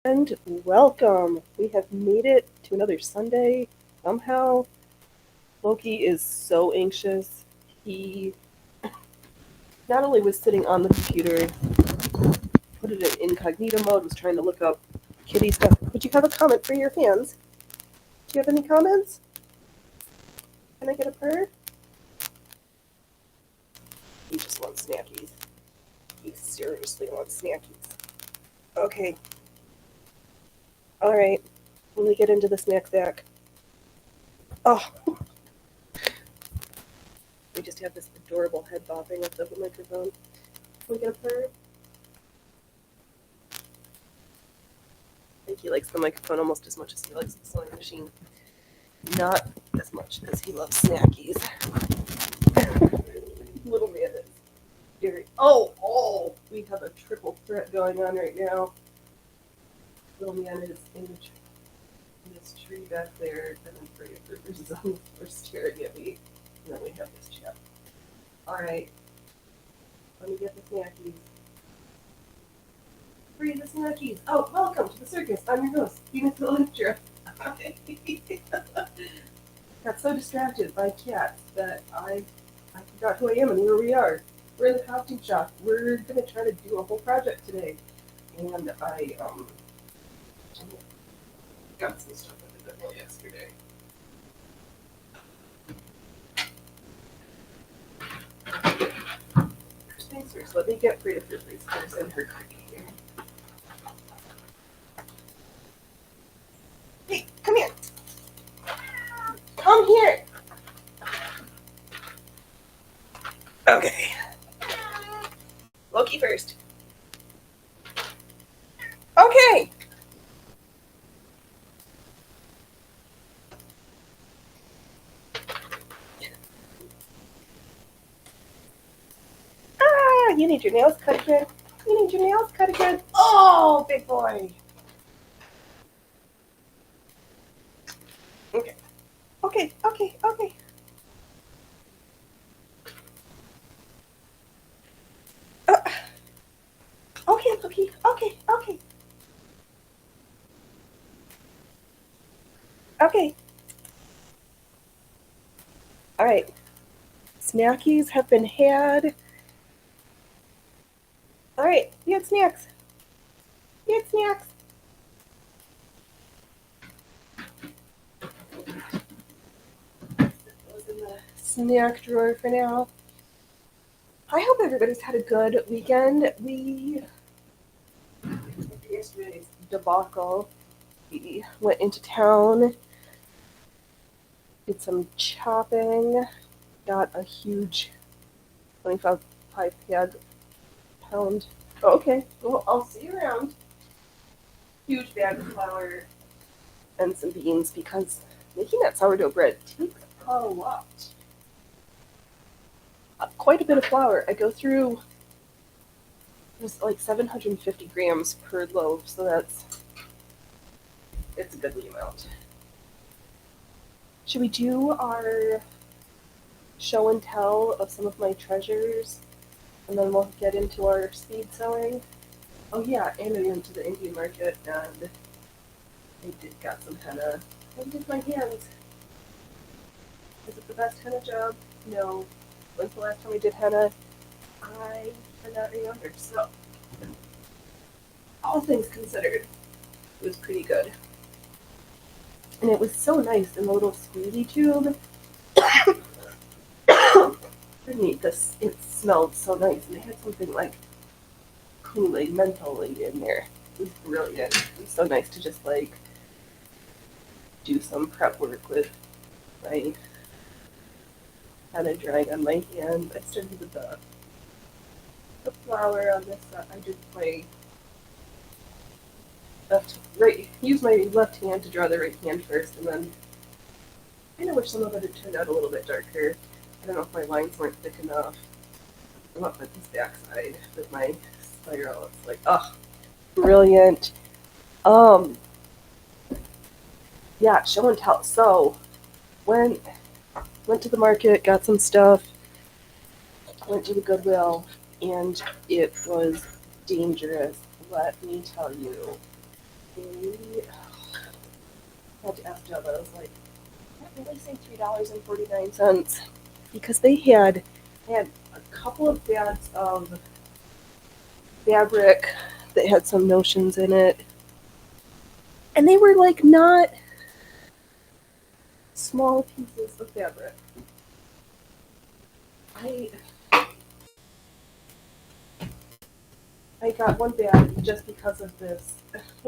And welcome. We have made it to another Sunday. Somehow, Loki is so anxious. He not only was sitting on the computer, put it in incognito mode, was trying to look up kitty stuff. Would you have a comment for your fans? Do you have any comments? Can I get a purr? He just wants snackies. He seriously wants snackies. Okay. Alright. Let me get into the snack stack. Oh, we just have this adorable head bopping up the microphone. Can we get a purr? I think he likes the microphone almost as much as he likes the sewing machine. Not as much as he loves snackies. Little man is very. Oh! We have a triple threat going on right now. Little man is in this tree back there, and then Freddy Krueger's is on the floor staring at me. And then we have this chat. Alright. Let me get the snackies. Free the snackies. Oh, welcome to the circus. I'm your host, Venus Electra. Got so distracted by cats that I forgot who I am and where we are. We're in the costume shop. We're gonna try to do a whole project today, and I got some stuff at the Goodwill yesterday. Spacers. Let me get Frida for Spacers and her cookie here. Hey, come here. Come here. Okay. Loki first. Okay. Ah, you need your nails cut again. You need your nails cut again. Oh, big boy. Okay. Okay. Okay, Loki. Okay. Okay. All right. Snackies have been had. All right. You had snacks. Those in the snack drawer for now. I hope everybody's had a good weekend. Yesterday's debacle. We went into town, did some chopping, got a huge 25 pound. Oh, okay, well, I'll see you around. Huge bag of flour and some beans because making that sourdough bread takes a lot. Quite a bit of flour. I go through, there's like 750 grams per loaf, so it's a goodly amount. Should we do our show and tell of some of my treasures, and then we'll get into our speed sewing? Oh yeah, and I went to the Indian market, and I got some henna. I did my hands. Is it the best henna job? No. When's the last time I did henna? I cannot remember. So, all things considered, it was pretty good. And it was so nice in the little squeezy tube. Pardon me, it smelled so nice, and it had something like Kool-Aid mentally in there. It was brilliant. It was so nice to just like do some prep work with my henna drying on my hand. I started with the flour on this. I did my use my left hand to draw the right hand first, and then I kind of wish some of it had turned out a little bit darker. I don't know if my lines weren't thick enough. I'm up at this backside with my spiral. It's like, oh, brilliant. Um, yeah, show and tell. So, went to the market, got some stuff, went to the Goodwill, and it was dangerous. Let me tell you, had to ask Jella. I was like, "Did I really say $3.49?" Because they had a couple of bags of fabric that had some notions in it, and they were like not small pieces of fabric. I I got one bag just because of this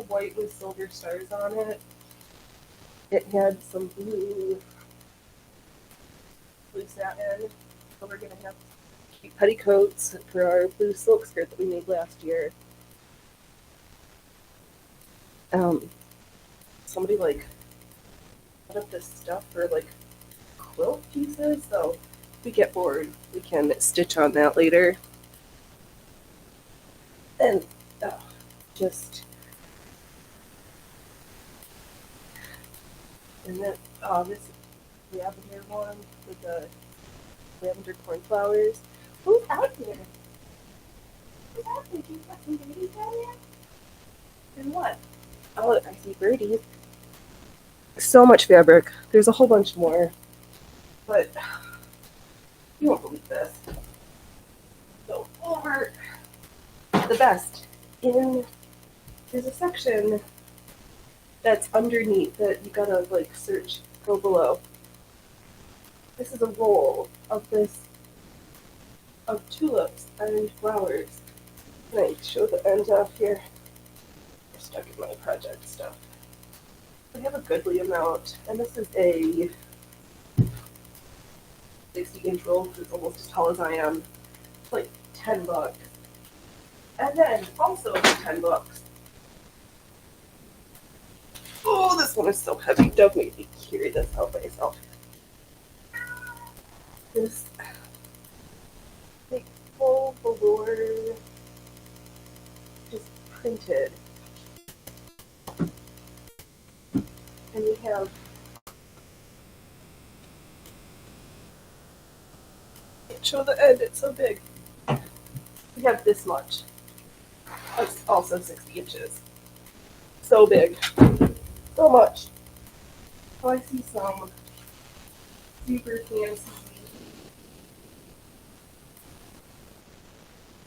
white with silver stars on it. It had some blue satin. So we're gonna have cute petticoats for our blue silk skirt that we made last year. Um, Somebody like put up this stuff for like quilt pieces, so if we get bored, we can stitch on that later. And uh, just and then this lavender one with the lavender cornflowers. Who's out there? Who's out there? Do you got some babies out there? And what? Oh, I see birdies. So much fabric. There's a whole bunch more, but you won't believe this. So over the best in there's a section that's underneath that you gotta like search, go below. This is a roll of tulips and flowers. Can I show the ends off here? They're stuck in my project stuff. I have a goodly amount, and this is a 60-inch roll because it's almost as tall as I am. It's like $10. And then also $10. Oh, this one is so heavy. Don't make me carry this out myself. This big full velour just printed. And we have can't show the end, it's so big. We have this much. It's also 60 inches. So big. So much. Oh, I see some super fancy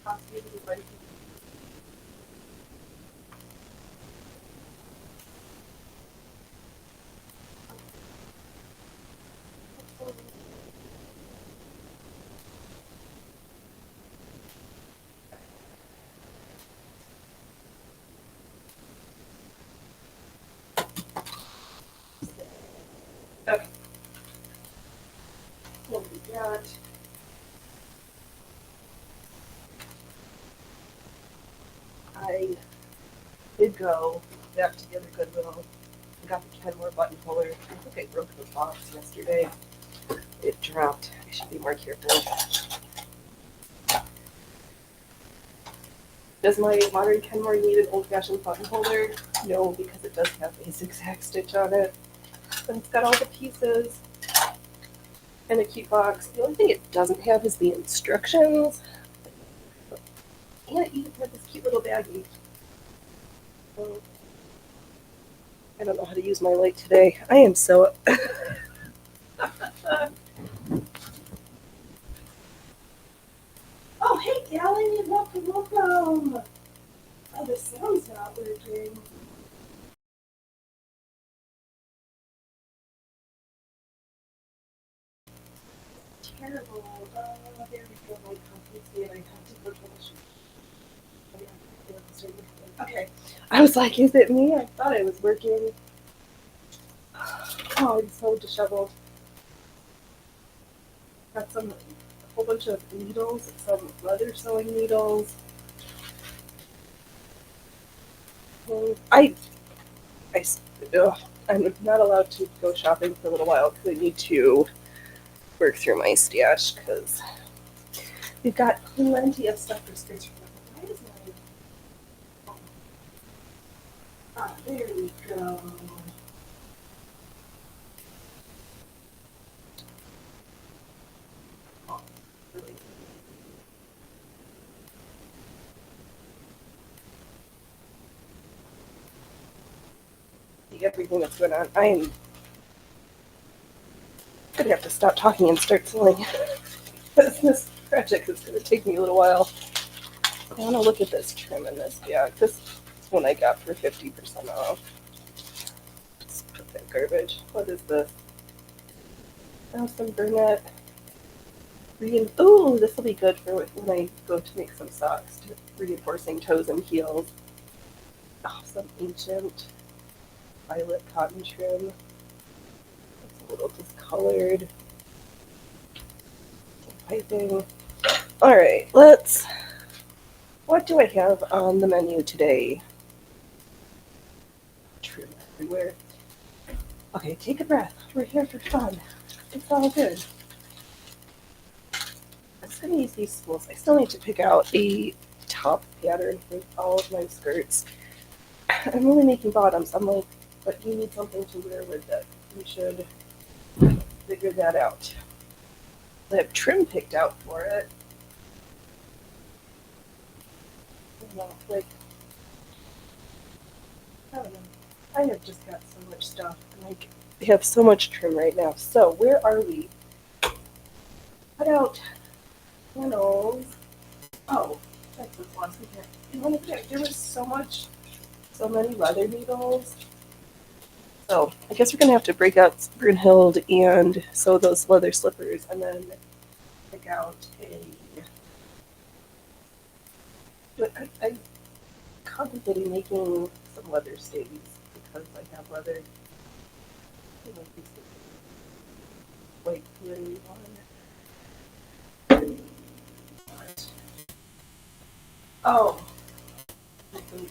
costumes like okay. What we got? I did go back to the other Goodwill. I got the Kenmore button holder. I think I broke the box yesterday. It dropped. I should be more careful. Does my modern Kenmore need an old-fashioned button holder? No, because it does have a zigzag stitch on it. But it's got all the pieces and a cute box. The only thing it doesn't have is the instructions. And it even has this cute little baggie. So, I don't know how to use my light today. I am so... Oh, hey, Alan, welcome, welcome. Oh, the sound's not working. Terrible. There we go. My competency, and I have to go troubleshoot. Okay. I was like, is it me? I thought it was working. Oh, I'm so disheveled. Got a whole bunch of needles, some leather sewing needles. I, I, ugh, I'm not allowed to go shopping for a little while because I need to work through my stash because we've got plenty of stuff for skirts. Why is my... Ah, there we go. Oh, really? everything that's going on. I'm gonna have to stop talking and start sewing. This project is gonna take me a little while. I want to look at this trim in this bag. This one I got for 50% off. Let's put that garbage. What is this? Oh, some Burnett. Ooh, this will be good for when I go to make some socks, reinforcing toes and heels. Oh, some ancient violet cotton trim. It's a little discolored. Piping. All right, let's. What do I have on the menu today? Trim everywhere. Okay, take a breath. We're here for fun. It's all good. I'm just gonna use these spools. I still need to pick out a top pattern for all of my skirts. I'm only making bottoms. I'm like, but you need something to wear with it. We should figure that out. I have trim picked out for it. Like, I don't know. I have just got so much stuff. Like, I have so much trim right now. So, where are we? Cut out panels. Oh, that's what's lost in here. You want to get, there was so many leather needles. So, I guess we're going to have to break out Brunhild and sew those leather slippers and then pick out a. But I'm contemplating making some leather stays because I have leather. I like these white glittery one. Oh, I think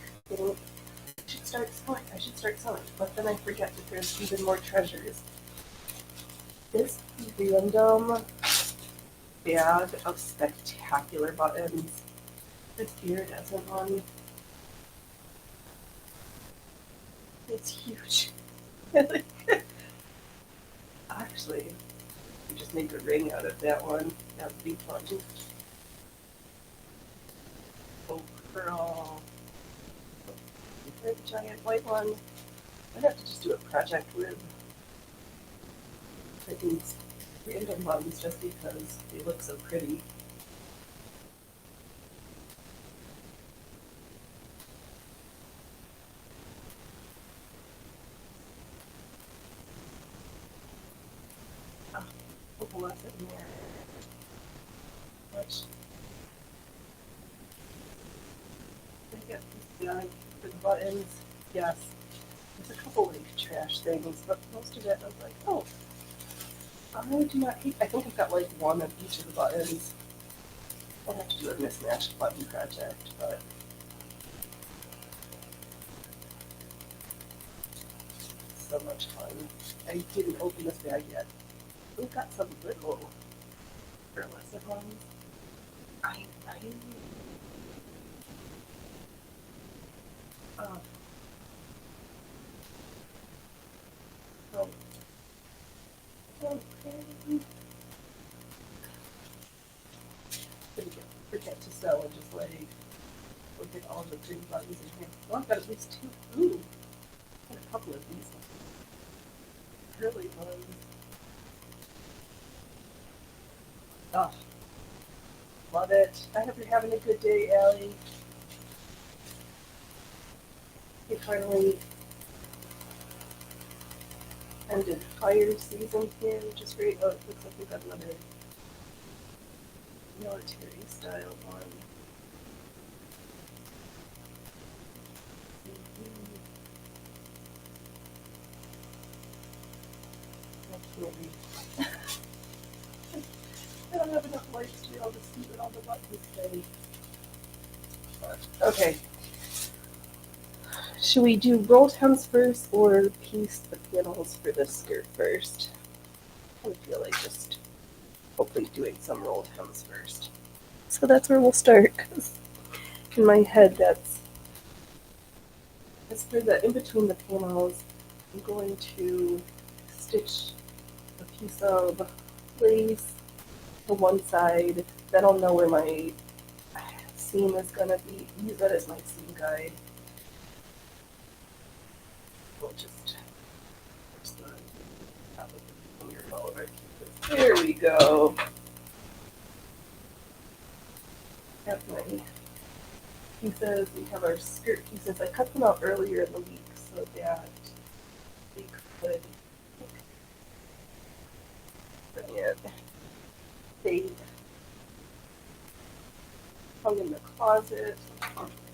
I should start sewing, but then I forget that there's even more treasures. This random bag of spectacular buttons. This iridescent one. It's huge. Actually, we just make a ring out of that one. That would be fun. Oh, pearl. A giant white one. I'd have to just do a project with these random ones just because they look so pretty. What's in there? Which I get this guy for the buttons. Yes. There's a couple like trash things, but most of it I was like, oh, I do not hate. I think I've got like one of each of the buttons. I'll have to do a mismatched button project, but so much fun. I didn't open this bag yet. We've got some little pearlescent ones. I uh, so okay. Forget to sew and just like look at all the big buttons in here. Oh, I've got at least two. Ooh, got a couple of these curly ones. Oh, love it. I hope you're having a good day, Allie. We finally ended fire season here, which is great. Oh, it looks like we've got another military style one. I can't read. I don't have enough lights to be able to see what all the buttons say. But, okay. Should we do roll hems first or piece the panels for this skirt first? I feel like just hopefully doing some rolled hems first. So that's where we'll start, because in my head that's as for the in between the panels, I'm going to stitch a piece of lace to one side. Then I'll know where my seam is gonna be. Use that as my seam guide. just there we go. He says we have our skirt pieces. I cut them out earlier in the week so that we could bring it. They hung in the closet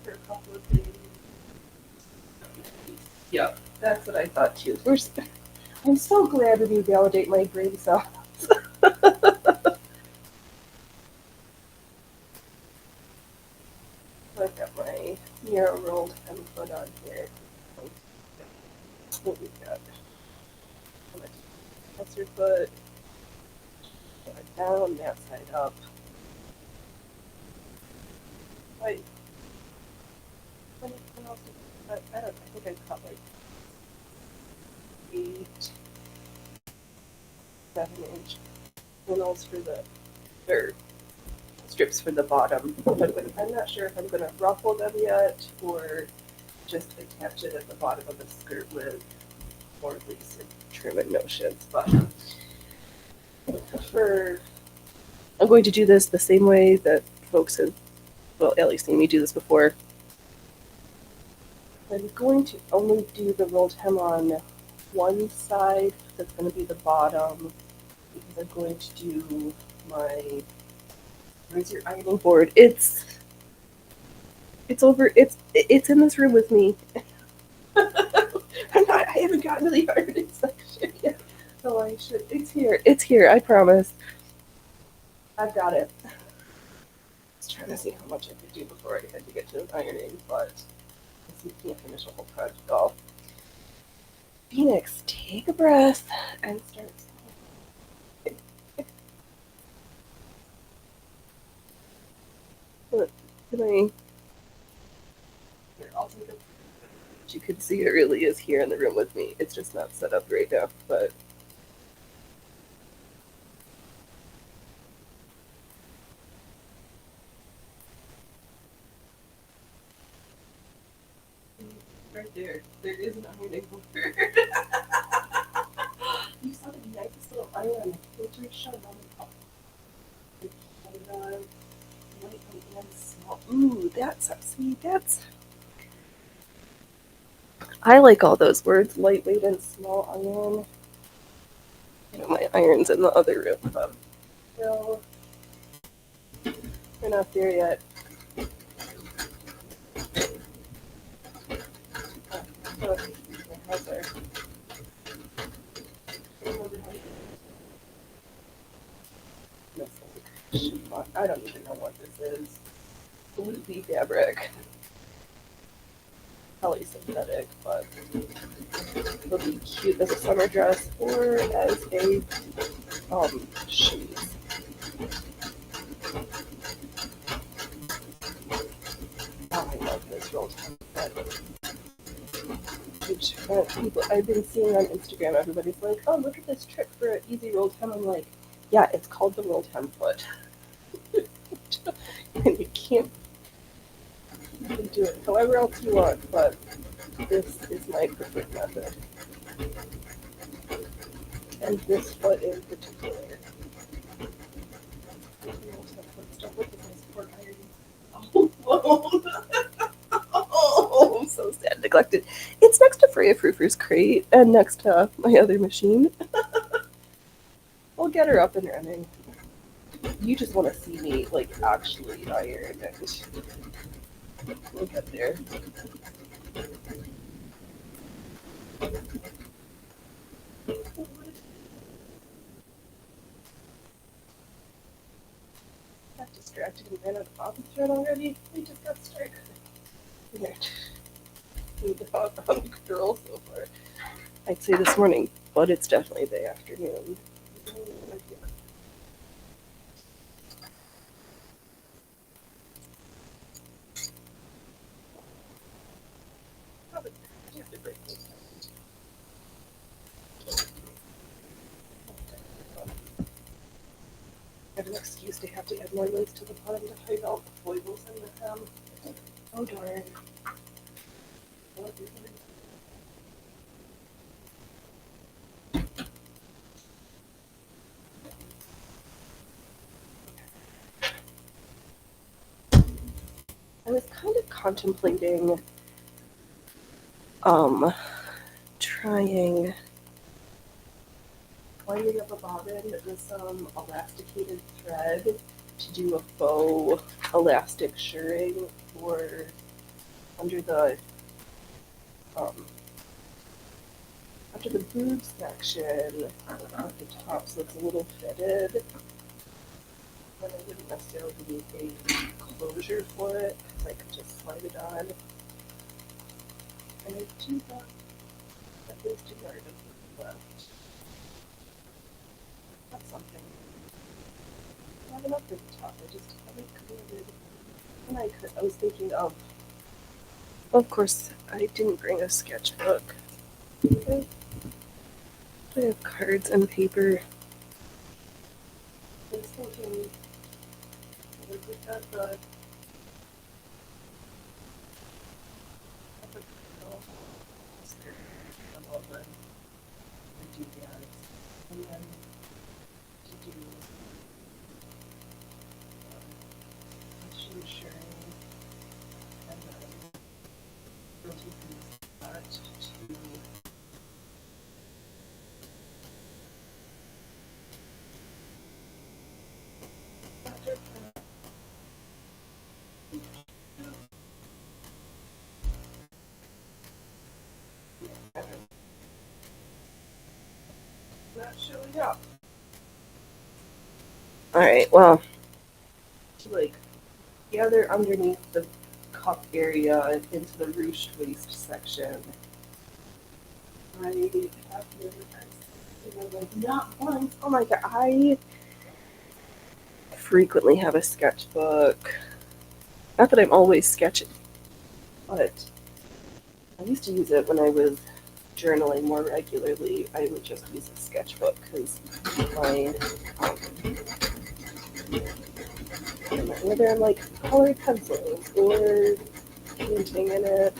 for a couple of days. Yeah, that's what I thought too. I'm so glad when you validate my brain cells. I've got my Mira rolled foot on here. What we got? That's your foot. Down, that side up. Wait. What else? I think I cut like 8, 7-inch panels for the, or strips for the bottom. I'm not sure if I'm going to ruffle them yet or just attach it at the bottom of the skirt with more lace and trim and notions. But I'm going to do this the same way that folks have, well, at least seen me do this before. I'm going to only do the rolled hem on one side. That's going to be the bottom because I'm going to do my, where's your ironing board? It's in this room with me. I haven't gotten to the ironing section yet. So I should. It's here, I promise. I've got it. I was trying to see how much I could do before I had to get to ironing, but you can't finish a whole project off. Phoenix, take a breath and start. Look, here, I'll take a. You can see it really is here in the room with me. It's just not set up right now, but. Right there. There is an ironing board. You saw the nicest little iron filter shut on the top. Light and small. Ooh, that's. I like all those words, lightweight and small iron. My iron's in the other room. So, we're not there yet. I don't even know what this is. Blue fabric. Probably synthetic, but it'll be cute as a summer dress or as a shoes. Oh, I love this roll top. People I've been seeing on Instagram, everybody's like, "Oh, look at this trick for an easy rolled hem." I'm like, "Yeah, it's called the rolled hem foot." And you can do it however else you want, but this is my preferred method. And this foot in particular. Oh, I'm so sad. Neglected. It's next to Freya Frou-Frou's crate and next to my other machine. We'll get her up and running. You just want to see me, like, actually iron, and we'll get there. Got distracted and ran out of poppy thread already. We just got started. There. The girl so far. I'd say this morning, but it's definitely the afternoon. I have an excuse to have to add more lace to the bottom to hide all the foibles in the hem. Oh darn. contemplating trying winding up a bobbin with some elasticated thread to do a faux elastic shirring for under the um, under the boob section at the top, so it's a little fitted. But I wouldn't necessarily need a closure for it because I could just slide it on. And I do have at least a yard of it left. That's something. I have enough at the top. I just haven't created. And I was thinking of course, I didn't bring a sketchbook. Okay. I have cards and paper. I was thinking, like, we got the do that, and then to do machine sharing, and then we'll use that to not showing up. Alright, well, like, gather underneath the cup area into the ruched waist section. I have never like not once. Oh my god, I frequently have a sketchbook. Not that I'm always sketching, but I used to use it when I was journaling more regularly. I would just use a sketchbook because whether I'm like colored pencils or painting in it.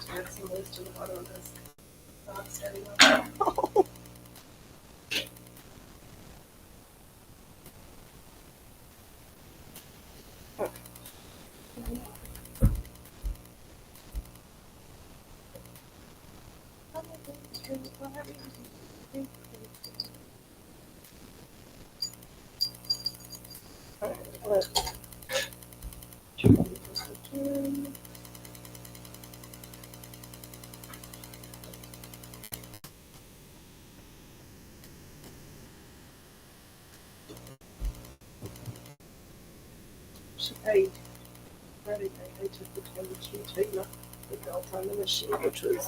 Add some lace to the bottom of this. Starting off. I took the time to tighten up the belt on the machine, which was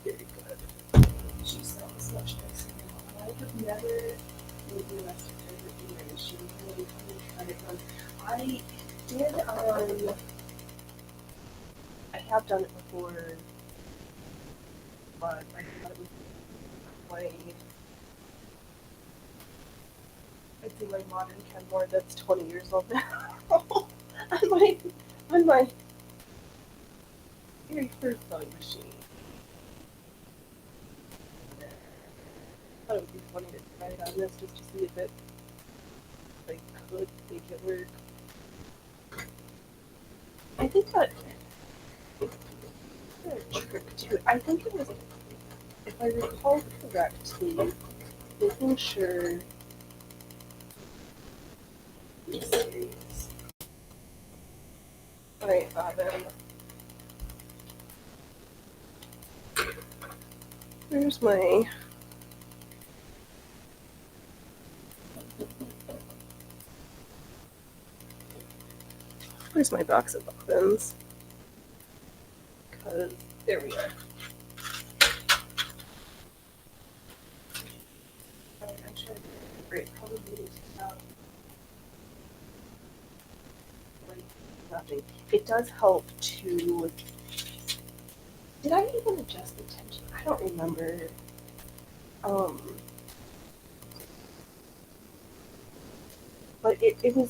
very good. She sounds much nicer now. I have never made the elastic fabric in my machine. Really tried it on. I did I have done it before, but I thought it was quite. I'd say my modern Kenmore that's 20 years old now. on my very first sewing machine. I thought it would be funny to try it on this just to see if it like could make it work. I think that a trick to it. I think it was, if I recall correctly, making sure. Alright, Bobbin. Where's my. Where's my box of bobbins? Because there we are. I'm sure great probably needs to have like nothing. It does help to. Did I even adjust the tension? I don't remember. But it was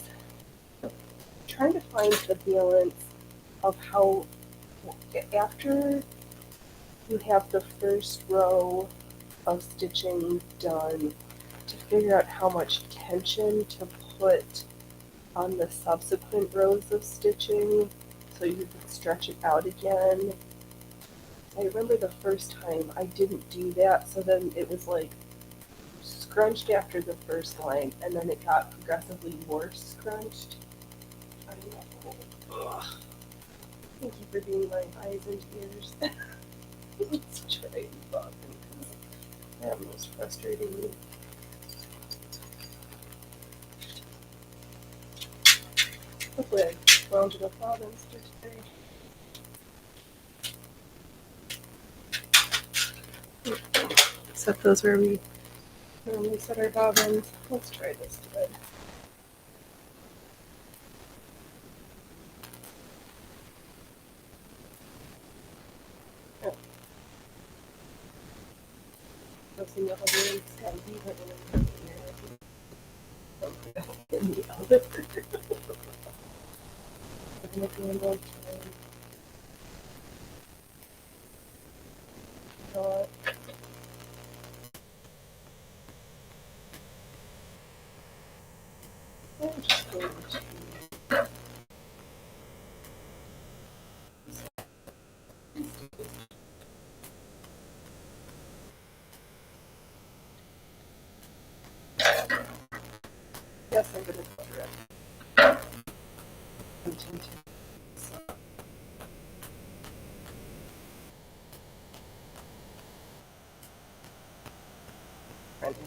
trying to find the balance of how after you have the first row of stitching done, to figure out how much tension to put on the subsequent rows of stitching so you can stretch it out again. I remember the first time I didn't do that, so then it was like scrunched after the first line, and then it got progressively more scrunched. I know. Ugh. Thank you for being my eyes and ears. Let's try and bobbin, because that was frustrating me. Hopefully I found enough bobbins for today. Except those where we normally set our bobbins. Let's try this thread. Oh. I've seen the other ones and these are in the other. I'm looking at one time. I'm just going to yes, I'm going to cover it. Continue. Ready.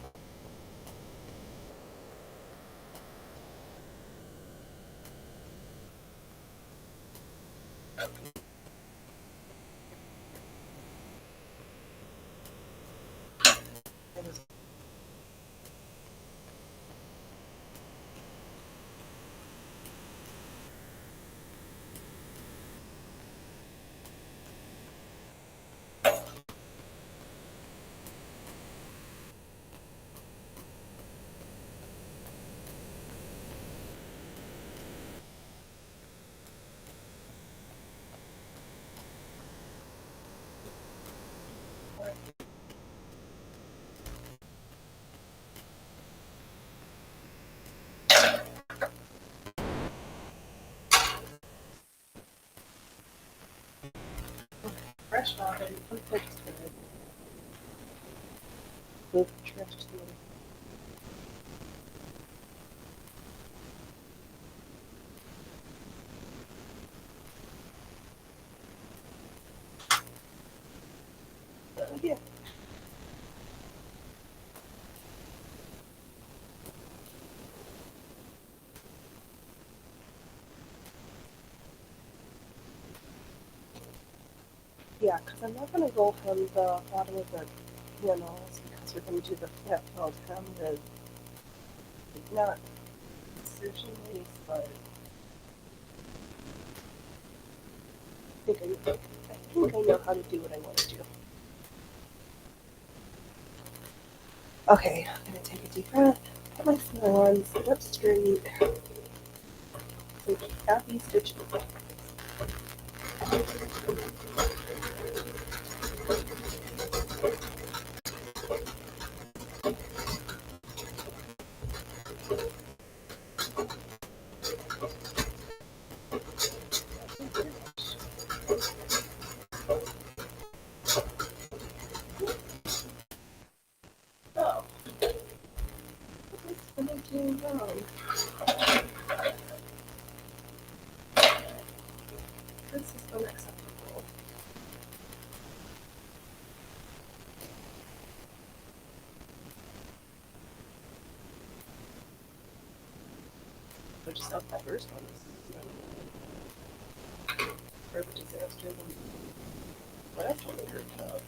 Fresh bobbin, unfixed thread. Move the trash to the yeah. Yeah, because I'm not going to go from the bottom of the panels because we're going to do the flat felt hem with not insertion lace, but I think I know how to do what I want to do. Okay, I'm going to take a deep breath, put my smile on, sit up straight, and be happy stitching. Oh, what am I doing wrong? This is unacceptable. I just thought that first one was more of a disaster than the last one I heard about.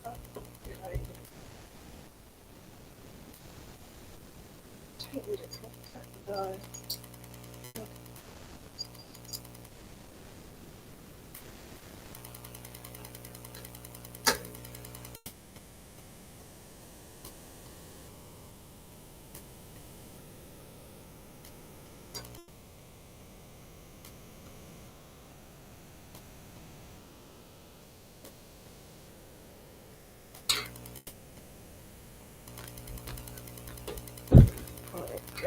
Oh, right. Tightened it.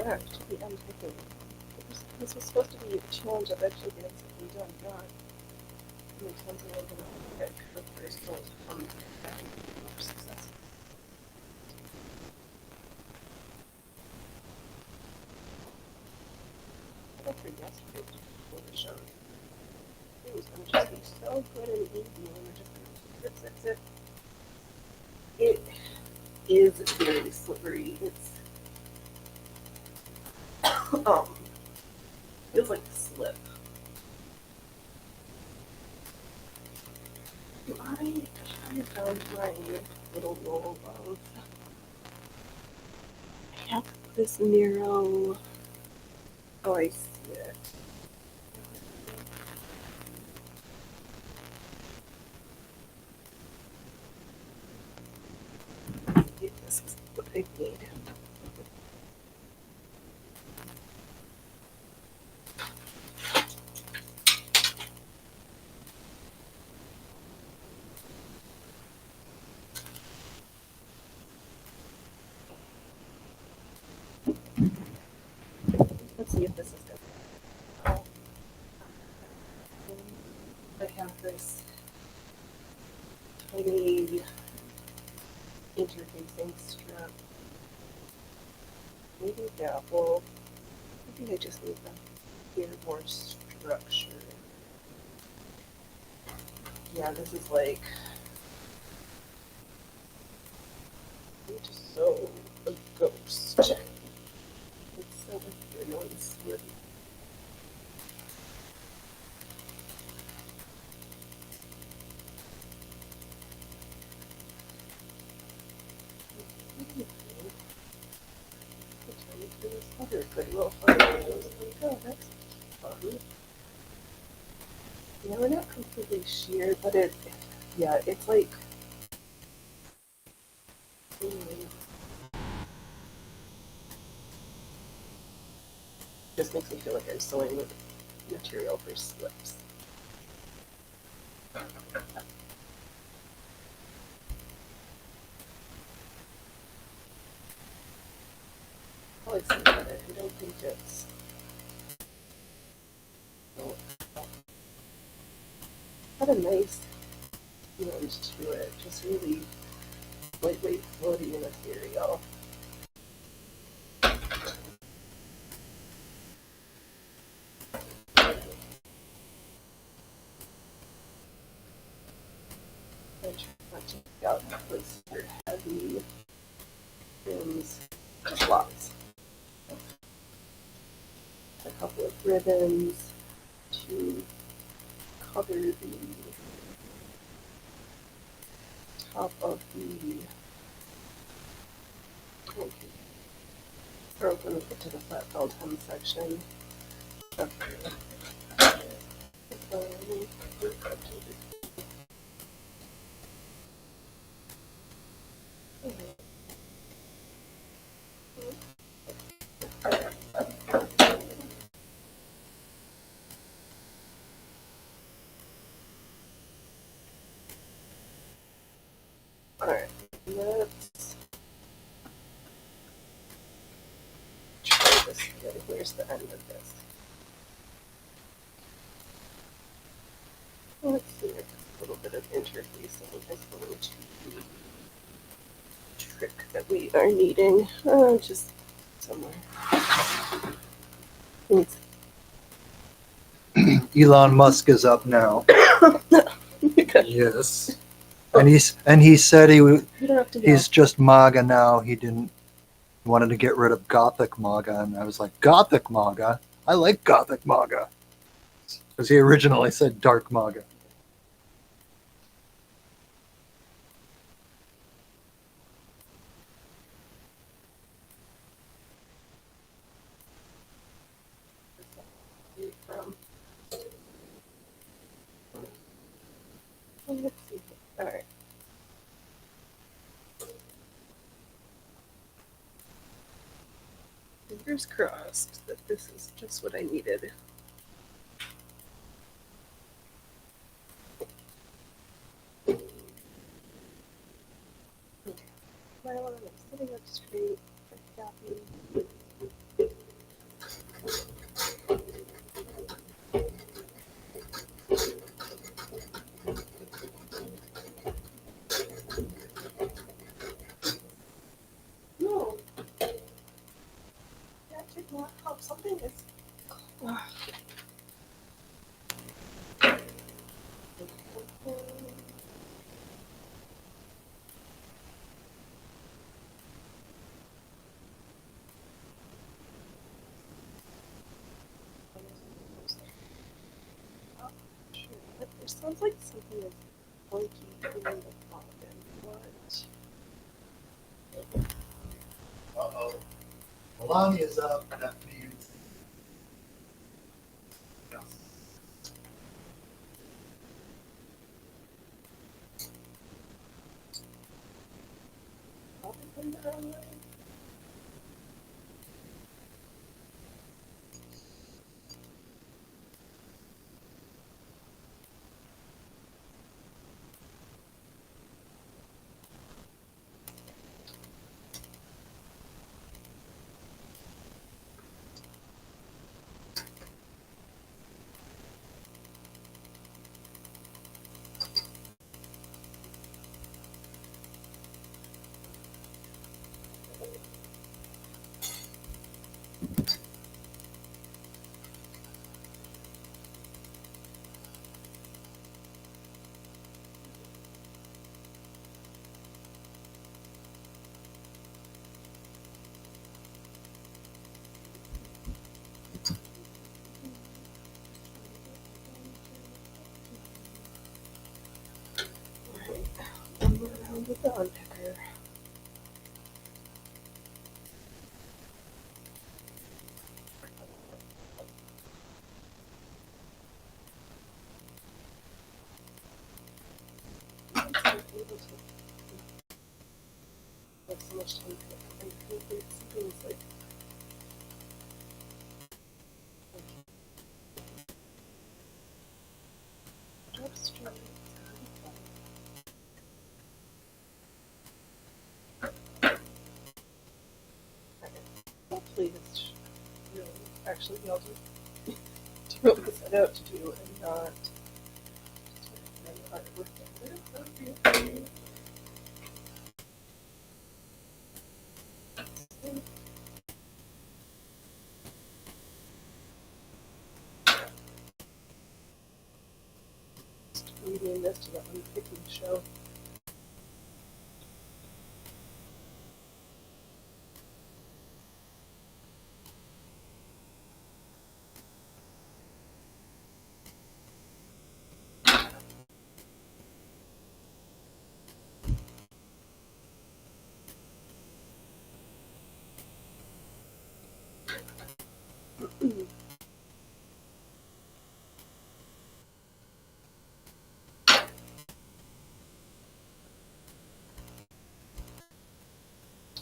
draft to the end taking. This was supposed to be a challenge of actually getting something done, not how many times am I going to get the first goals from having more success. I don't think yesterday before the show. It was going to just be so good and easy and we're just going to it is very slippery. It's feels like a slip. I found my little roll of I have this Miro. Oh, I see it. This is what I need. Let's see if this is good. I have this tiny interfacing strap. Maybe that will. I think I just need to hear more structure. Yeah, this is like. I'm just so a ghost. It's so annoying. Slippery. Other good little fun videos. Like, oh, that's fun. Yeah, we're not completely sheared, but yeah, it's like, just makes me feel like I'm sewing with material for slips. I'll explain about it. I don't think it's. Had a nice lunge to it, just really lightweight, floaty material. I try not to pick out places that are heavy rims, just lots. A couple of ribbons to cover the top of the. Okay. We're open to the flat felt hem section. Alright, let's try this again. Where's the end of this? Let's see if a little bit of interfacing is going to be the trick that we are needing. Just somewhere. It's Elon Musk is up now. Yes. And he said he's just MAGA now. He wanted to get rid of Gothic MAGA, and I was like, Gothic MAGA? I like Gothic MAGA. Because he originally said Dark MAGA. from. Let's see. Alright. Fingers crossed that this is just what I needed. Okay. My alarm is sitting up straight. I'm happy. There sounds like something is funky in the pocket. What? Uh-oh. Melania's up. That means... Yeah. Alright, one more round with the unpicker. I'm able to have so much time to think things like drop straight. Hopefully this really actually be able to do what we set out to do and not with it. Leading this to the unpicking show.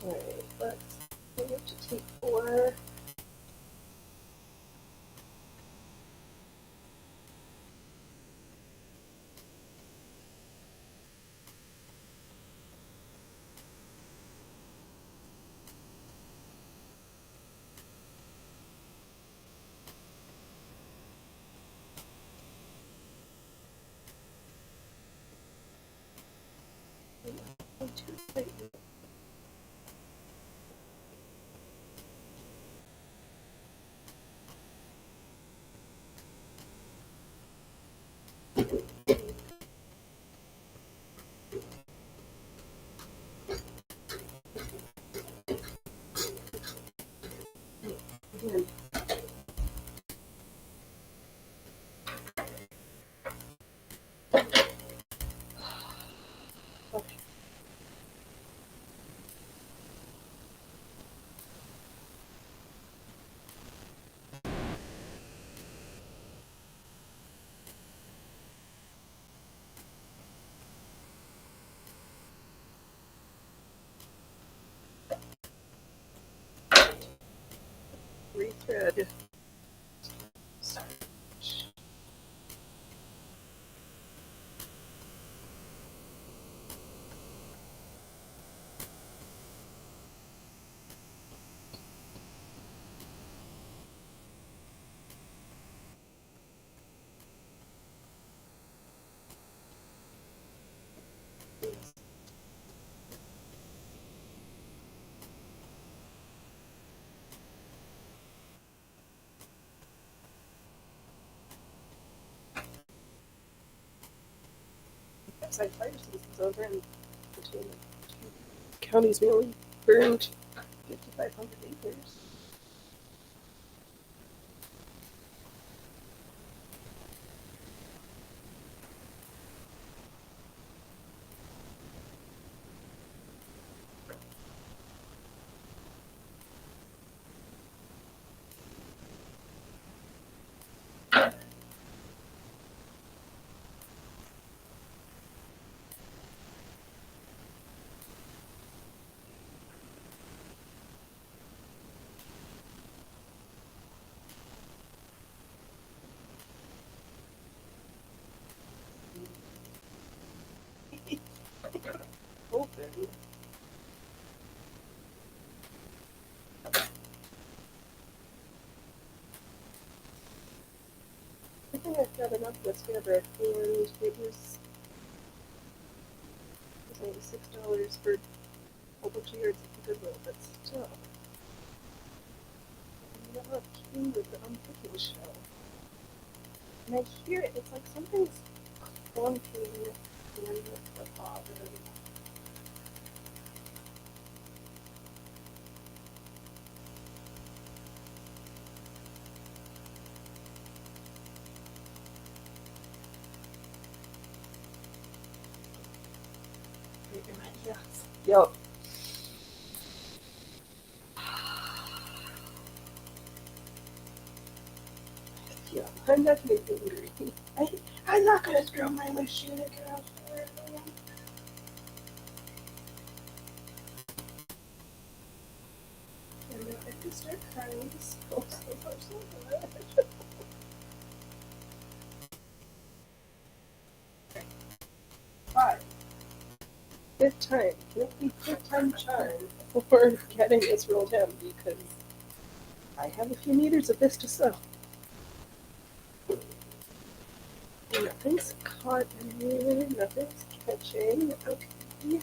Alright, let's move to take 4. Too tightly. Again. Okay. Rethread. outside fire season's over, and between the two counties, we only burned 5,500 acres. Open. I think I've got enough of this fabric, and it was only $6 for a whole bunch of yards at the Goodwill, but still. I'm not keen with the unpicking shell. And I hear it, it's like something's clunking in the bottom. Yes. Yep. Yeah, I'm not gonna get angry. I'm not gonna throw my machine across the room. And if I could start crying, so much, so much. Five. Fifth time. Can it be fifth time charm before getting this rolled in, because I have a few meters of this to sew. Nothing's caught in here, nothing's catching. Okay.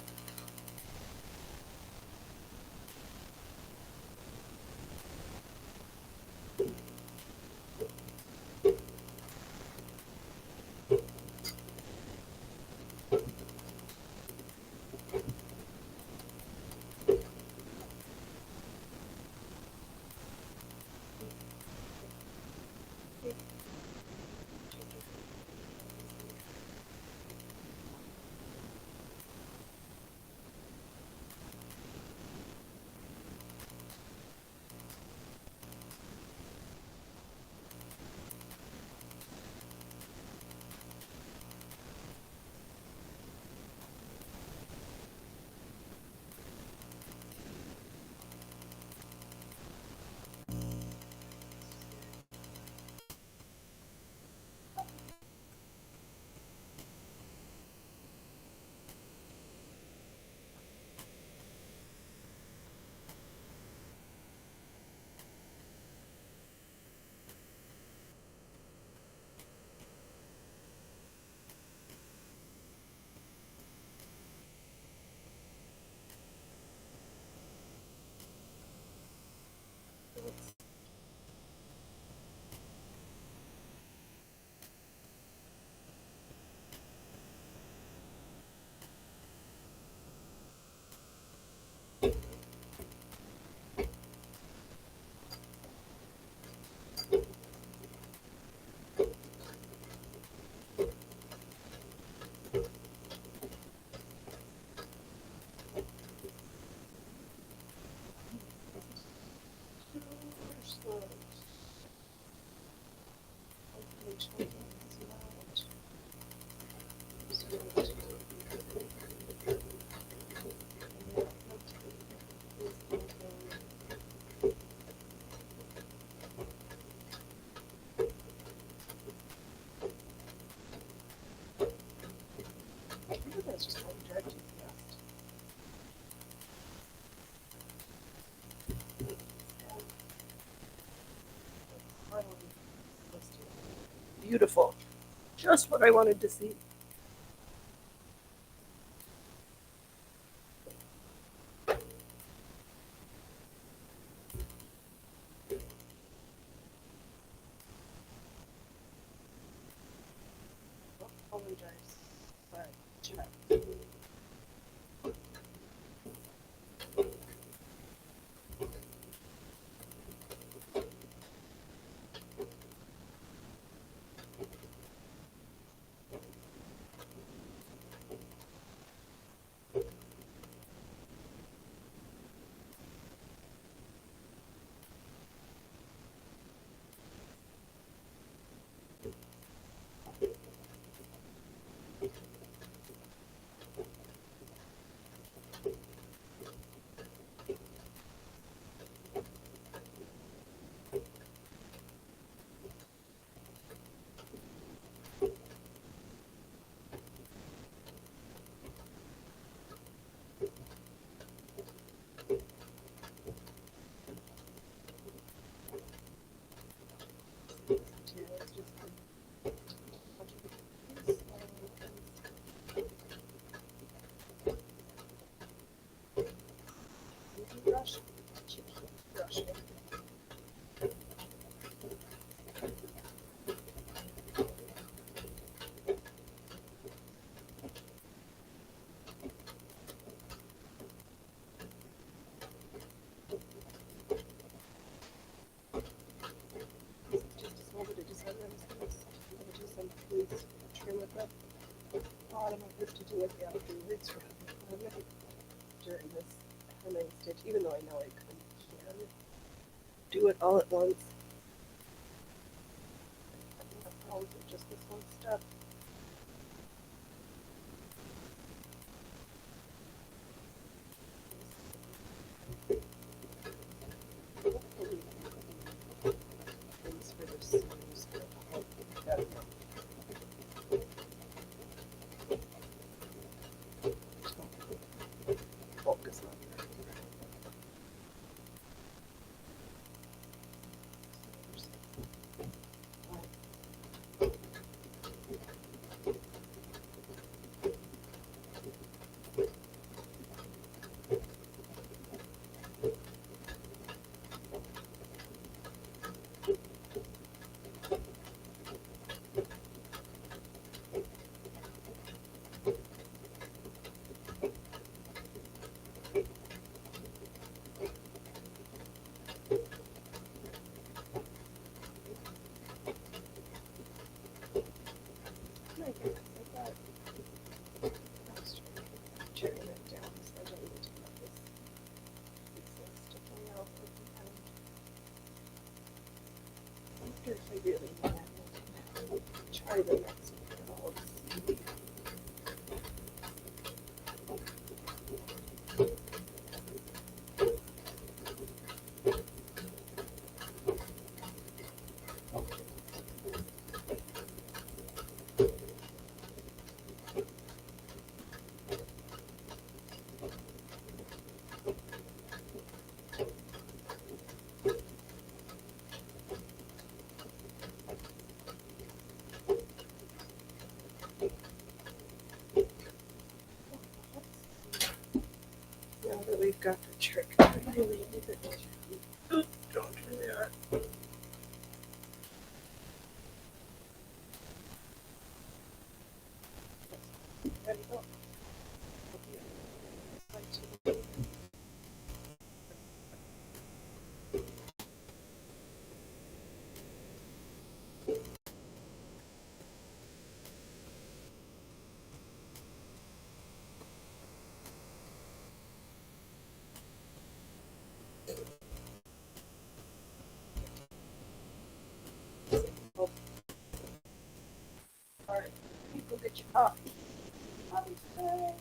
That's just how we drive too fast. Beautiful. Just what I wanted to see. Apologize, but Brush. Brush. Just a small bit of design. I'm just going to do some loose trim at the bottom of this to do with the outer roots during this hemming stitch, even though I know I can do it all at once. I think that's always just this one step. Hopefully, things for the seams will help that. Focus on that. Cherry that down so I don't need to cut this piece sticking out. I wonder if I really want to try the next one. Now that we've got the trick, I really need it. Oops, don't do that. Ready, go. Alright, go get your coffee. Coffee's time.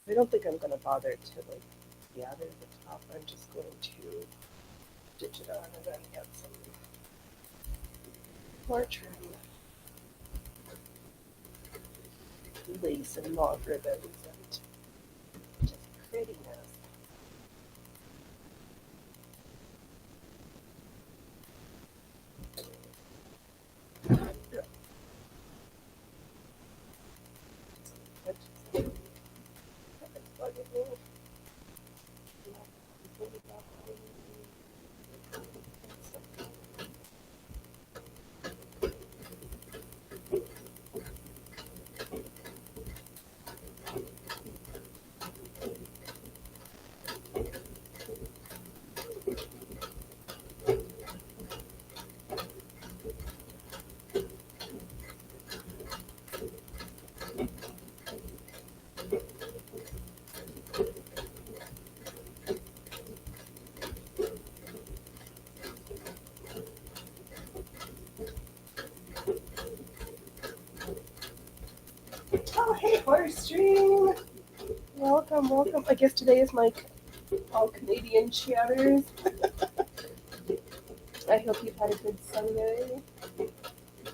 I don't think I'm gonna bother to like gather the top. I'm just going to stitch it on and then get some more trim, lace and long ribbons and just prettiness. Oh, hey, Horse Welcome, welcome. I guess today is my all Canadian chatters. I hope you've had a good Sunday.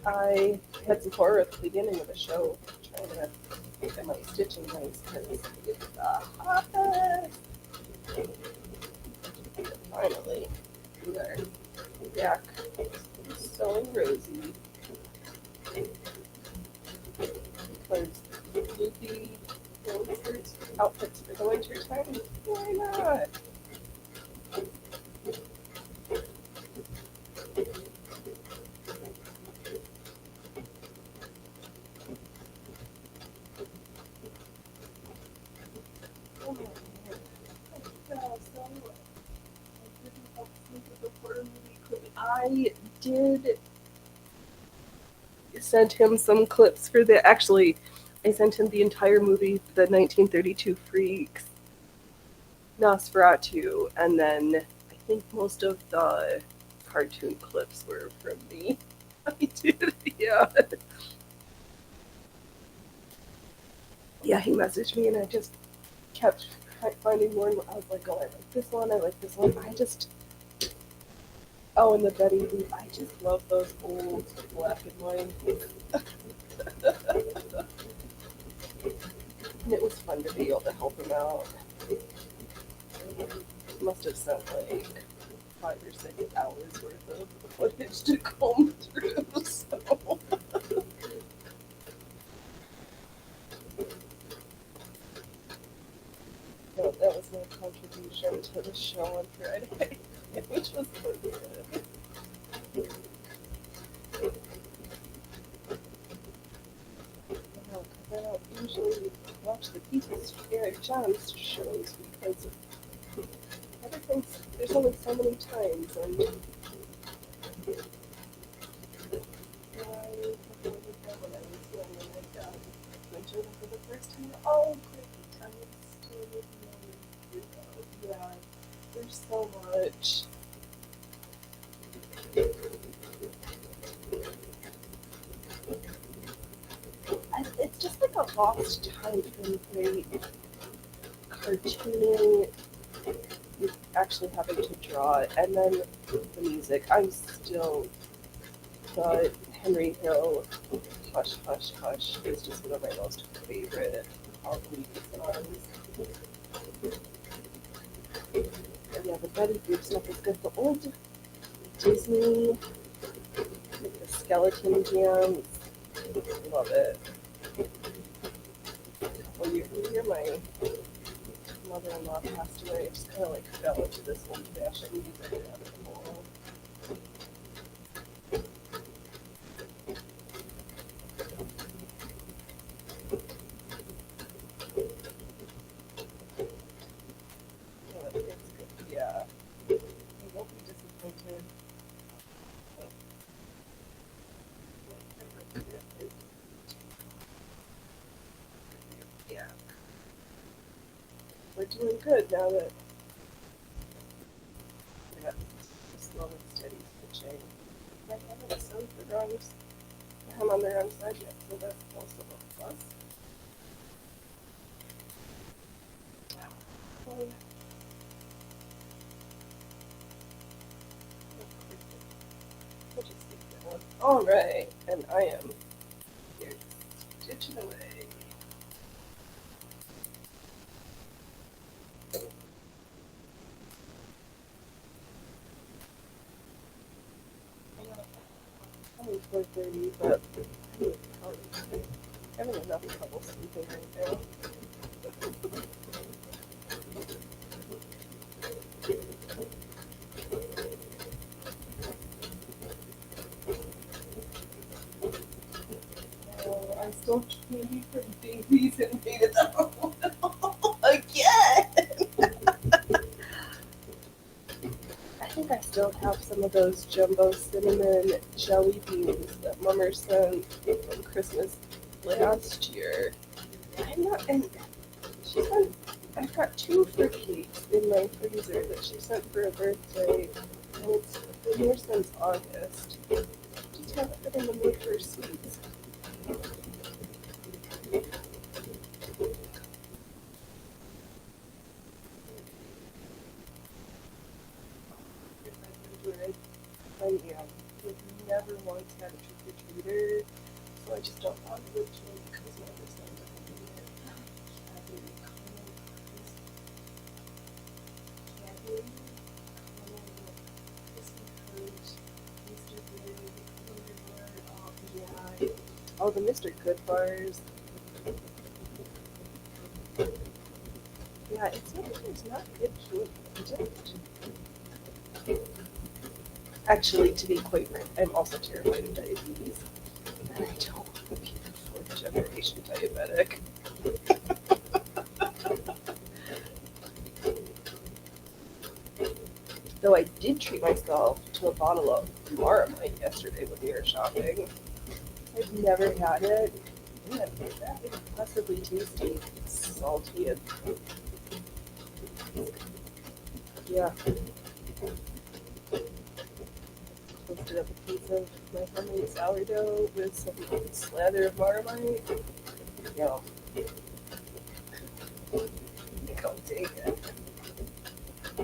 I had some horror at the beginning of the show, trying to get my stitching nice because it's hot. Finally, we are back. So rosy. Because loopy outfits for the winter time. Why not? Oh, man. I did send him some clips for the. Actually, I sent him the entire movie, the 1932 Freaks, Nosferatu, and then I think most of the cartoon clips were from me. I did, yeah. Yeah, he messaged me and I just kept finding more and more. I was like, oh, I like this one, I like this one. Oh, and the Betty Boop. I just love those old black and white. And it was fun to be able to help him out. Must have sent like 5 or 6 hours worth of footage to comb through, so. No, that was my contribution to the show on Friday, which was so good. No, 'cause I don't usually watch the People's Eric Johns shows because everything's, there's only so many times, and I when I was young and I got winter for the first time. Oh, great times. Yeah, there's so much. It's just like a lost time from great cartooning, actually having to draw it, and then the music. I'm still the Henry Hill Hush Hush Hush is just one of my most favorite Halloween songs. And yeah, the Betty Boop stuff is good. The old Disney, like the Skeleton Jam, love it. When my mother-in-law passed away, I just kind of like fell into this old-fashioned music rabbit hole. But it's good. Yeah, you won't be disappointed. Yeah, we're doing good now that we got slow and steady pitching. I haven't sewed the wrongs. I'm on the wrong side yet, so that's also a plus. We'll just keep going. All right, and I am here stitching away. Only 4:30, but I'm having enough trouble sleeping right now. Oh, I still candy for babies and made it out again. I think I still have some of those jumbo cinnamon jelly beans that Mummer sent from Christmas last year. I'm not, and she sent, I've got 2 fruitcakes in my freezer that she sent for a birthday, and it's been here since August. Just haven't been in the mood for sweets. had a trick or treater, so I just don't bother with Joy because my other son doesn't do it. Cadbury caramel crisp, Cadbury caramel crispy crunch, Mr. Good, Wonder Bar. Oh yeah. Oh, the Mr. Good bars. Yeah, it's not that there's not good food. Just actually, to be quite frank, I'm also terrified of diabetes. And I don't want to be a fourth generation diabetic. Though I did treat myself to a bottle of Marmite yesterday when we were shopping. I've never had it. Man, that is impressively tasty. It's salty and yeah. Toasted up a piece of my homemade sourdough with some slather of Marmite. Yeah. Don't take it. I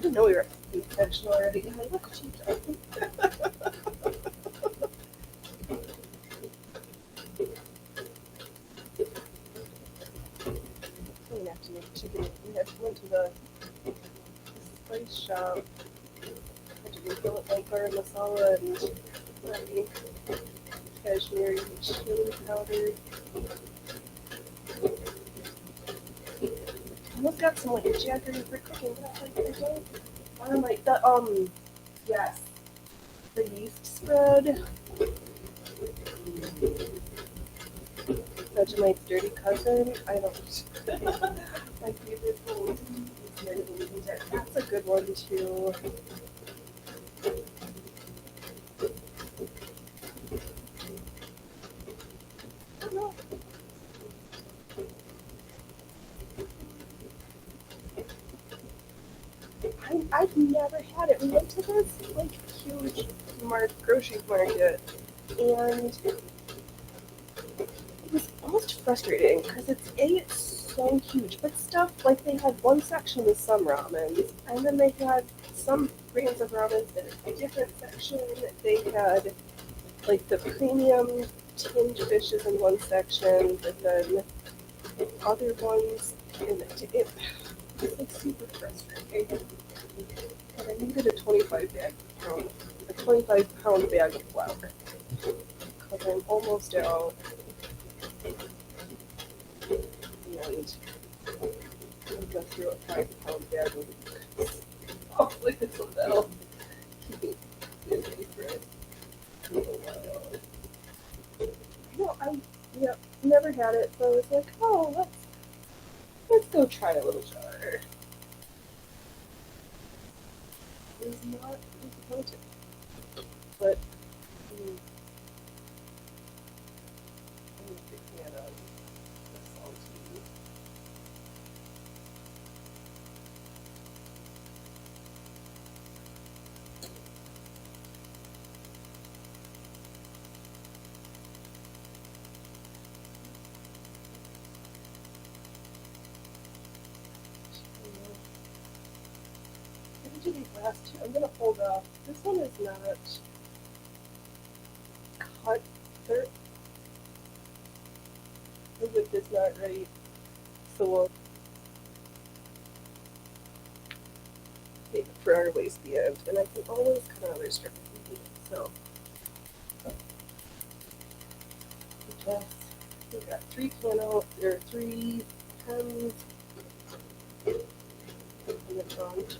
didn't know we were at the food section already. And I look what you've done. I'm gonna have to make chicken. We went to the spice shop. Had to refill it like garam masala and my Kashmiri chili powder. I almost got some like jaggery for cooking, but I don't. I'm like the yes, the yeast spread. Vegemite's dirty cousin. I don't. My favorite food is Mediterranean dip. That's a good one too. I don't know. I've never had it. We went to this like huge grocery market, and it was almost frustrating because it's so huge. But stuff like they had one section with some ramens, and then they had some brands of ramens in a different section. They had like the premium tinned fishes in one section, but then other ones in it. It's like super frustrating. And I needed a 25 pound bag of flour because I'm almost out. And I'll go through a 5 pound bag of hopefully this will keep me busy for a little while. No, I never had it, so I was like, oh, let's go try a little jar. It was not disappointing, but I'm a big fan of the salty. What did you do last two? I'm gonna hold off. This one is not cut. The width is not right, so we'll take it for our waistband, and I can always cut another strip of meat. So, yes, we got 3 pens, and it's on to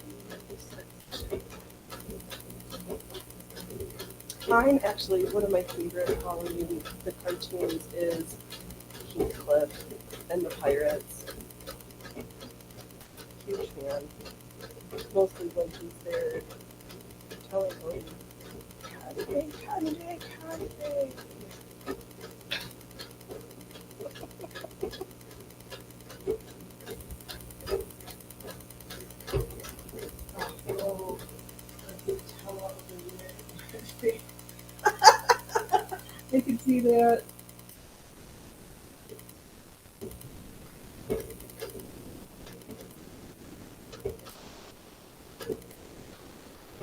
this section. Mine actually, one of my favorite Halloween the cartoons is Heathcliff and the Pirates. Huge fan. Mostly when he's there telling them, Cadbury. Oh, I can see that.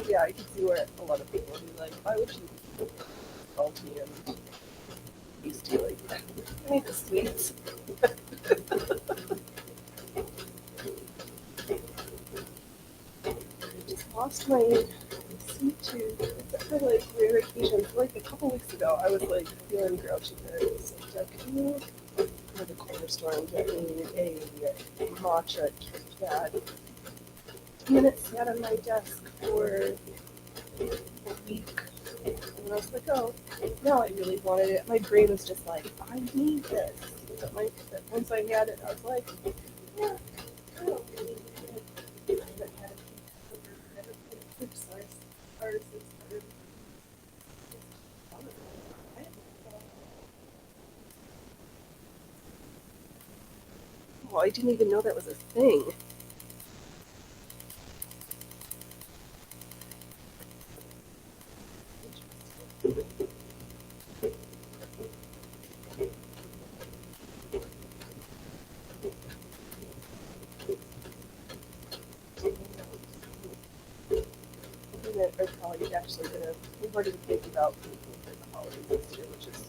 Yeah, I can see where a lot of people would be like, why would you called me and used to like, I need the sweets. Just lost my sweet tooth, except for like rare occasions. Like a couple weeks ago, I was like feeling grouchy because like, can you go to the corner store and get me a matcha Kit Kat? And then it sat on my desk for a week. And I was like, oh, now I really wanted it. My brain was just like, I need this. But once I had it, I was like, yeah, I don't really need it. I haven't had it forever. I haven't been a food source artist since well, I didn't even know that was a thing. Are probably actually gonna. We've already been thinking about food for the holidays this year, which is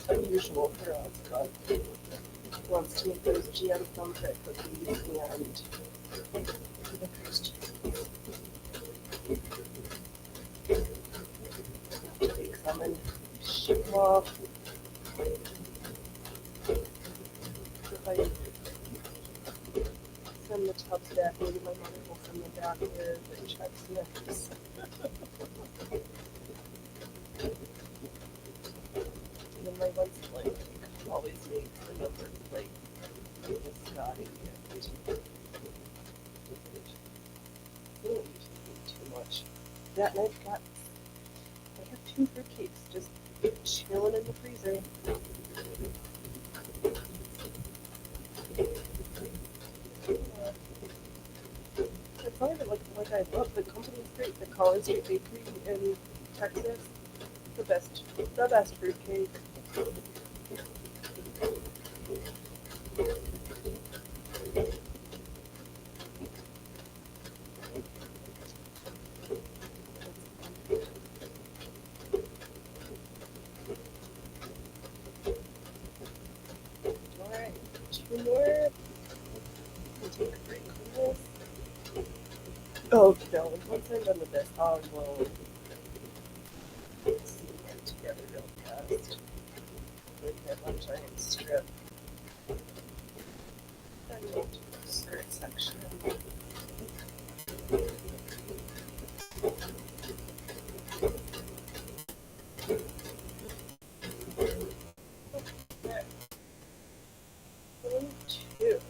unusual for us. But wants to make those GM thumbprint cookies and licorice cheese. Take some and ship them off. If I send the tubs back, maybe my mother will send them back with the checks next. And then my one's like always makes the numbers like Scotty and they don't usually eat too much. That and I have 2 fruitcakes just chilling in the freezer. It's not even like I love the company's great. The Collins Street Bakery in Texas, the best fruitcake. All right, 2 more. We'll take a break from this. Oh no! Once I'm done with this, I will see them together real fast. With that one giant strip. And we'll do the skirt section. Okay. 1, 2.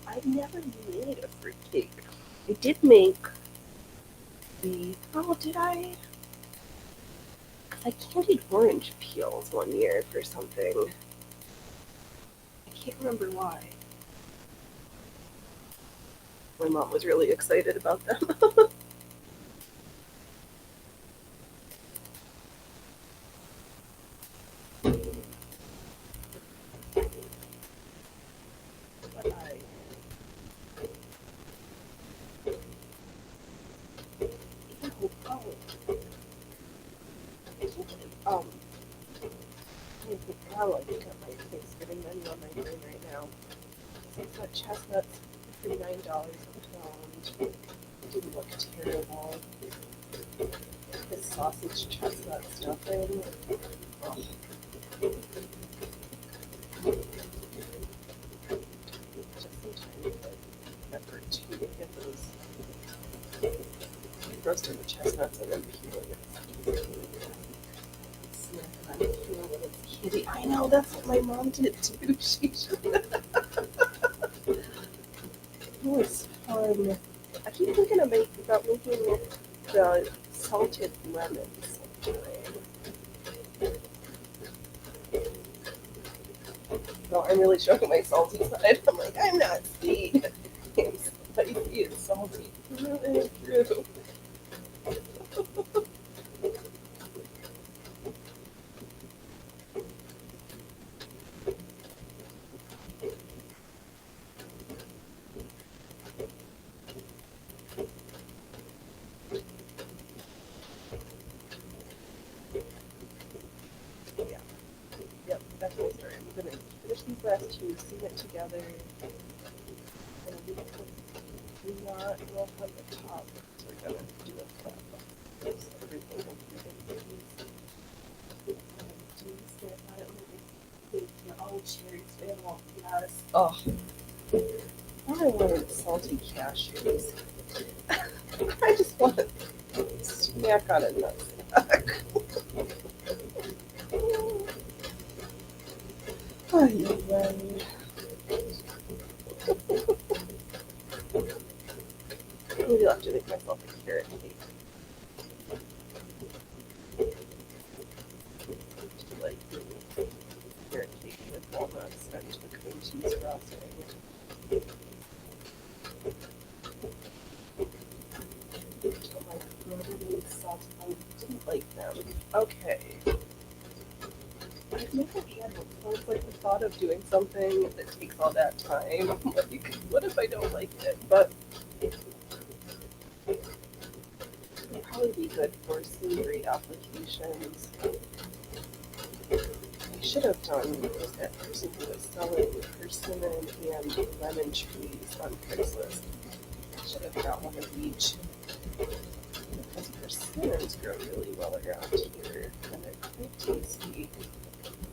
I've never made a fruitcake. I did make did I? I candied orange peels one year for something. I can't remember why. My mom was really excited about them. I think at my Thanksgiving menu on my brain right now. So it's got chestnuts for $9 a pound. Didn't look terrible. This sausage chestnut stuffing. Oh. Just sometimes effort to get those roasting the chestnuts and then peeling it. Kitty, I know that's what my mom did too. She it was fun. I keep thinking about making the salted lemons. I'm really showing my salty side. I'm like, I'm not sweet. I'm spicy and salty. Through and through. Yeah. Yep, that's my story. I'm gonna finish these last two, sing it together, and we do not roll on the top. So we're gonna do a flap. So everything will be in these. Do you say about it? Oh, cherries, yes. Oh, I wanted salty cashews. I just want to snack on a nutsack. Ay, ay. Maybe I'll have to make myself a carrot cake. Like carrot cake with walnuts and the cream cheese frosting. My brother made sauce. I didn't like them. Okay. I've never had one, so it's like the thought of doing something that takes all that time. Like, what if I don't like it? But it would probably be good for savory applications. I should have done was that person who was selling persimmon and lemon trees on Craigslist. I should have got one of each. Because persimmons grow really well around here, and they're quite tasty.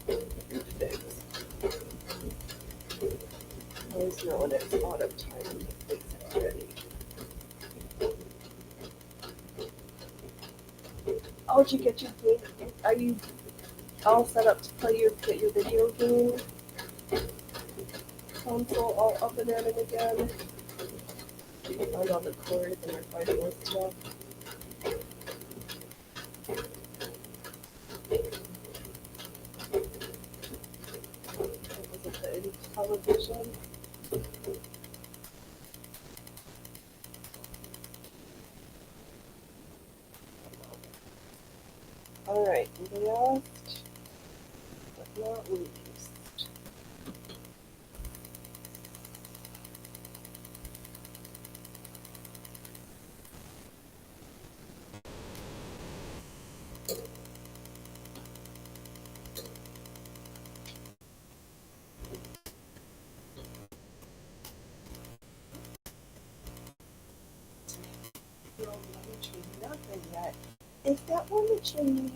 Fruit figs. I always know when it's autumn time when the figs are ready. Oh, did you get your game? Are you all set up to play get your video game console all up and running again? Did you find all the cords and are finding all stuff? Was it the television? Alright, last but not least. No, nothing yet. Is that one that you need?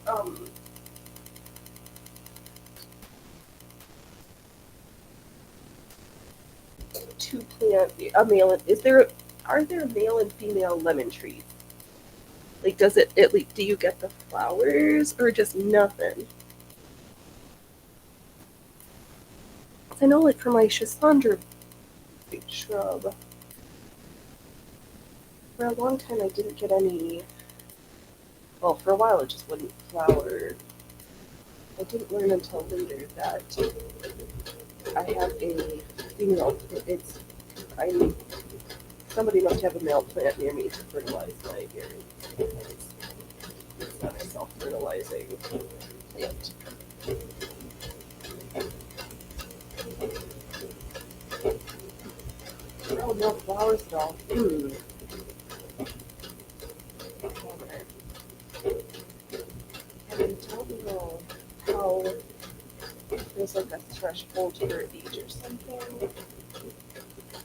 Um, to plant a male. Are there male and female lemon trees? Like, does it at least? Do you get the flowers or just nothing? I know, like for my Schisandra shrub, for a long time I didn't get any. Well, for a while it just wouldn't flower. I didn't learn until later that I have a female. Somebody must have a male plant near me to fertilize my berries. It's not a self-fertilizing plant. Oh, no flowers at all. And I don't know how there's like a threshold for age or something.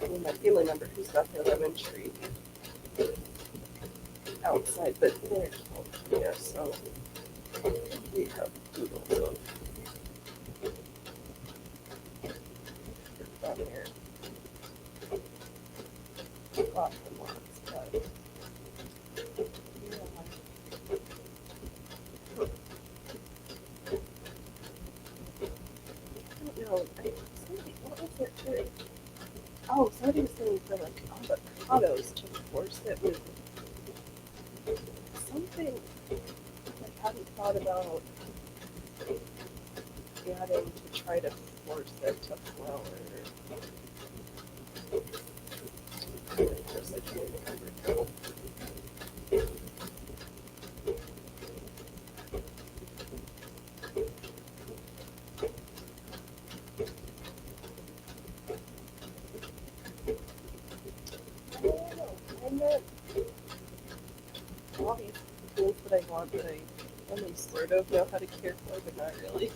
I mean, my family member who's got their lemon tree outside, but they're California, so we have oodles of fruit on here. Lots and lots, but yeah. I don't know. What was it for? Oh, somebody was saying for like avocados to force it with something I hadn't thought about. adding to try to force it to flower. Of course, I can't remember. I don't know. I'm not all these things that I want that I only sort of know how to care for, but not really.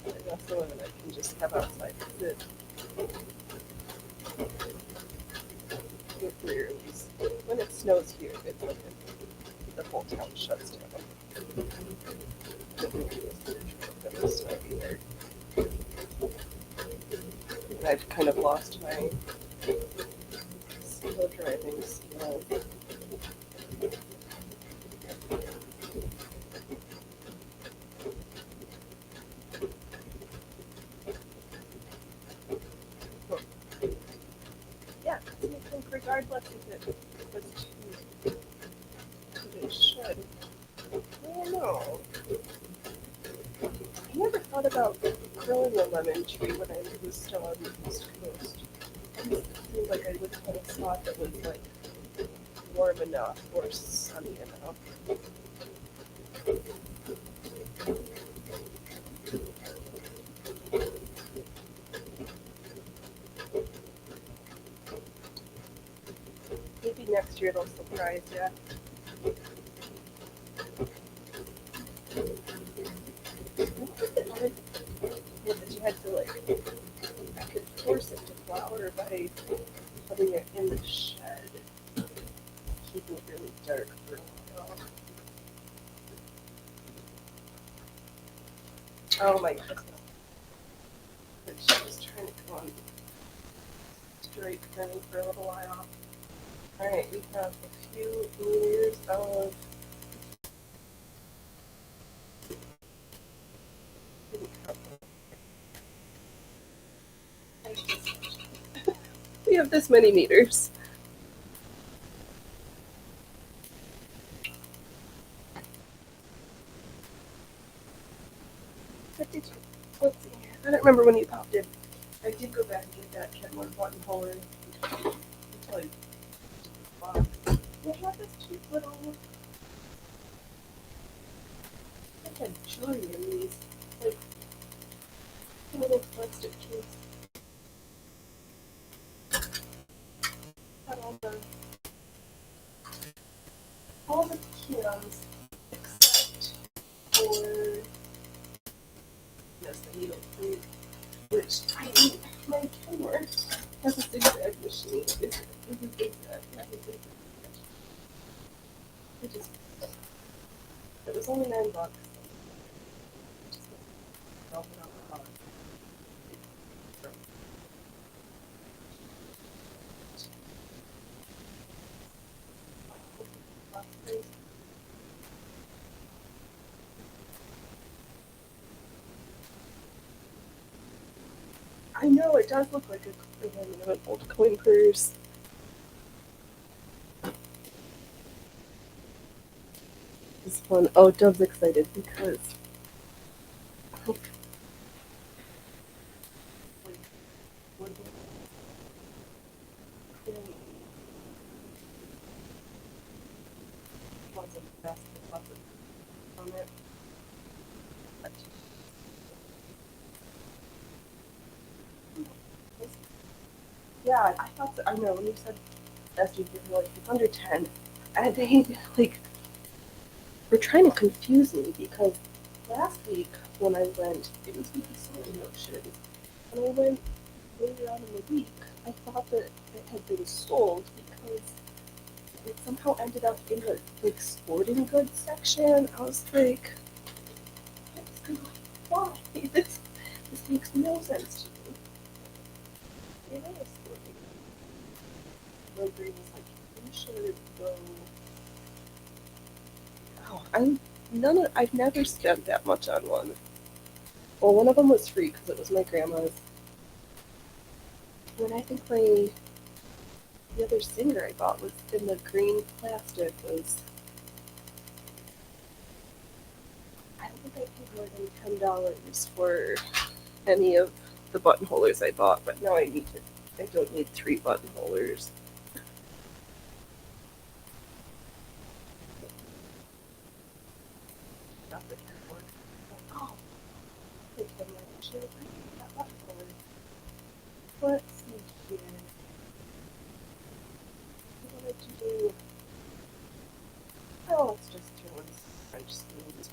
I got some of it I can just have outside sit. Rarely. When it snows here, it's like the whole town shuts down. I've kind of lost my slow driving skill. Yeah, I think regardless if it was too it should. I don't know. I never thought about growing a lemon tree when I was still on the East Coast. It seemed like I would have a spot that was like warm enough or sunny enough. Maybe next year it'll surprise you. Yeah, that you had to like, I could force it to flower by putting it in the shed, keeping it really dark for a while. Oh my goodness. But she was trying to come on straight for me for a little while. Alright, we have a few meters of we have this many meters. What did you, let's see, I don't remember when you popped in. I did go back and get that Kenmore buttonhole in. Until I box. I have this cute little, I had jewelry in these, like, little plastic case. Had all the cans except for the needle fruit, which I need. My Kenmore has a zigzag machine. It's a zigzag, not a zigzag. It was only $9. I just drop it on the box. I know, it does look like an old coin purse. This one, oh, Dove's excited because on it. Yeah, I thought that, I know when you said SG like it's under 10, and they like were trying to confuse me because last week when I went, it was with the sewing notions. When I went later on in the week, I thought that it had been sold because it somehow ended up in the like sporting goods section. I was like, why? This makes no sense to me. It is sporting. Mercury was like, you should go. Oh, I've never spent that much on one. Well, one of them was free because it was my grandma's. And I think the other singer I bought was in the green plastic was more than $10 for any of the buttonholers I bought, but now I don't need 3 buttonholers. Not the keyboard. Oh, I think I might actually agree with that buttonholer. Let's see here. What did you do? Oh, let's just throw in some French seams.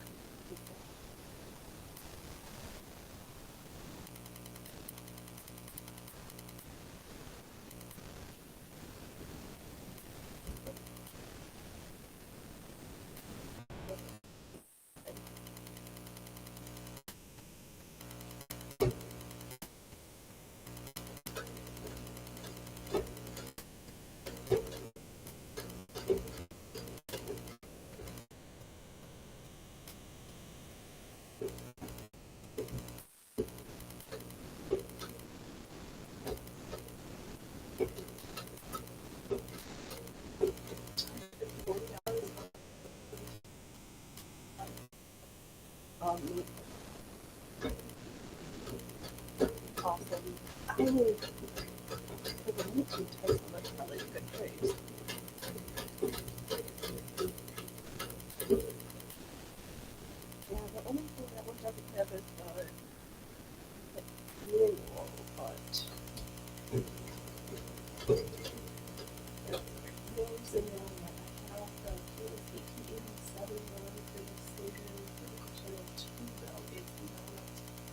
Awesome. I mean, for the YouTube title, that's probably a good price. Yeah, the only thing that one doesn't have is the manual, but those and then I have the KS1887 one for the Station Critical Channel 2 though.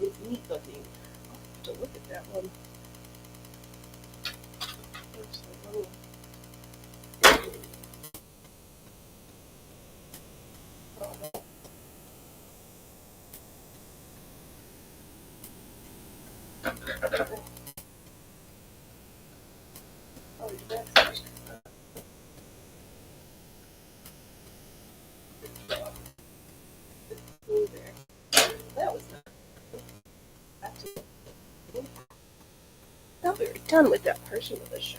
It's neat looking. I'll have to look at that one. Actually, oh, oh, that's cool there. That was not. Now we were done with that portion of the show.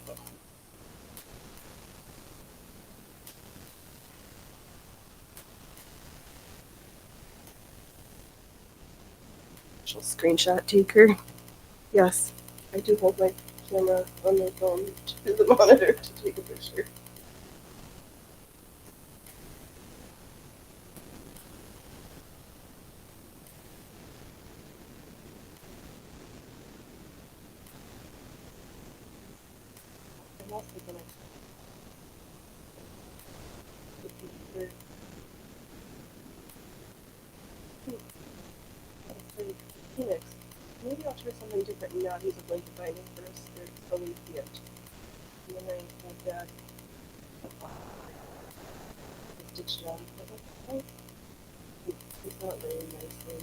Screenshot taker. Yes, I do hold my camera on my phone to the monitor to take a picture. I'm also gonna Phoenix. Maybe I'll try something different and not use a blanket binding first. There's always the edge. And then I have that stitched on. It's not very nicely.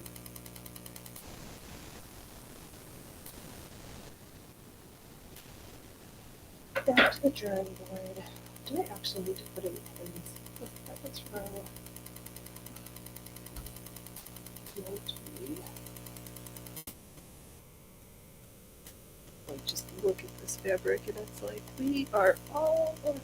Back to the drawing board. Do I actually need to put in pins? That was wrong. Like, just look at this fabric and it's like, we are all over it.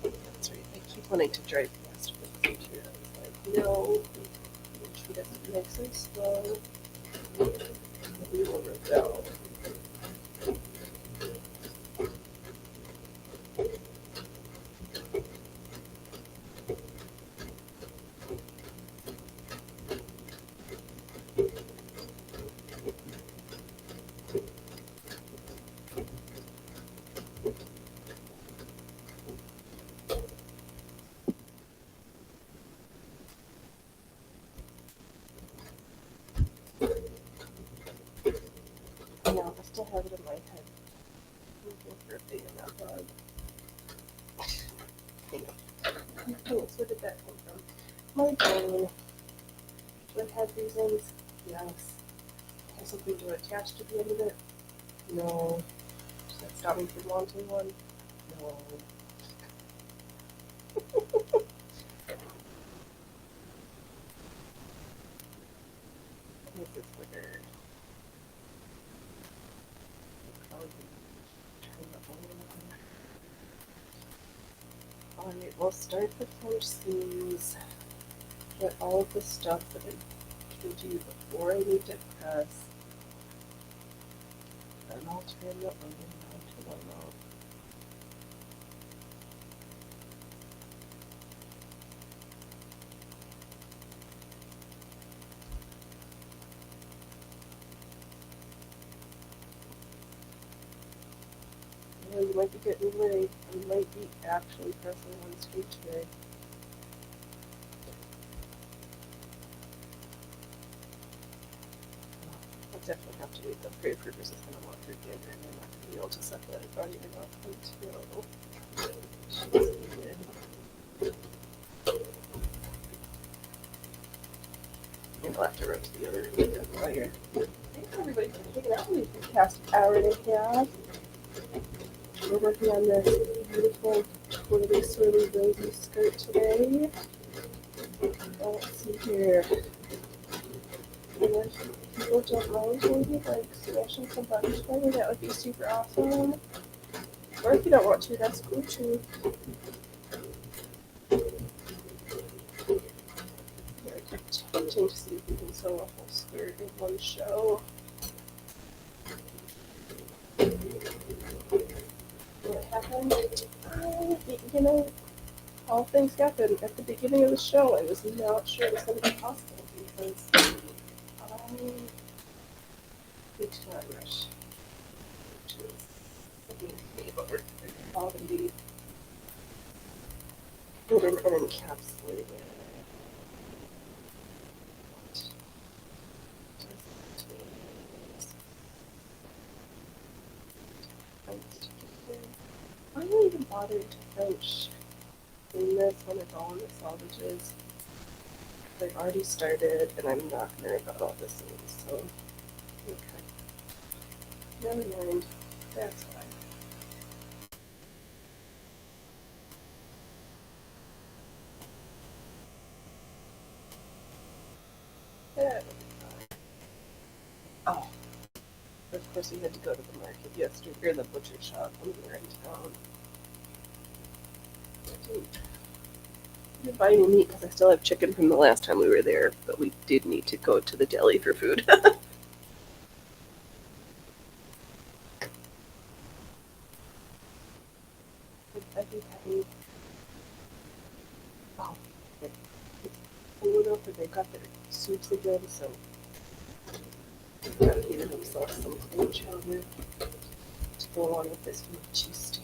That's right, I keep wanting to drive fast with the computer. I was like, no, treat us nice and slow. We will rebel. I know, I still have it in my head. I'm looking for a big enough bug. Hang on. Thanks. Where did that come from? My brain. Do I have reasons? Yes. Have something to attach to the end of it? No. Does that stop me from wanting one? No. This is weird. Probably turn the volume on. Alright, we'll start the French sleeves. Get all of the stuff that I can do before I need to press. Then I'll turn the volume on to 1 mode. Yeah, you might be getting late. I might be actually pressing on screen today. I'll definitely have to wait. The grapefruiters is going to walk through the end and I'm not going to be able to set that volume off until she's needed. And I'll have to run to the other room and get the fire. Thanks everybody for hanging out with me for the past hour and a half. We're working on this beautiful twirly swirly rosy skirt today. Let's see here. And if people don't mind maybe like smashing some buttons for me, that would be super awesome. Or if you don't want to, that's cool too. Here, I keep tempting to see if we can sew a whole skirt in one show. What happened? You know, all things happen. At the beginning of the show, I was not sure it was going to be possible because I need to not rush. Which is okay, but we're all going to be hidden and encapsulated. Why do I even bother to French clean this when it's all in the salvages? I've already started and I'm not going to rip out all the seams, so okay. Never mind. That's fine. That'll be fine. Oh. Of course we had to go to the market yesterday, or the butcher shop when we were in town. I didn't buy any meat because I still have chicken from the last time we were there, but we did need to go to the deli for food. I think having... Oh, okay. I went over, they got their soups again, so got here himself some clam chowder to go along with this meat cheese steak.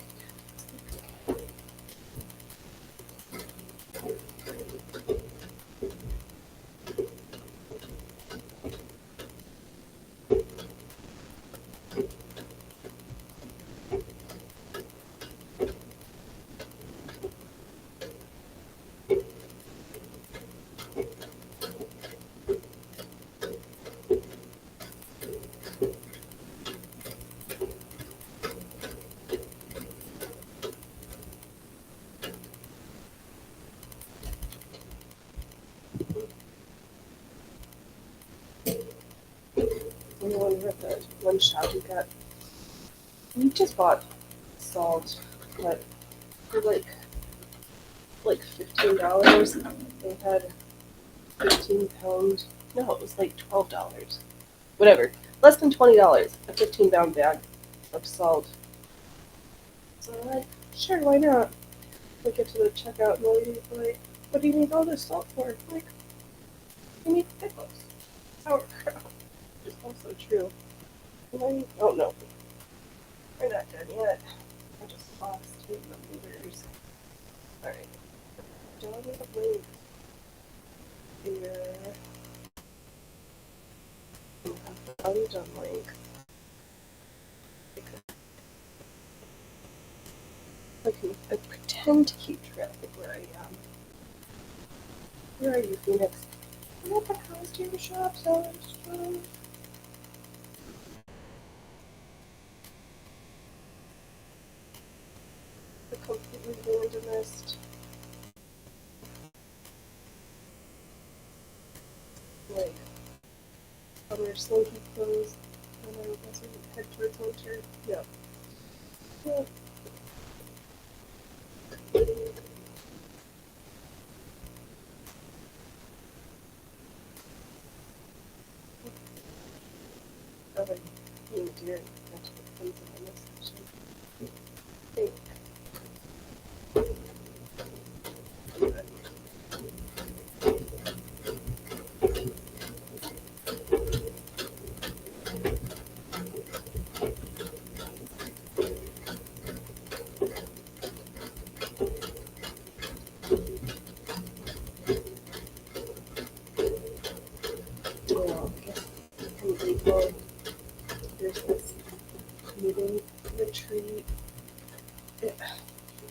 When we were at the one shop, we just bought salt, but for like $15. They had 15-pound. No, it was like $12. Whatever, less than $20. A 15-pound bag of salt. So I'm like, sure, why not? We get to the checkout, and the lady's like, "What do you need all this salt for?" I'm like, "You need pickles, sauerkraut." Which is also true. And I don't know. We're not done yet. I just lost two numbers. Alright. Do I need a link here? We have the undone link. I pretend to keep track of where I am. Where are you, Phoenix? I'm at the costume shop, so I completely randomist. Like, other slinky clothes when I wasn't head towards winter. Yeah. Yeah. Oh, dear. That's what comes in this section. Hey. Well, I guess I'm grateful. There's this meeting retreat. It,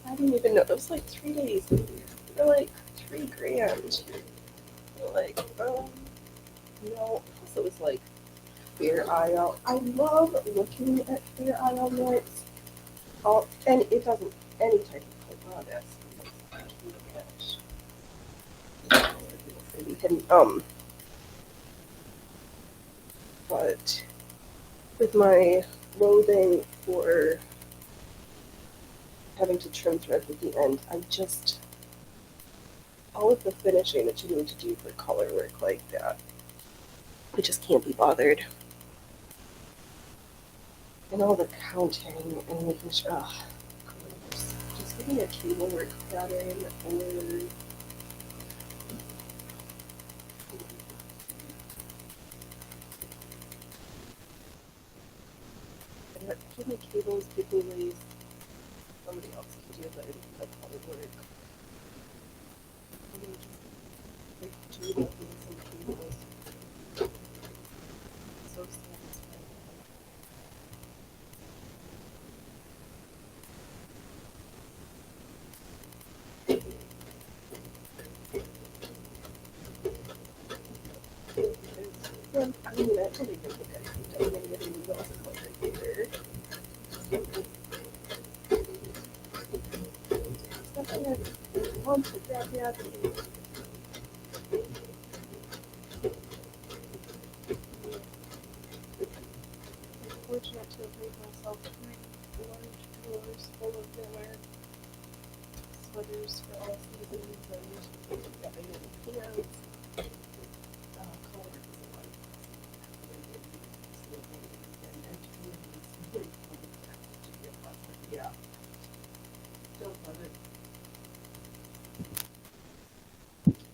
I didn't even know. It was like 3 days. For like $3,000. Like, no. Plus it was like Fair Isle. I love looking at Fair Isle notes. Oh, and it doesn't any type of Pocahontas. Maybe hidden. But with my loathing for having to trim threads at the end, I just all of the finishing that you need to do for color work like that, I just can't be bothered. And all the counting and making sure, just getting a cable work pattern or give me cables, give me ways somebody else can do it, but color work. I'm gonna just like do some cables. So satisfying. Well, I mean, I don't even think I've done any of these else either. Stuff I want to grab the other. I'm fortunate to have made myself 3 large drawers full of dinner sweaters for all seasons and grabbing any pants. Color is a lot. Yeah. Don't love it.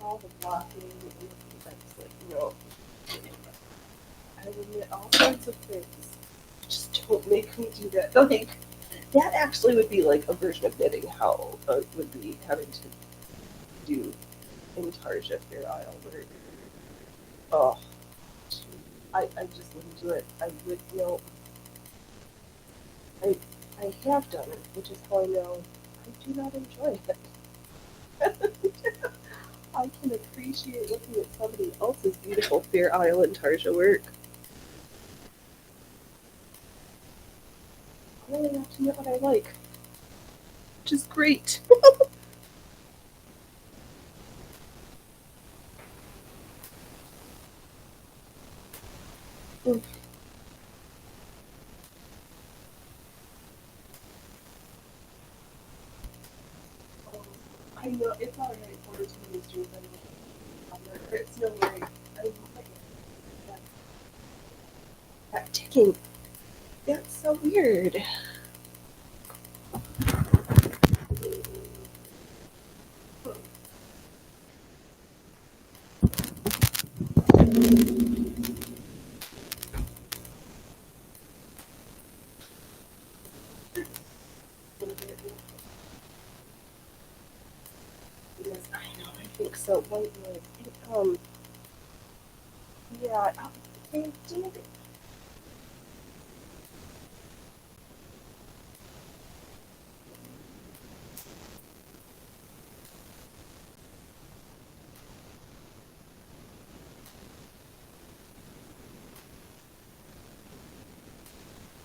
All the blocking and that's like, I would admit all sorts of things. Just don't make me do that. Like, that actually would be like a version of knitting how would be having to do in Tarja Fair Isle where oh I just wouldn't do it. I would I have done it, which is how I know I do not enjoy it. I can appreciate looking at somebody else's beautiful Fair Isle and Tarja work. I only have to know what I like, which is great. I know it's alright. Order to ministries. It's no worry. I like it. That ticking. That's so weird. Yes, I know. I think so. White wood. Yeah. They did.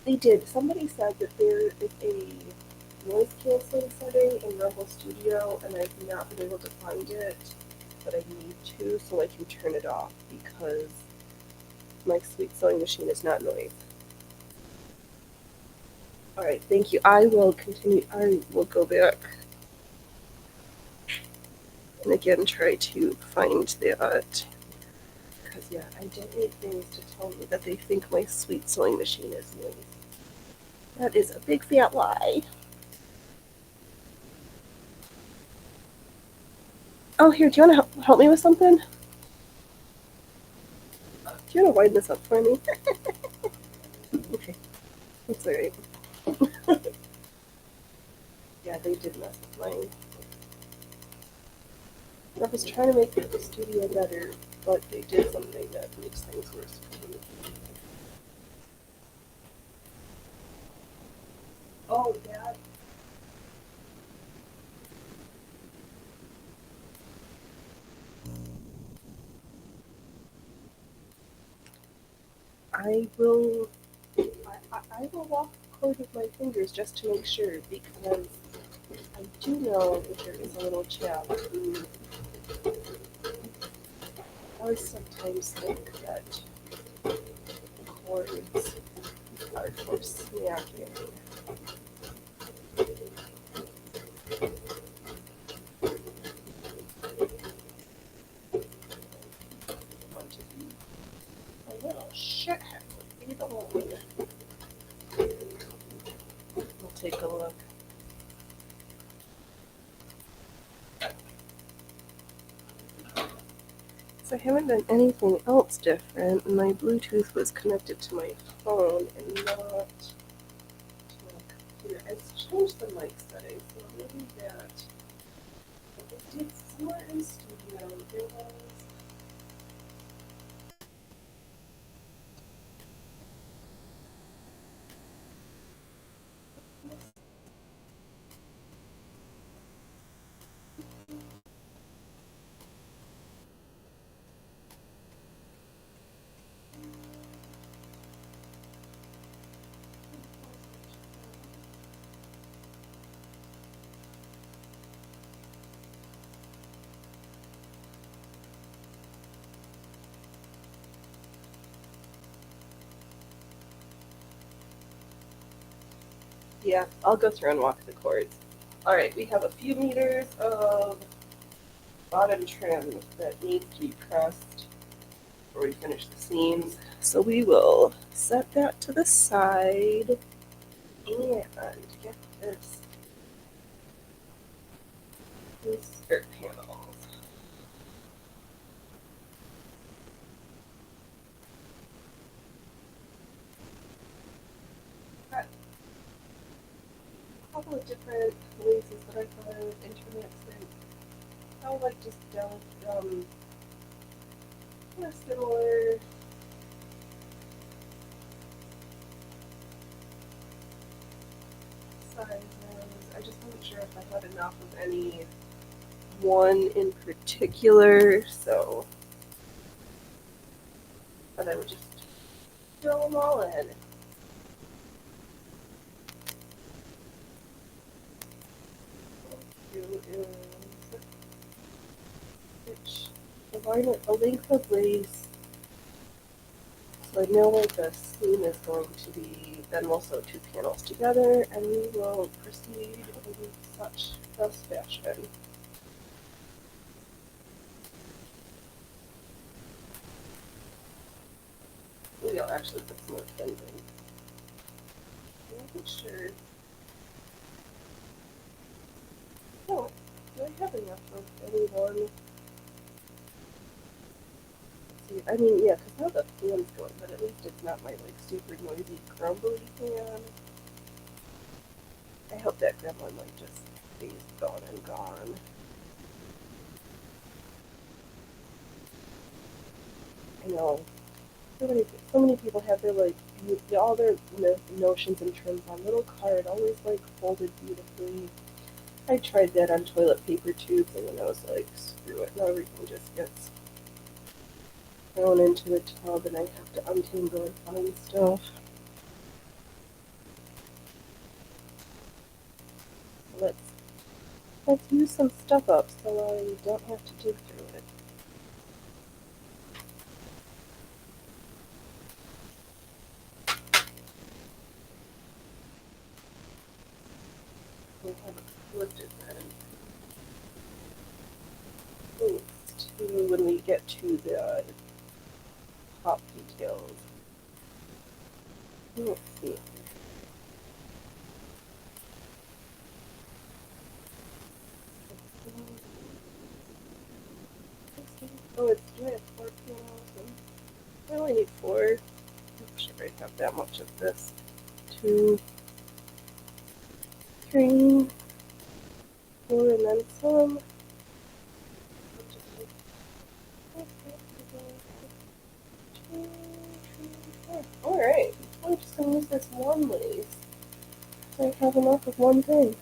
They did. Somebody said that there is a noise canceling setting in Rumble Studio, and I've not been able to find it, but I need to so I can turn it off because my sweet sewing machine is not noise. All right, thank you. I will continue. I will go back and again try to find that. Because, yeah, I don't need things to tell me that they think my sweet sewing machine is noise. That is a big fat lie. Oh, here, do you want to help me with something? Do you want to widen this up for me? Okay, that's all right. Yeah, they did mess with mine. I was trying to make the studio better, but they did something that makes things worse for me. Oh, Dad. I will. I will walk the cord with my fingers just to make sure because I do know that there is a little chap who I sometimes think that cords are for smacking. Want to be a little shithead. Leave it alone. We'll take a look. So I haven't done anything else different. My Bluetooth was connected to my phone and not to my computer. I've changed the mic settings, so maybe that. I did somewhere in studio. There was. Yeah, I'll go through and walk the cords. All right, we have a few meters of bottom trim that needs to be pressed before we finish the seams. So we will set that to the side and get these skirt panels. Got a couple of different laces that I thought I would intermix in. I like just kind of similar sizes. I just wasn't sure if I had enough of any one in particular, so but I would just throw them all in. Which a length of lace. So I know like the seam is going to be then we'll sew two panels together and we will proceed in such thus fashion. Maybe I'll actually put some more pins in. I wasn't sure. Oh, do I have enough of anyone? Let's see. I mean, yeah, because now the fan's going, but at least it's not my like super noisy, grumbly fan. I hope that gremlin like just stays gone and gone. I know. So many people have their like all their notions and trims on little card, always like folded beautifully. I tried that on toilet paper tubes, and then I was like, screw it. Now everything just gets thrown into the tub, and I have to untangle and find stuff. Let's use some stuff up so I don't have to dig through it. We haven't lifted that to when we get to the top details. Let's see. Oh, it's doing 4 panels. I only need 4. I'm sure I have that much of this. 2, 3, 4, and then some. Alright, I'm just going to use this one lace. So I have enough of one thing.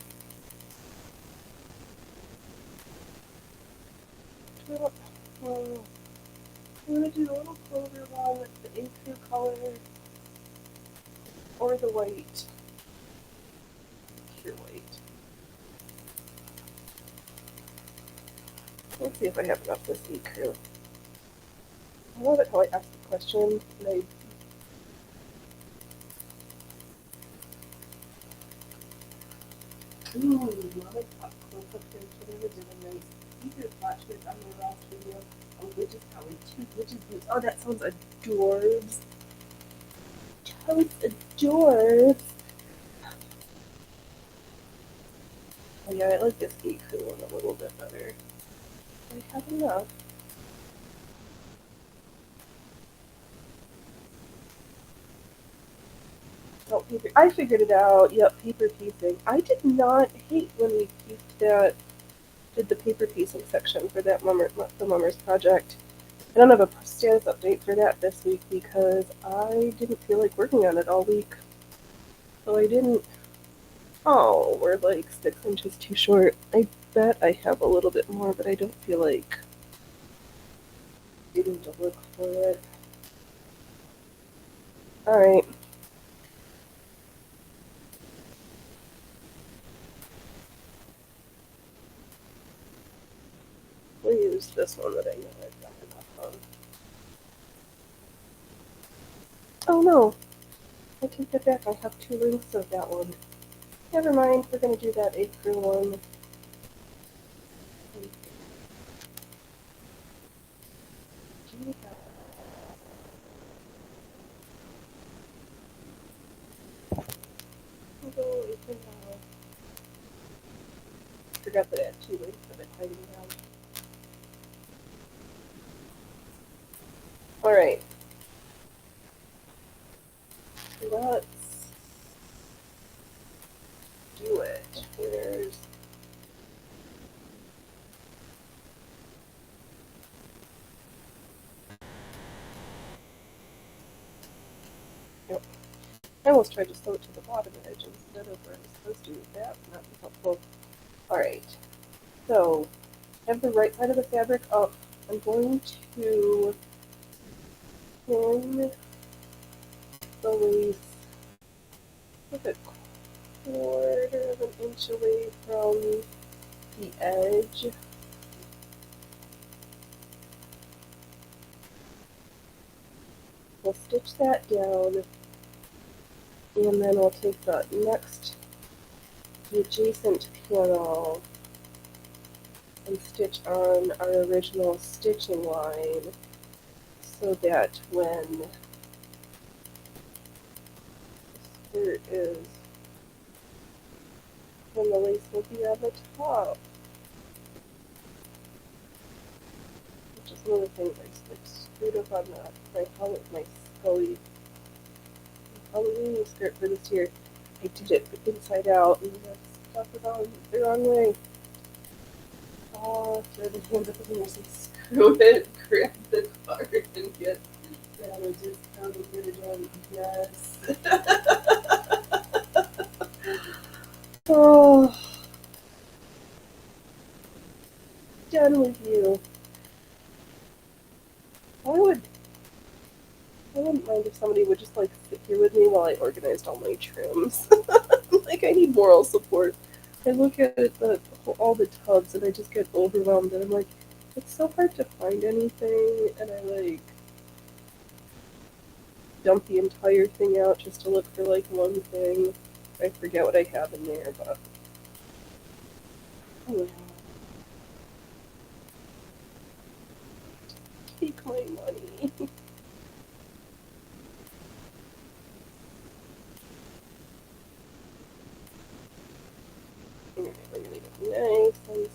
I'm going to do a little clover one with the ink color or the white. Pure white. Let's see if I have enough this ecru. I love it how I ask the question and I lollipop close-up today did a nice either watchers on my last video of witches probably 2 witches boots. Oh, that sounds adorbs. Totes adorbs. Oh yeah, I like this ecru one a little bit better. I have enough. Oh, paper. I figured it out. Yep, paper piecing. I did not hate when we pieced that, did the paper piecing section for that the Mummers project. I don't have a status update for that this week because I didn't feel like working on it all week. So I didn't. Oh, we're like 6 inches too short. I bet I have a little bit more, but I don't feel like needing to look for it. Alright. We'll use this one that I know I've got enough of. Oh no! I take that back, I have 2 links of that one. Never mind, we're gonna do that ecru one. Forgot that I had 2 links of it hiding down. Alright. Let's do it. Where's Yep. I almost tried to sew it to the bottom edge instead of where I was supposed to. That's not helpful. Alright. So, I have the right side of the fabric up. I'm going to pin the lace with a 1/4 of an inch away from the edge. We'll stitch that down, and then we'll take the next adjacent panel and stitch on our original stitching line so that when the skirt is, when the lace will be on the top. Which is one of the things I like screwed up on my Scully Halloween skirt for this year. I did it inside out and the stuff was on the wrong way. Oh, throw the hands up in the air and screw it, grab the card and get that a discount and get it done. Yes. Oh, done with you. I wouldn't mind if somebody would just like sit here with me while I organized all my trims. Like I need moral support. I look at all the tubs and I just get overwhelmed and I'm like, it's so hard to find anything, and I like dump the entire thing out just to look for like one thing. I forget what I have in there, but oh yeah. Take my money. We're gonna get nice and slow.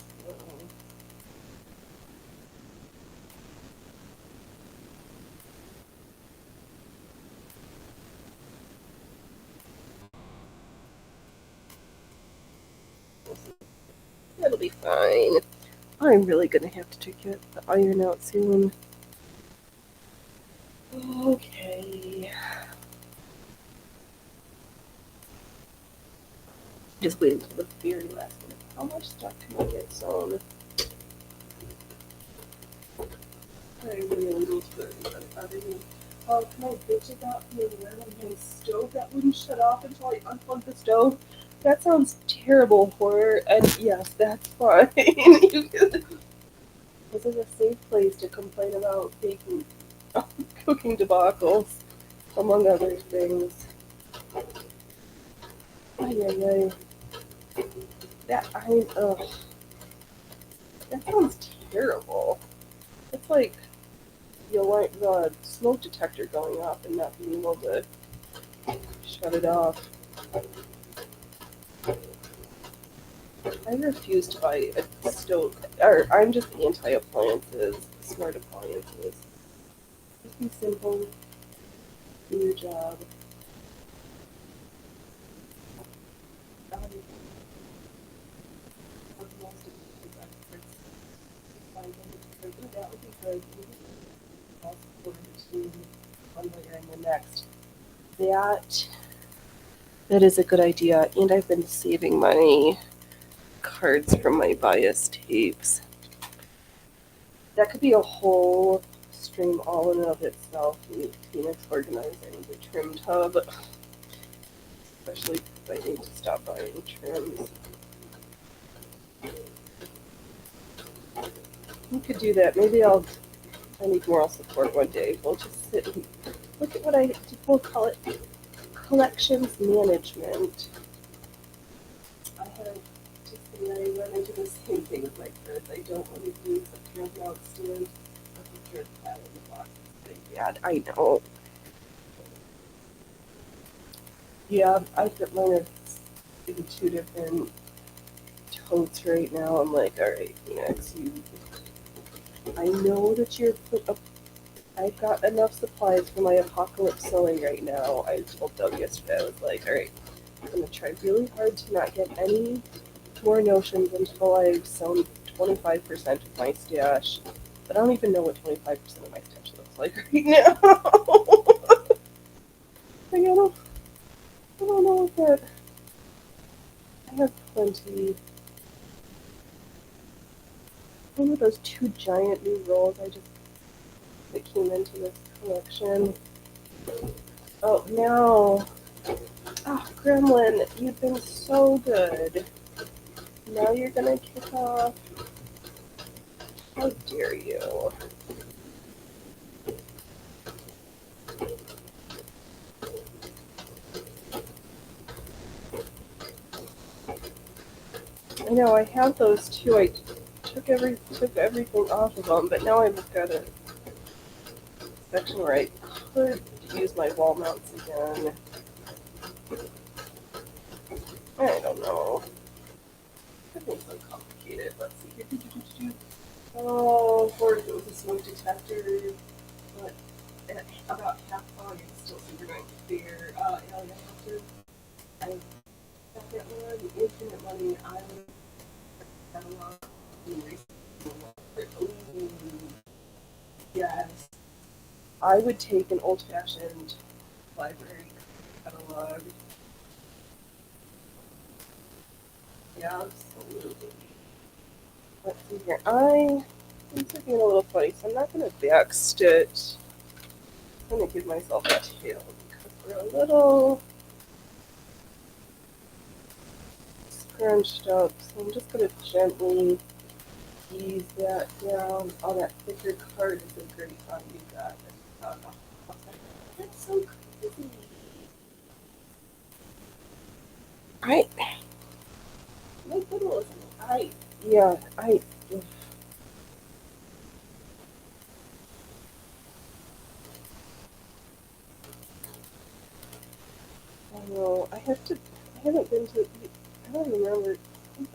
That'll be fine. I'm really gonna have to get the iron out soon. Okay. Just wait until the very last minute. How much stuff can I get sewn? I really need to go to the other room. Oh, can I bitch about the alarm on my stove that wouldn't shut off until I unplugged the stove? That sounds terrible, horror. And yes, that's fine. This is a safe place to complain about baking, cooking debacles, among other things. Ay, ay, ay. That sounds terrible. It's like the smoke detector going off and not being able to shut it off. I refuse to buy a stove, or I'm just anti-appliances, smart appliances. Just be simple, do your job. Um, of most of the experts find them to say, "Ooh, that would be good. I'll support it to one way or the next." That is a good idea, and I've been saving money cards from my bias tapes. That could be a whole stream all in and of itself. Phoenix organizing the trim tub, especially if I need to stop buying trims. We could do that. I need moral support one day. We'll just sit and look at what we'll call it collections management. I had to say I run into the same thing with my cards. I don't want to use a paramount stand of the third pad in the box. It's bad. I know. Yeah, I've got mine are in two different totes right now. I'm like, all right, Phoenix, I know that you're put up. I've got enough supplies for my apocalypse sewing right now. I told Doug yesterday. I was like, all right, I'm gonna try really hard to not get any more notions until I've sewn 25% of my stash. But I don't even know what 25% of my stash looks like right now. I don't know what that. I have plenty. One of those two giant new rolls that came into this collection. Oh no! Oh, Gremlin, you've been so good. Now you're gonna kick off. How dare you? I know I have those too. I took everything off of them, but now I've got a section where I could use my wall mounts again. I don't know. Everything's so complicated. Let's see. Oh, of course it was a smoke detector, but at about half volume, still super going clear. Alien Hunter. I got that one. Infinite Money Island. Catalog. Ooh, yes. I would take an old-fashioned library catalog. Yeah, absolutely. Let's see here. Things are being a little funny, so I'm not going to backstitch. I'm going to give myself a tail because we're a little scrunched up, so I'm just gonna gently ease that down. Oh, that thicker card is a great on you got. That's so crazy. I my goodness. Yeah, I know. I haven't been to, I don't remember.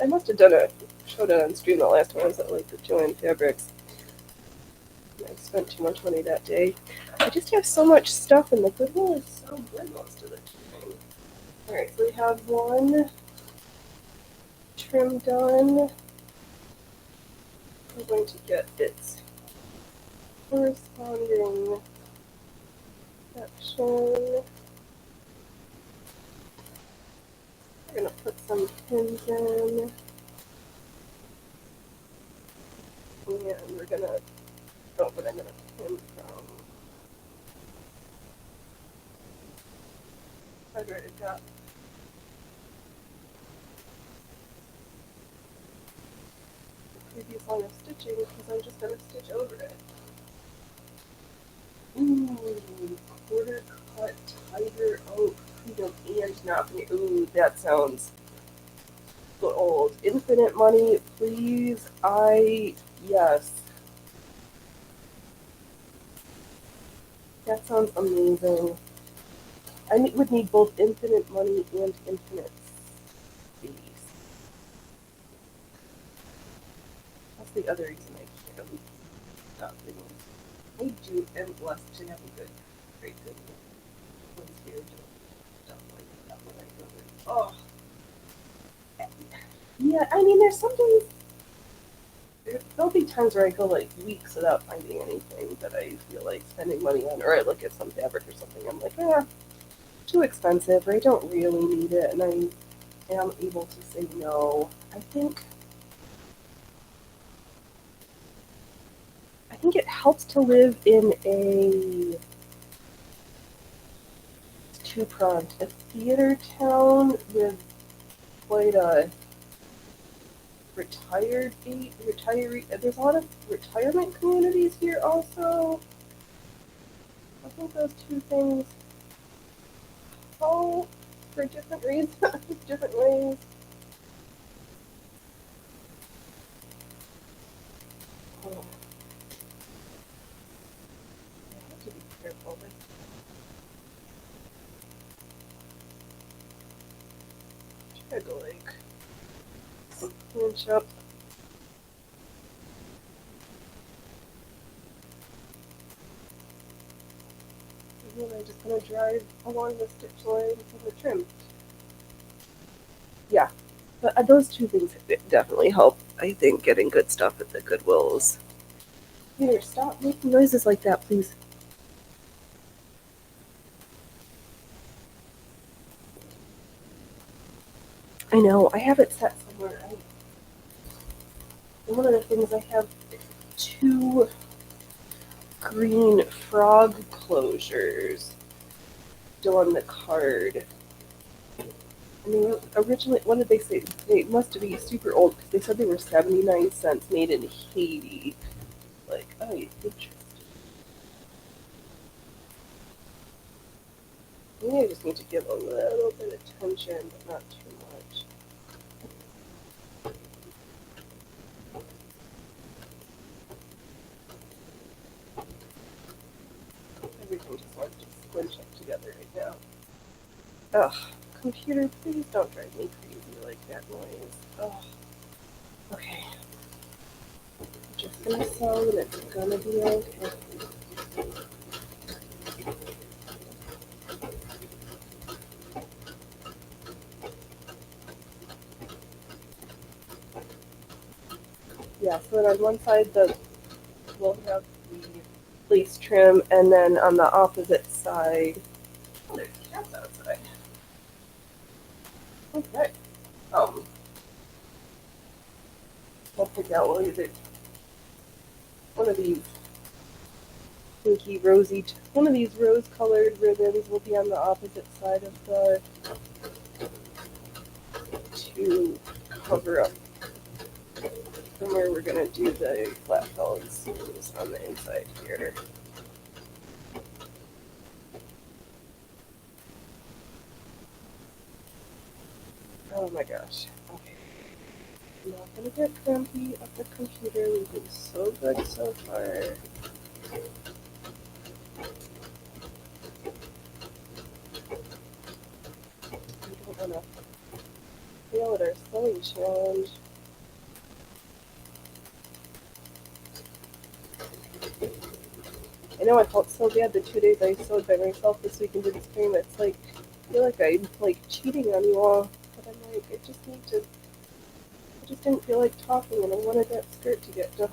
I must have done a showdown on stream the last time I was at like the Joanne Fabrics. I spent too much money that day. I just have so much stuff, and the Goodwill is so good most of the time. Alright, so we have one trim done. I'm going to get its corresponding section. We're going to put some pins in. And we're going to, oh, but I'm going to pin from, I'd write it down. Previous line of stitching because I'm just going to stitch over it. Ooh, quarter cut tiger oak freedom and not me. Ooh, that sounds good old. Infinite money, please. Yes. That sounds amazing. Would need both infinite money and infinite space. That's the other reason I can't stop thinking. I do am blessed to have a great good spiritual stuff like that when I go in. Oh, yeah. I mean, there's some days. There'll be times where I go like weeks without finding anything that I feel like spending money on, or I look at some fabric or something. I'm like, too expensive, or I don't really need it, and I am able to say no. I think it helps to live in a two-pronged, a theater town with quite a retiree. There's a lot of retirement communities here also. I think those two things all for different reasons, different ways. Oh. I have to be careful. Try to like inch up. And then I'm just gonna drive along the stitch line from the trim. Yeah, but those two things definitely help. I think getting good stuff at the Goodwills. Here, stop making noises like that, please. I know, I have it set somewhere. One of the things I have two green frog closures still on the card. And they were originally, what did they say? They must be super old because they said they were 79 cents, made in Haiti. Like, oh, interesting. Maybe I just need to give a little bit of attention, but not too much. Everything just wants to squinch up together right now. Ugh, computer, please don't drive me crazy like that noise. Ugh. Okay. I'm just gonna sew and it's gonna be okay. Yeah, so then on one side we'll have the lace trim, and then on the opposite side, there's cats outside. Okay. We'll pick out one of these pinky rosy, one of these rose-colored ribbons will be on the opposite side of the two cover up from where we're gonna do the flat felled seams on the inside here. Oh my gosh. Okay. I'm not gonna get crampy at the computer. We've been so good so far. I don't wanna fail at our sewing challenge. I know I felt so bad the 2 days I sewed by myself this week and did spring. It's like I feel like I'm like cheating on you all. But I'm like, I just need to I just didn't feel like talking and I wanted that skirt to get done.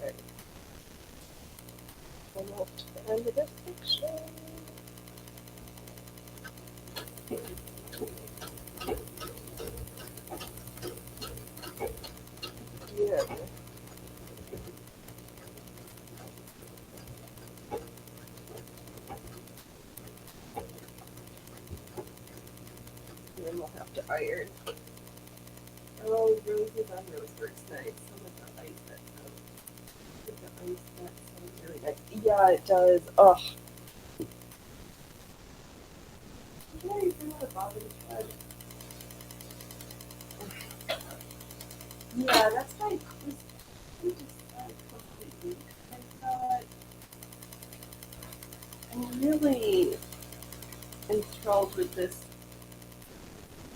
Okay. Almost to the end of this section. Yeah. And then we'll have to iron. Oh, roses on rose works nice. Some of the ice that sounds, the ice that sounds really nice. Yeah, it does. Ugh. Did I even know the bottom thread? Yeah, that's why I just completely. I thought I'm really enthralled with this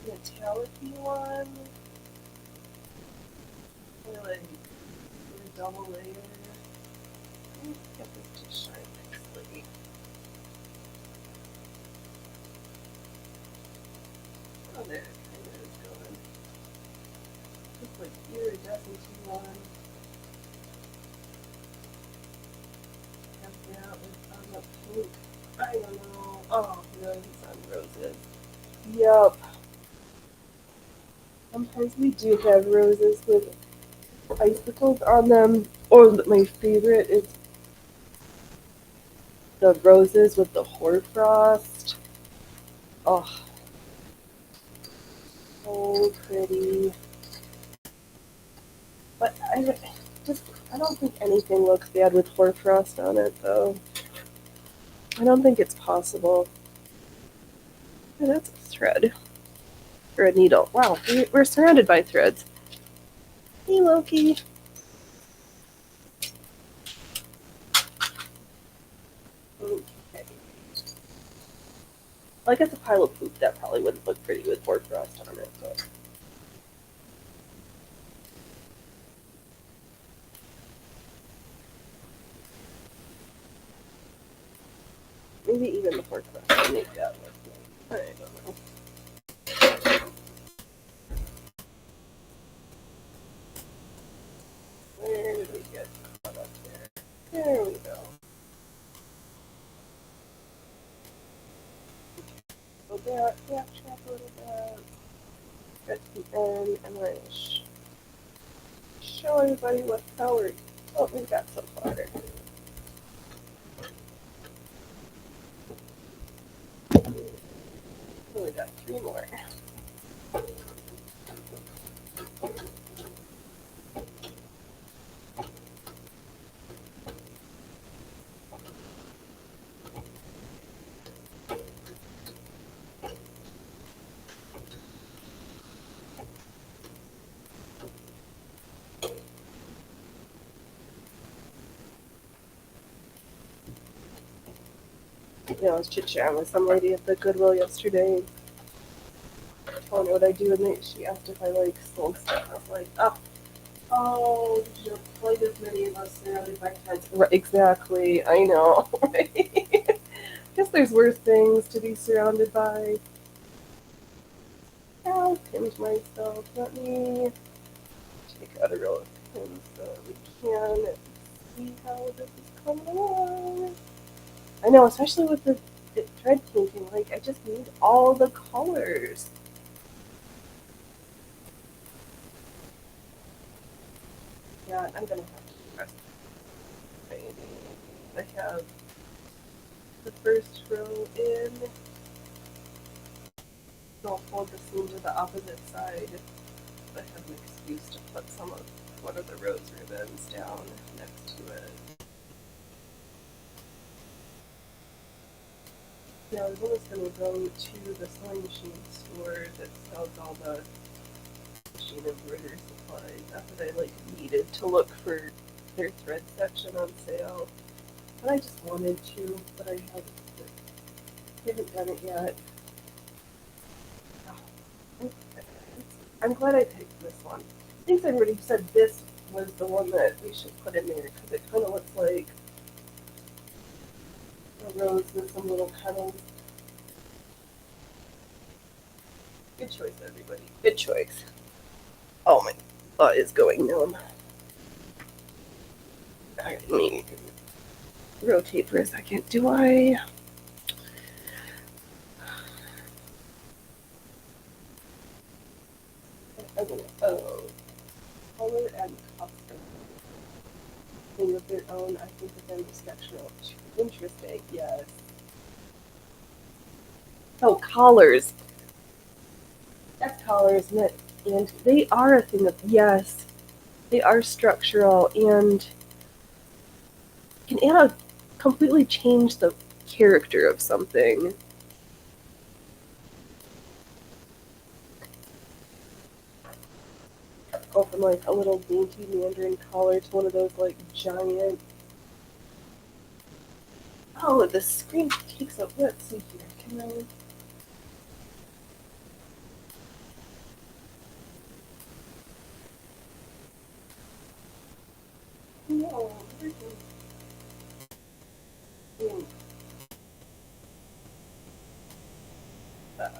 metallic one. Or like a double layer. Let's get this to shine nicely. Oh, there it kind of is going. Just like iridescent one. Have that with on the pink. I don't know. Oh, roses on roses. Yup. Sometimes we do have roses with icicles on them. Or my favorite is the roses with the hoarfrost. Oh, so pretty. But I don't think anything looks bad with hoarfrost on it, though. I don't think it's possible. Oh, that's a thread. Or a needle. Wow, we're surrounded by threads. Hey, Loki. Okay. Well, I guess a pile of poop, that probably wouldn't look pretty with hoarfrost on it, but... Maybe even the hoarfrost would make that look nice. I don't know. Where did we get caught up there? There we go. So backtrack a little bit. Get to the end, and then show everybody what we've got so far. So we got 3 more. I was chit-chatting with some lady at the Goodwill yesterday. Telling her what I do, and she asked if I sold stuff. I was like, oh, like as many of us surrounded by kids. Right, exactly. I know. Right? Guess there's worse things to be surrounded by. I'll pinch myself. Let me take out a row of pins so we can see how this is coming along. I know, especially with the thread painting, I just need all the colors. Yeah, I'm gonna have to press. I have the first row in. I'll fold the seam to the opposite side. I have an excuse to put some of one of the rose ribbons down next to it. Yeah, I was almost gonna go to the sewing machine store that sells all the machine embroidery supplies. Not that I needed to look for their thread section on sale, but I just wanted to. But I haven't done it yet. Oh, I'm glad I picked this one. I think somebody said this was the one that we should put in there because it kind of looks like a rose with some little petals. Good choice, everybody. Good choice. Oh, my butt is going numb. Let me rotate for a second. Do I? Oh, color and custom. Thing of their own. I think of them as sectional. Interesting. Yes. Oh, collars. That's collars, isn't it? And they are a thing of yes. They are structural and can completely change the character of something. Go from a little dainty mandarin collar to one of those giant. Oh, the screen takes up. Let's see here. Can I? No. Uh,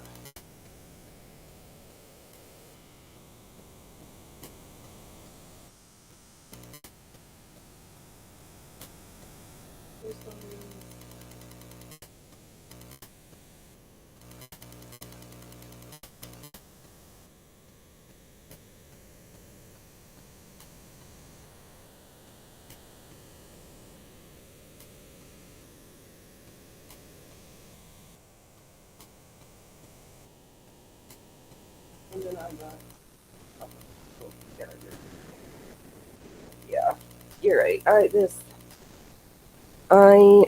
and then I'm not. Yeah, you're right. I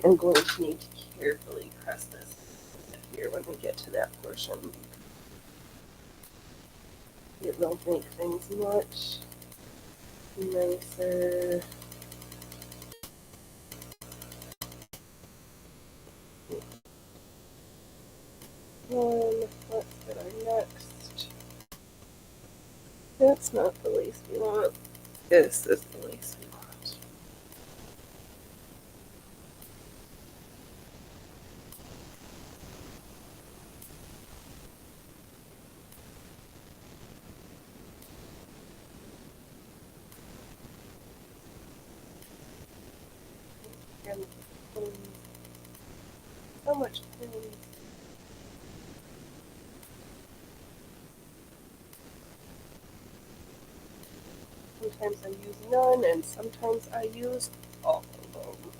am going to need to carefully press this here when we get to that portion. It will make things much nicer. Let's get our next. That's not the lace we want. This is the lace we want. And so much pins. Sometimes I use none, and sometimes I use all of them.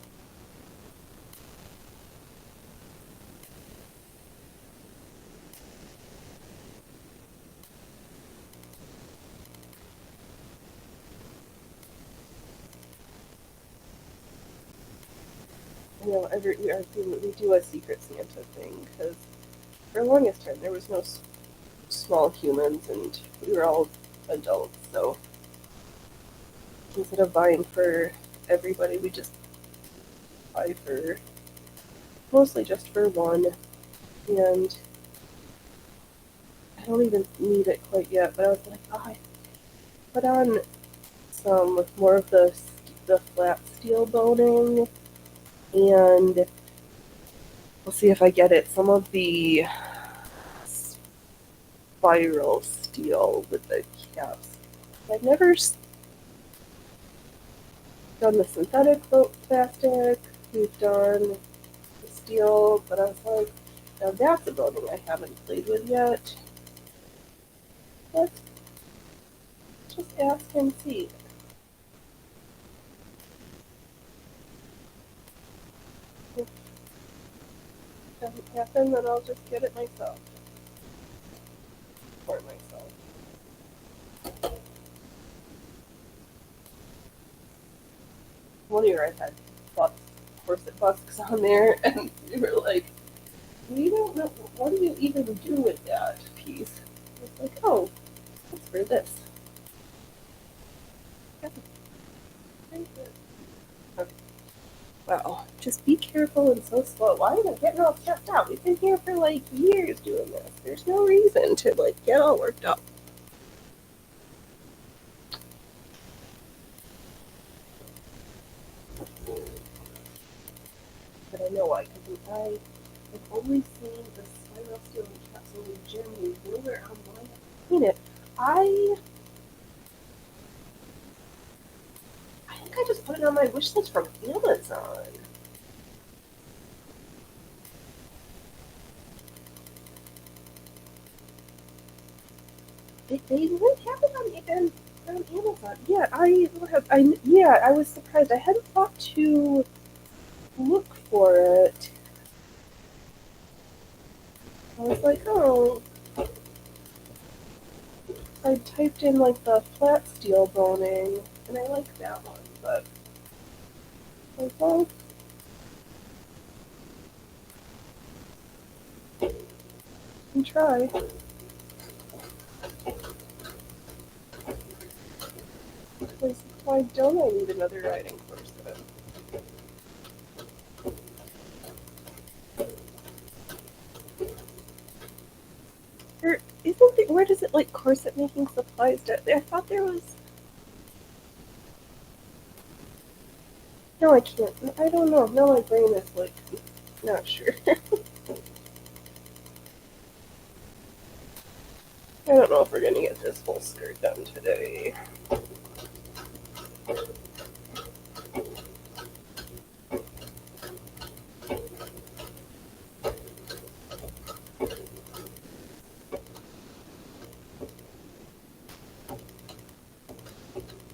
You know, every year we do a Secret Santa thing because for the longest time there was no small humans and we were all adults. So instead of buying for everybody, we just buy for mostly just for one. And I don't even need it quite yet, but I was like, oh, I put on some more of the flat steel boning, and we'll see if I get it. Some of the spiral steel with the caps. I've never done the synthetic plastic. We've done the steel, but I was like, now that's a building I haven't played with yet. Let's just ask and see. happen, then I'll just get it myself. For myself. One year I had corset busks on there, and we were like, we don't know, what do you even do with that piece? It's like, oh, it's for this. Okay. Wow, just be careful and so slow. Why am I getting all stressed out? We've been here for like years doing this. There's no reason to like get all worked up. But I know why, because I've only seen the spiral steel capsule in Germany. Nowhere online I've seen it. I think I just put it on my wish list from Amazon. They would have it on Amazon. Yeah, I was surprised. I hadn't thought to look for it. I was like, oh. I typed in like the flat steel boning, and I like that one, but like, well, you can try. Because why don't I need another riding corset? Or isn't there, where does it like corset making supplies? I thought there was. No, I can't. I don't know. No, my brain is like not sure. I don't know if we're gonna get this full skirt done today.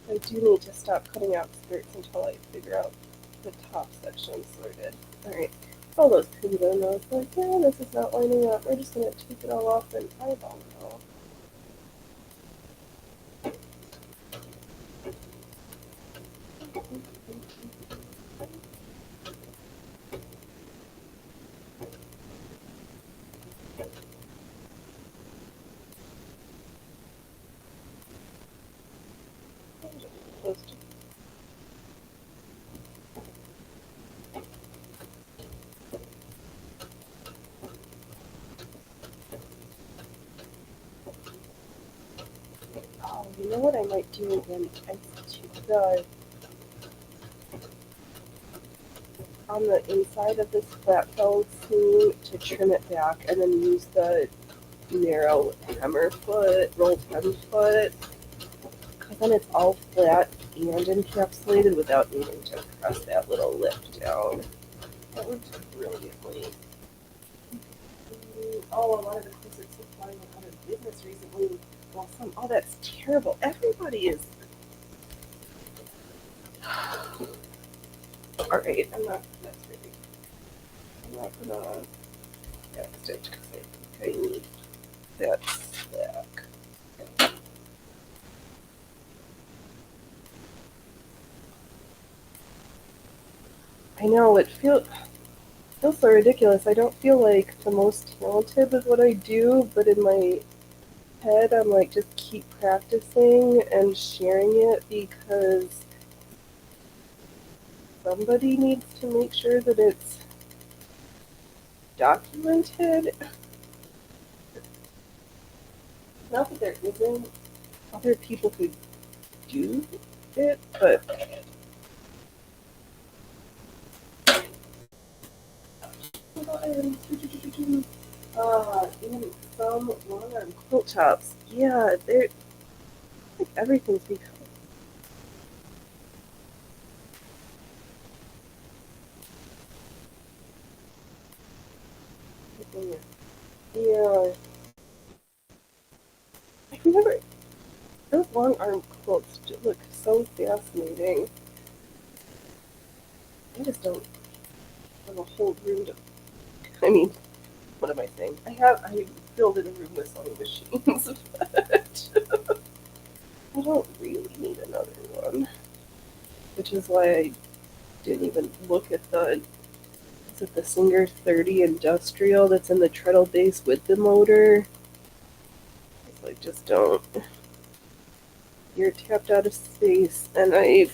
I do need to stop cutting out skirts until I figure out the top section sorted. Alright, all those pins in, I was like, yeah, this is not lining up. We're just gonna take it all off and eyeball it all. Close to Oh, you know what I might do again? I took the on the inside of this flat felled seam to trim it back, and then use the narrow hammer foot, rolled hem foot, because then it's all flat and encapsulated without needing to press that little lip down. That works brilliantly. Oh, a lot of the corsets supplying went out of business recently. Well, oh, that's terrible. Everybody is. Alright, that's really, I'm not gonna backstitch because I think I need that slack. I know, it feels so ridiculous. I don't feel like the most talented with what I do, but in my head, I'm like, just keep practicing and sharing it because somebody needs to make sure that it's documented. Not that there isn't other people who do it, but in some long-arm quilt tops, yeah, they're like everything's become. Yeah, I remember those long-arm quilts look so fascinating. I just don't have a whole room to. I mean, what am I saying? I filled in a room with sewing machines, but I don't really need another one. Which is why I didn't even look at is it the Singer 30 Industrial that's in the treadle base with the motor? It's like, just don't. You're tapped out of space, and I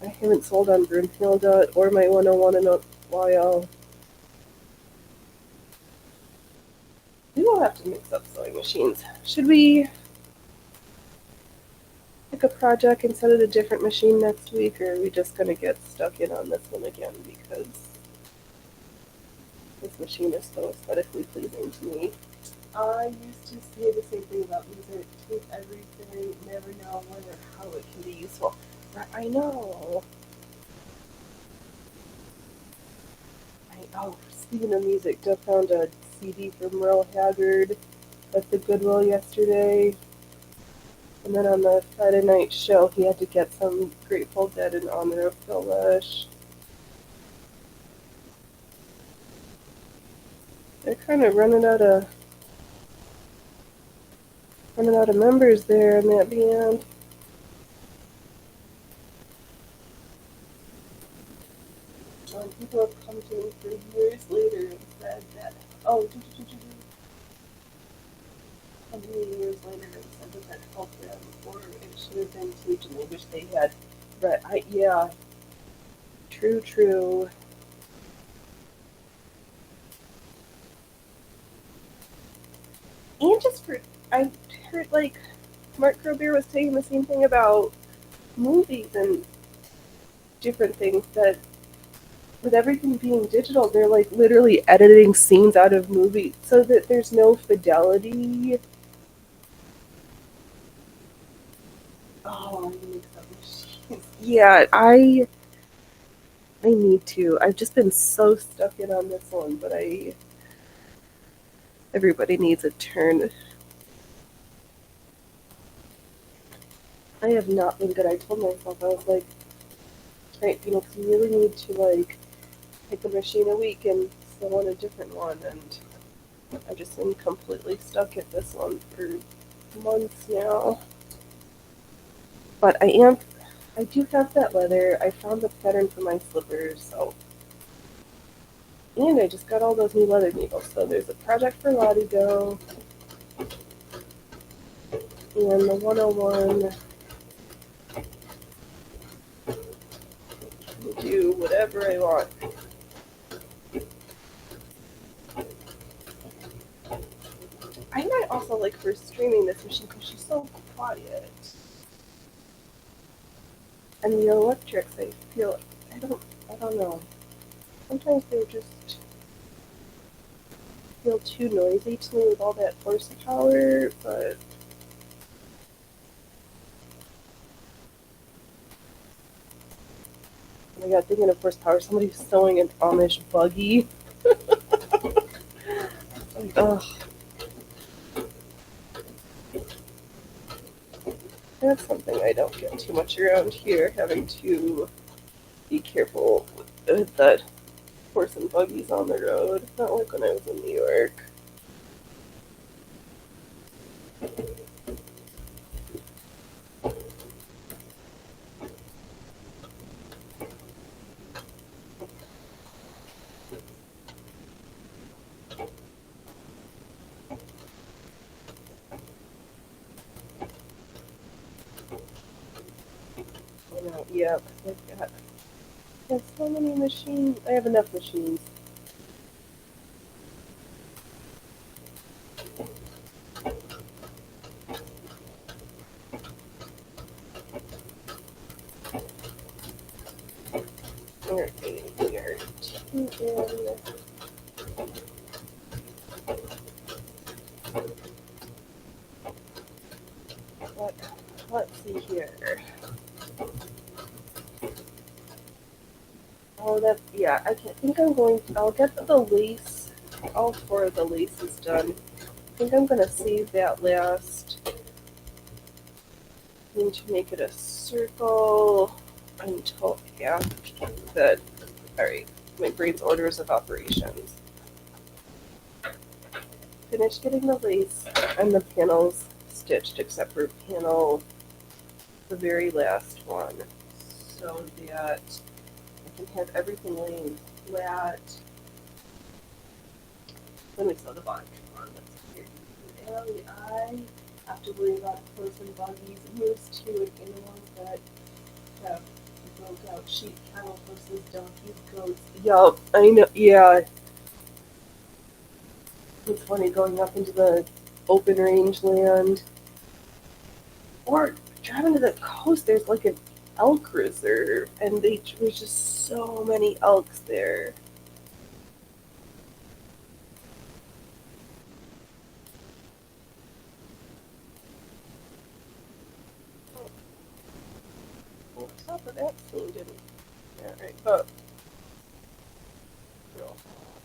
haven't sold on Brunhilde or my 101 in a while. We will have to mix up sewing machines. Should we pick a project and set it a different machine next week, or are we just going to get stuck in on this one again because this machine is so aesthetically pleasing to me? I used to say the same thing about music. Take everything, never know when or how it can be useful. I know. Oh, speaking of music, Jeff found a CD from Merle Haggard at the Goodwill yesterday. And then on the Friday night show, he had to get some Grateful Dead in honor of Phil Lesh. They're kind of running out of members there in that band. People have come to me for years later and said that, how many years later and said that helped them, or it should have been taped and they wish they had. But yeah, true. And I heard like Mark Grobeer was saying the same thing about movies and different things, that with everything being digital, they're like literally editing scenes out of movies so that there's no fidelity. Oh, I need some machines. Yeah, I need to. I've just been so stuck in on this one, but everybody needs a turn. I have not been good. I told myself, I was like, right, you really need to like pick a machine a week and sew on a different one, and I've just been completely stuck at this one for months now. But I do have that leather. I found the pattern for my slippers, so. And I just got all those new leather needles. So there's a project for Latigo, and the 101 can do whatever I want. I might also like for streaming this machine because she's so quiet. And the electrics, I don't know. Sometimes they just feel too noisy to me with all that horsepower, but oh my god, thinking of horsepower, somebody's sewing an Amish buggy. Ugh. That's something I don't get too much around here, having to be careful with that horse and buggies on the road. Not like when I was in New York. Yeah, because I have so many machines. I have enough machines. Alright, we are two in. Let's see here. Oh, yeah, I think I'll get the lace, all four of the laces done. I think I'm gonna save that last. I need to make it a circle until after that. Alright, my brain's orders of operations. finished getting the lace and the panels stitched, except for the very last one, so that I can have everything laying flat. Let me sew the bottom on. That's weird. Allie, I have to worry about horse and buggies and those two and animals that have broke out sheep, cattle, horses, donkeys, goats. Yup, I know. Yeah, it's funny going up into the open range land or driving to the coast. There's like an elk reserve, and there's just so many elks there. Well, top of that scene didn't. Yeah, right, but no,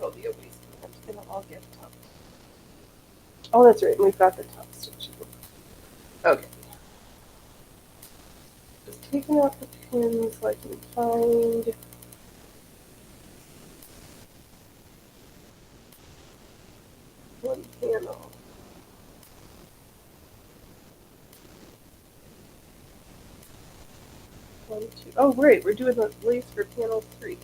they'll be a waste. It'll all get tough. Oh, that's right. We've got the top stitching. Okay. Just taking off the pins so I can find. One panel. One, two. Oh, right. We're doing the lace for panel 3.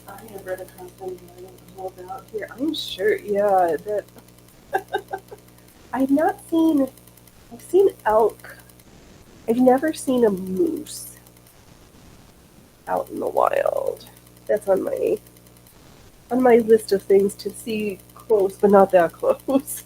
I have read a custom hold out here. I'm sure. Yeah, that. I've not seen. I've seen elk. I've never seen a moose out in the wild. That's on my list of things to see close, but not that close.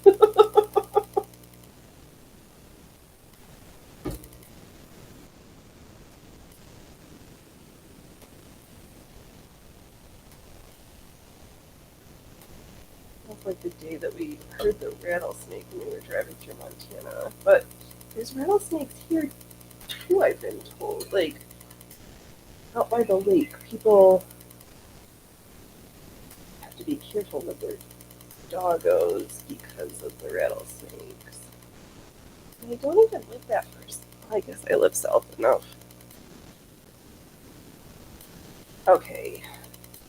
That's like the day that we heard the rattlesnake when we were driving through Montana. But there's rattlesnakes here too, I've been told. Like out by the lake, people have to be careful with their doggos because of the rattlesnakes. And I don't even live that far. I guess I live south enough. Okay.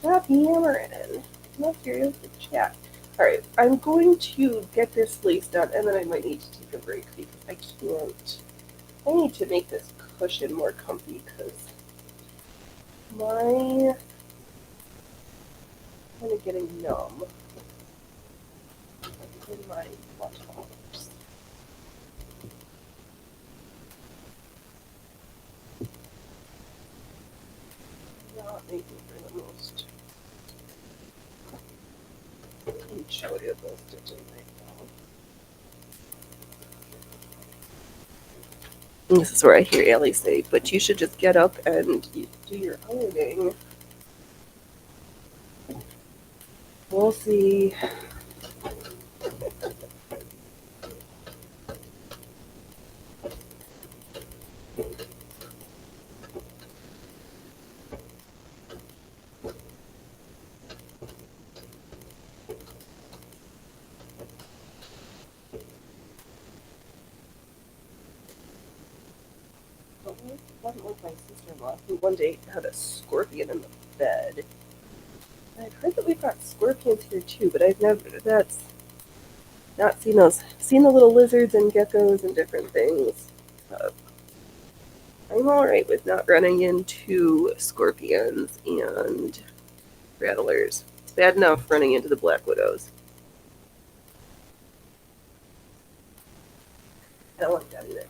Stop yammering. I'm not curious to chat. Alright, I'm going to get this lace done and then I might need to take a break because I can't. I need to make this cushion more comfy because my kind of getting numb in my buttocks. Not making for the most enjoyable stitching right now. And this is where I hear Allie say, but you should just get up and do your ironing. We'll see. But it wasn't like my sister-in-law, who one day had a scorpion in the bed. And I've heard that we've got scorpions here too, but I've never, that's not seen those. Seen the little lizards and geckos and different things. I'm alright with not running into scorpions and rattlers. It's bad enough running into the black widows. I don't like that either.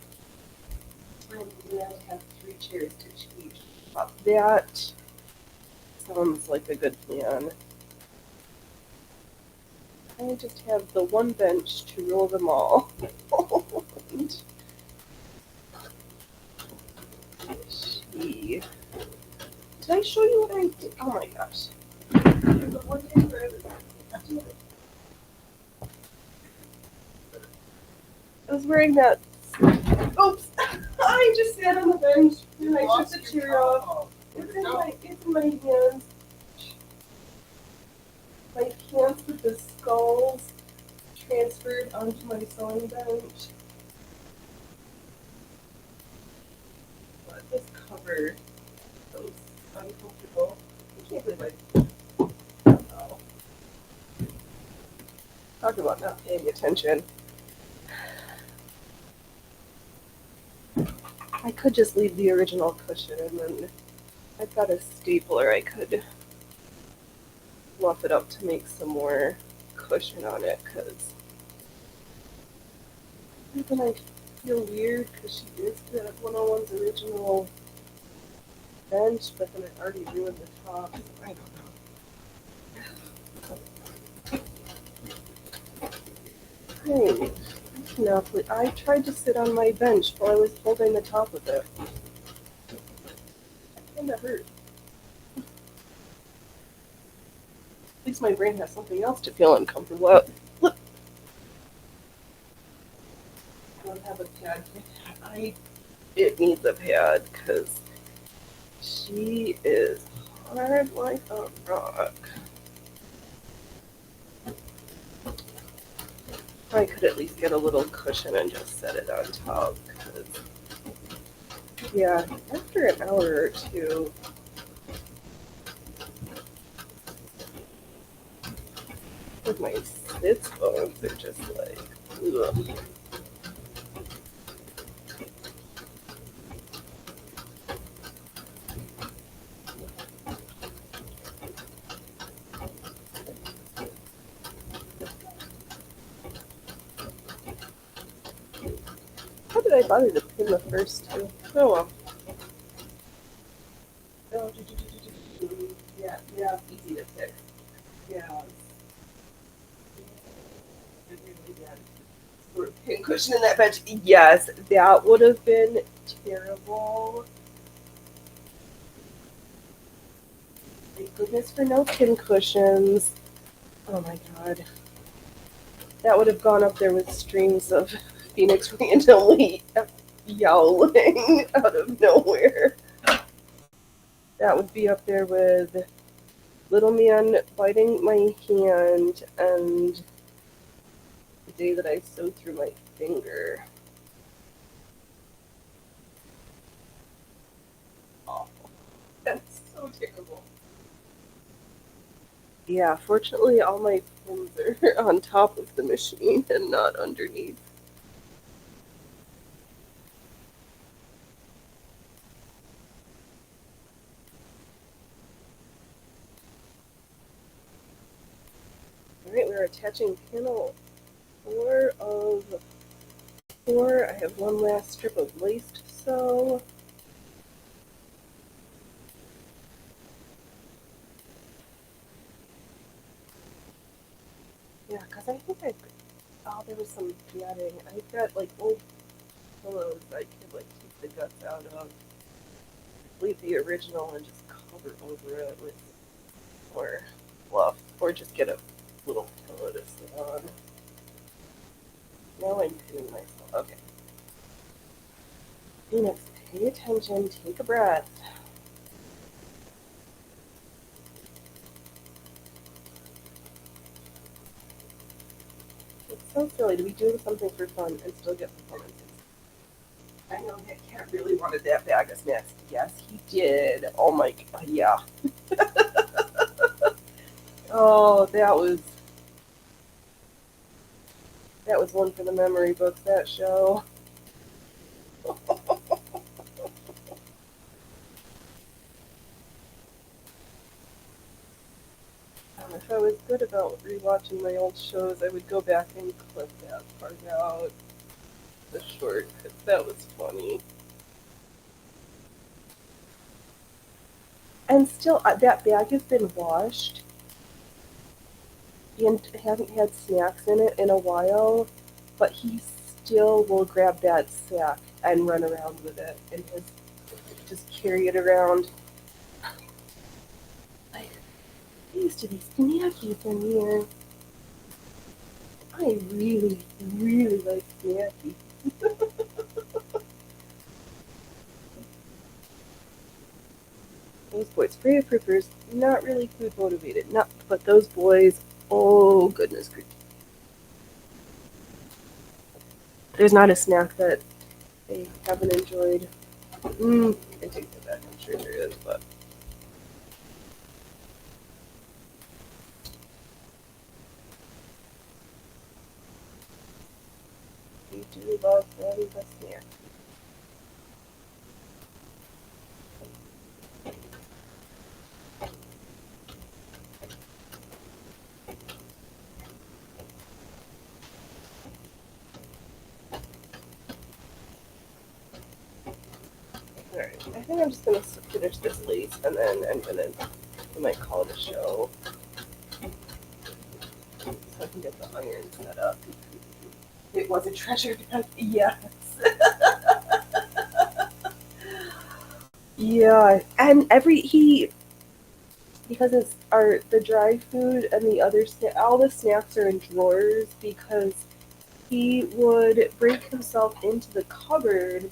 I'm glad to have 3 chairs to change. That sounds like a good plan. I just have the one bench to roll them all. Gee. Did I show you what I did? Oh my gosh. The one day where I was wearing that. Oops! I just sat on the bench and I took the chair off. It's in my hands. My pants with the skulls transferred onto my sewing bench. But this cover was uncomfortable. I can't believe oh. Talk about not paying attention. I could just leave the original cushion and then I've got a stapler I could fluff it up to make some more cushion on it because then I feel weird because she is the 101's original bench, but then I already ruined the top. I don't know. Hey, no, I tried to sit on my bench while I was holding the top of it. That kind of hurt. At least my brain has something else to feel uncomfortable about. Look. I don't have a pad. It needs a pad because she is hard like a rock. I could at least get a little cushion and just set it on top. Cause, yeah, after an hour or two, with my sits bones, they're just like, ugh. How did I bother to pin the first two? Oh well. Oh, yeah, easy to fix. Yeah. Pincushion in that bench. Yes, that would have been terrible. Thank goodness for no pincushions. Oh my god. That would have gone up there with streams of Phoenix randomly yowling out of nowhere. That would be up there with Little Man biting my hand and the day that I sewed through my finger. Awful. That's so terrible. Yeah, fortunately all my pins are on top of the machine and not underneath. Alright, we're attaching panel 4 of 4. I have one last strip of lace to sew. Yeah, because I think there was some padding. I've got like old pillows I could like take the guts out of, leave the original and just cover over it with more fluff, or just get a little pillow to sit on. Now I'm pinning myself. Okay. Phoenix, pay attention, take a breath. It's so silly to be doing something for fun and still get performances. I know that cat really wanted that bag of snacks. Yes, he did. Oh my god, yeah. Oh, that was one for the memory books, that show. If I was good about rewatching my old shows, I would go back and clip that part out, the short, because that was funny. And still, that bag has been washed and hasn't had snacks in it in a while, but he still will grab that sack and run around with it and just carry it around. Like, there used to be snackies in here. I really, really like snackies. Those boys, Freya Proofers, not really food motivated, but those boys, oh goodness gracious. There's not a snack that they haven't enjoyed. I take that back, I'm sure there is, but do love them the snack. Alright, I think I'm just gonna finish this lace and then I might call it a show. So I can get the iron set up. It was a treasure because, yes. Yeah, and because the dry food and the other all the snacks are in drawers because he would break himself into the cupboard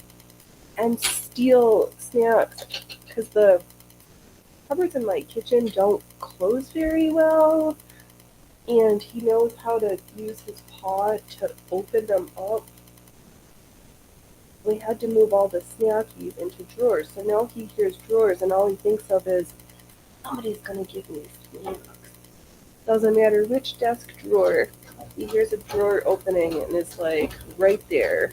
and steal snacks because the cupboards in my kitchen don't close very well, and he knows how to use his paw to open them up. We had to move all the snackies into drawers, so now he hears drawers and all he thinks of is, somebody's gonna give me snacks. Doesn't matter which desk drawer, he hears a drawer opening and it's like right there.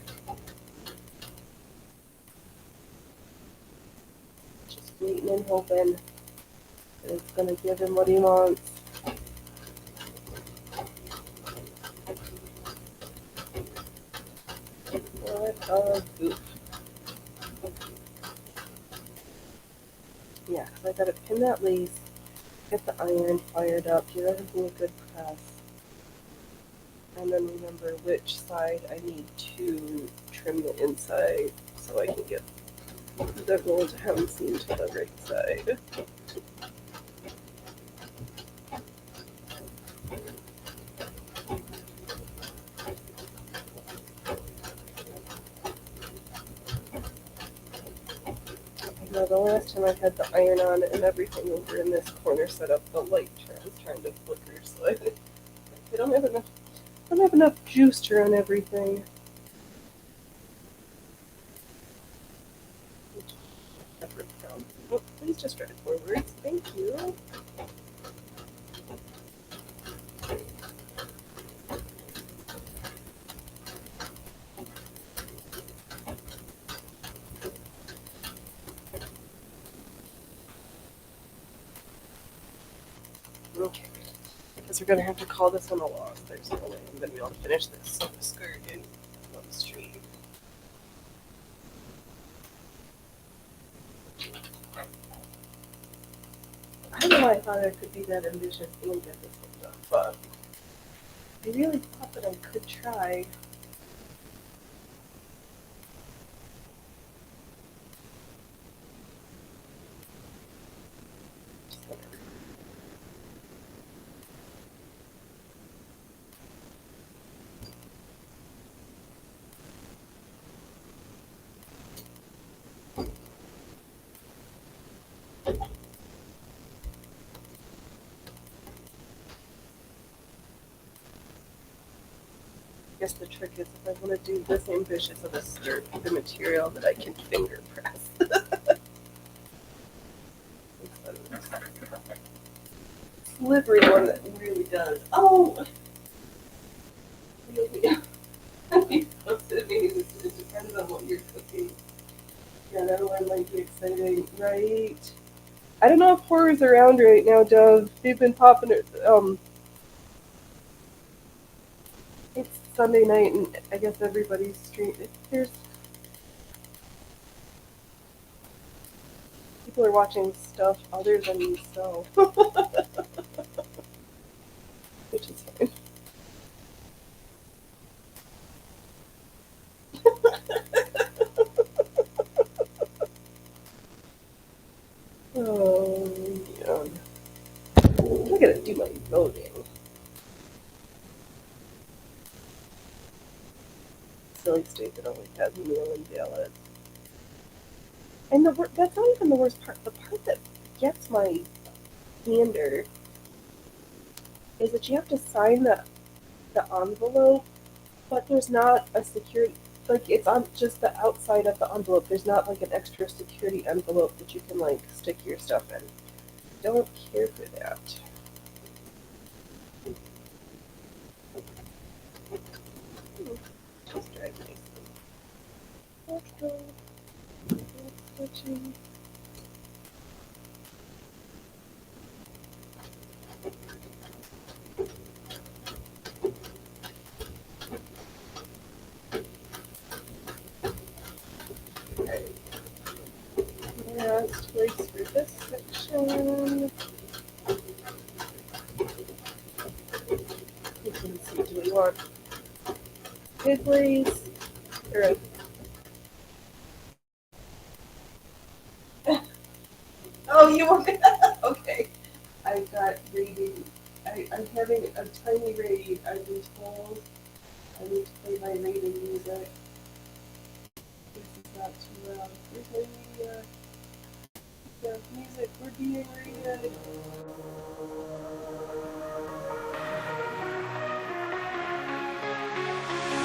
Just waiting and hoping that it's gonna give him what he wants. What a goof. Yeah, because I gotta pin that lace, get the iron fired up, give everything a good press, and then remember which side I need to trim the inside so I can get the rolled hem seam to the right side. Now, the last time I had the iron on and everything over in this corner set up, the light was trying to flicker, so I don't have enough juice to run everything. Oh, please just drive forwards. Thank you. Okay. Because we're going to have to call this one a loss. There's no way I'm going to be able to finish this skirt in one stream. I don't know why I thought I could be that ambitious and get this one done, but I really thought that I could try. I guess the trick is if I want to do this ambitious of a skirt with the material that I can finger press. Slippery one that really does. Oh! Maybe. It depends on what you're cooking. Yeah, that one might be exciting, right? I don't know if horror's around right now, Dove. They've been popping it. It's Sunday night, and I guess everybody's streaming. There's people are watching stuff other than me, so which is fine. Oh, yeah. I gotta do my voting. Silly state that only has mail-in ballots. And that's not even the worst part. The part that gets my gander is that you have to sign the envelope, but there's not a security, like it's on just the outside of the envelope. There's not like an extra security envelope that you can like stick your stuff in. Don't care for that. Just drive me. Let's go. Switching. Okay. Last place for this section. Let's see, do we want big lace or oh, you want okay. I've got reading. I'm having a tiny raid. I've been told I need to play my reading music. This is not too loud. Here's the music. We're being raided.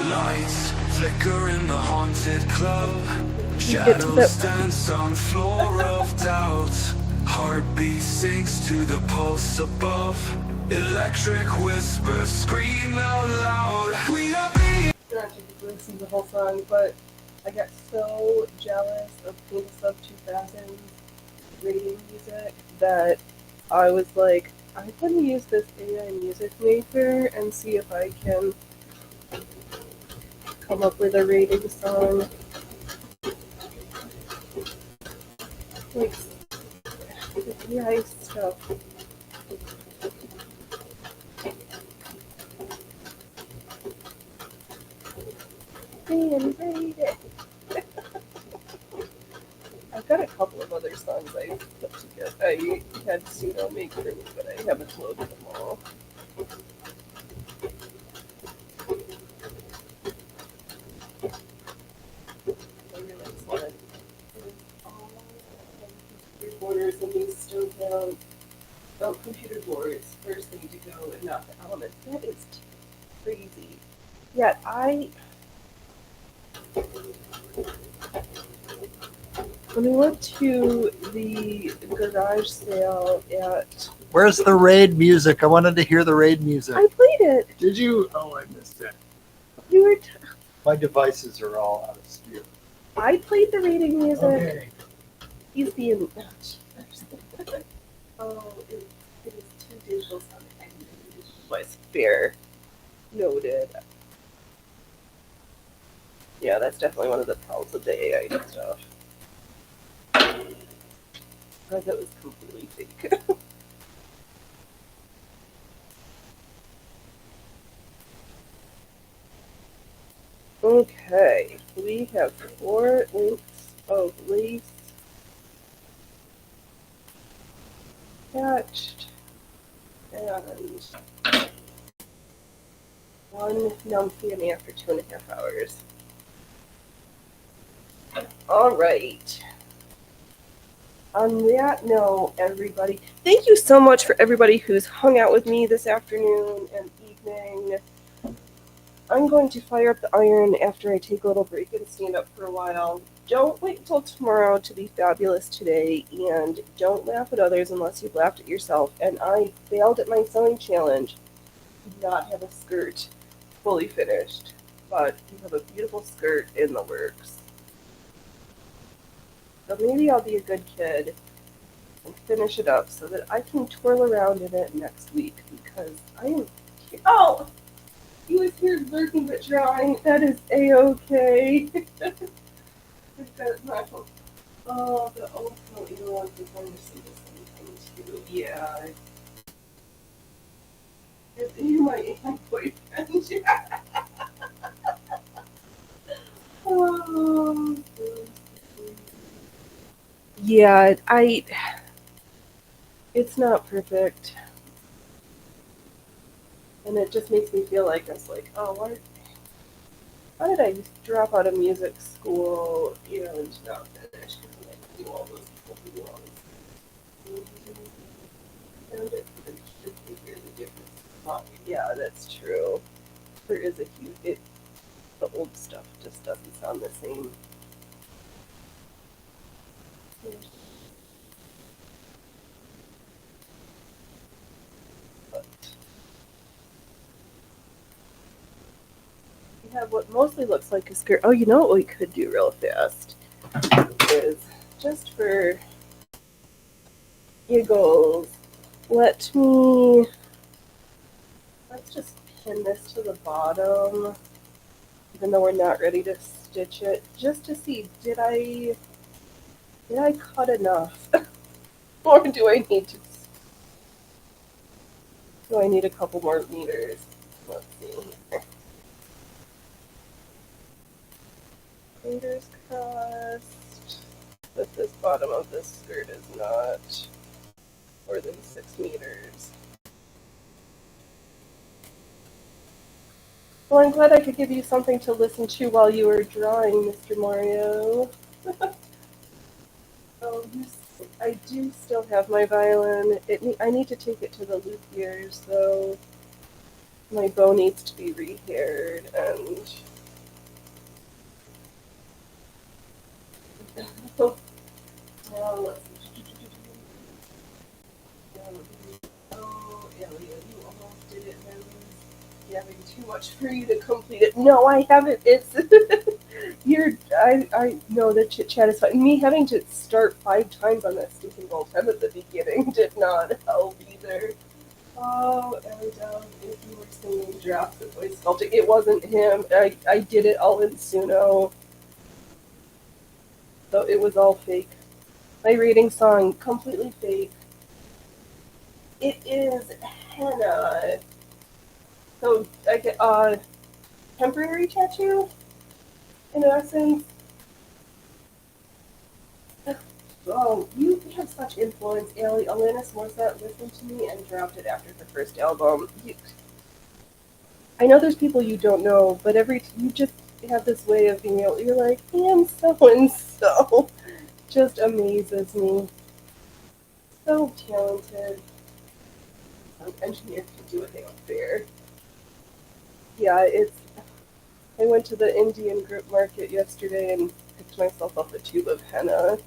Lights flicker in the haunted club. Get to Shadows dance on floor of doubt. Heartbeat sinks to the pulse above. Electric whispers scream out loud. We are being I'm not typically listen to the whole song, but I got so jealous of Paint Us Up 2000's rating music that I was like, I'm gonna use this AI music maker and see if I can come up with a rating song. Like, AI stuff. Being rated. I've got a couple of other songs I put together. I had Suno make for me, but I haven't loaded them all. Maybe next one. All computer borders and these stove down. Oh, computer boards first need to go and not the elements. That is crazy. Yet when we went to the garage sale at, Where's the raid music? I wanted to hear the raid music. I played it. Did you? Oh, I missed it. You were. My devices are all out of steer. I played the rating music. Okay. He's being. Oh, it is two digital sound and digital voice. Fair. Noted. Yeah, that's definitely one of the problems with the AI stuff. Because it was completely fake. Okay, we have 4 links of lace attached and 1 numpy after 2.5 hours. All right. On that note, everybody, thank you so much for everybody who's hung out with me this afternoon and evening. I'm going to fire up the iron after I take a little break and stand up for a while. Don't wait until tomorrow to be fabulous today, and don't laugh at others unless you've laughed at yourself. And I failed at my sewing challenge. Did not have a skirt fully finished, but we have a beautiful skirt in the works. So maybe I'll be a good kid and finish it up so that I can twirl around in it next week, because I am. Oh! He was here lurking but drawing. That is A-okay. Oh, the ultimate earlobe is going to see the same thing too. Yeah. You might have boyfriend. Oh. Yeah, it's not perfect. And it just makes me feel like it's like, oh, how did I just drop out of music school, and not finish? Because I do all those people who do all these things. And it's just hear the difference. Yeah, that's true. There is a huge, the old stuff just doesn't sound the same. But have what mostly looks like a skirt. Oh, you know what we could do real fast is just for giggles. Let's just pin this to the bottom, even though we're not ready to stitch it, just to see did I cut enough, or do I need a couple more meters? Let's see here. Fingers crossed that this bottom of this skirt is not more than 6 meters. Well, I'm glad I could give you something to listen to while you were drawing, Mr. Mario. Oh, I do still have my violin. I need to take it to the luthiers, though. My bow needs to be re-haired, and now let's see. Oh, Elliot, you almost did it, man. Having too much for you to complete it. No, I haven't. It's I know the chit chat is fine. Me having to start 5 times on that stinking roll 10 at the beginning did not help either. Oh, and if you were singing drafts of voice sculpting, it wasn't him. I did it all in Suno, so it was all fake. My reading song completely fake. It is henna. So I get temporary tattoo, in essence. Oh, you have such influence, Ali. Alanis Morissette listened to me and dropped it after her first album. I know there's people you don't know, but you just have this way of being able. You're like, and so and so, just amazes me. So talented. Some engineers can do what they want fair. Yeah, I went to the Indian group market yesterday and picked myself up a tube of henna.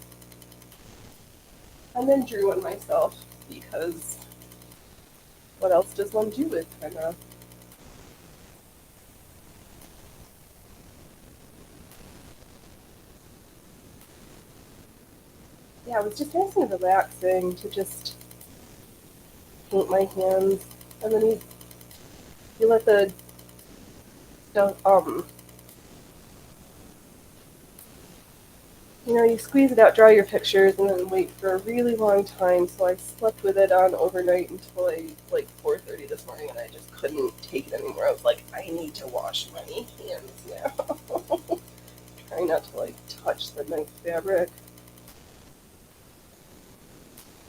And then drew one myself, because what else does one do with henna? Yeah, it was just nice and relaxing to just paint my hands. And then you let the you squeeze it out, draw your pictures, and then wait for a really long time. So I slept with it on overnight until like 4:30 this morning, and I just couldn't take it anymore. I was like, I need to wash my hands now. Trying not to touch the nice fabric.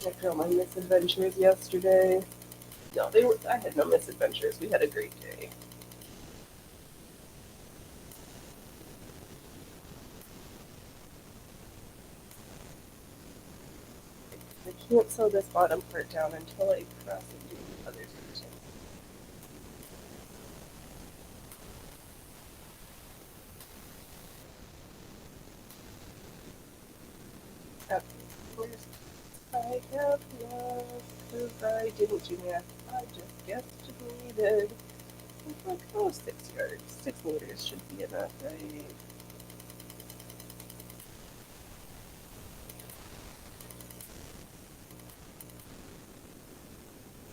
After all my misadventures yesterday. No, I had no misadventures. We had a great day. I can't sew this bottom part down until I press and do the other section. I have love, because I didn't do math. I just guesstimated. It's like, 6 yards. 6 meters should be enough, right?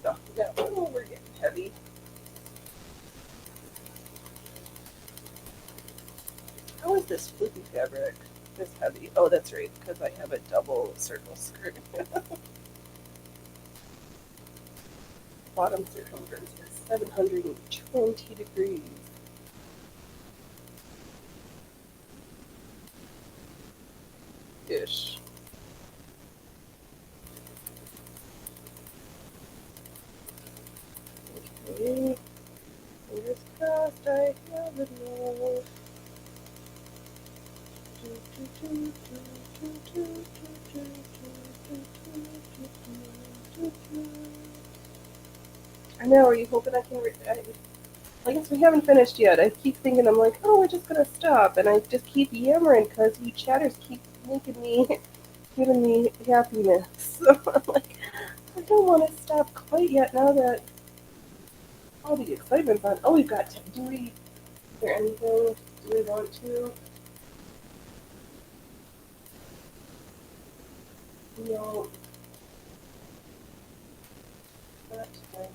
So, now we're getting heavy. How is this fluffy fabric this heavy? Oh, that's right, because I have a double circle skirt. Bottom circumference is 720 degrees. Ish. Okay. Fingers crossed I have enough. I know, are you hoping I can I guess we haven't finished yet. I keep thinking, I'm like, oh, we're just gonna stop, and I just keep yammering because you chatters keep giving me happiness. So I'm like, I don't want to stop quite yet now that all the excitement's on. Oh, we've got there anything? Do we want to? No. Not tonight.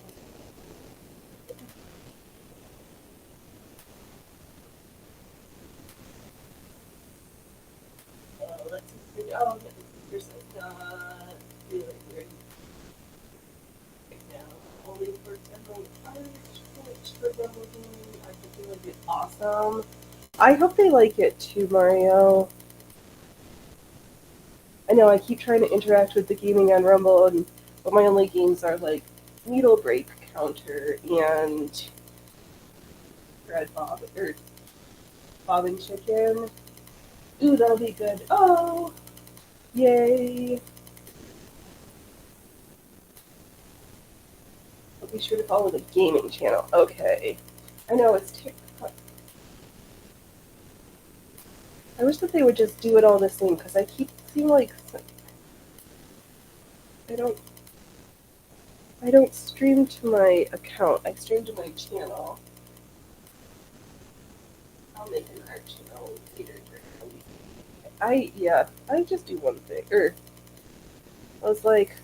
Let's see. Oh, you're so not really weird right now. Only for Emerald Arch, which for them would be, I think it would be awesome. I hope they like it too, Mario. I know I keep trying to interact with the gaming on Rumble, but my only games are like Needle Break Counter and Red Bob or Bob and Chicken. Ooh, that'll be good. Oh, yay! But be sure to follow the gaming channel. Okay. I know it's TikTok. I wish that they would just do it all the same because I keep seeing like I don't stream to my account. I stream to my channel. I'll make an art channel later during the week. I just do one thing. I was like,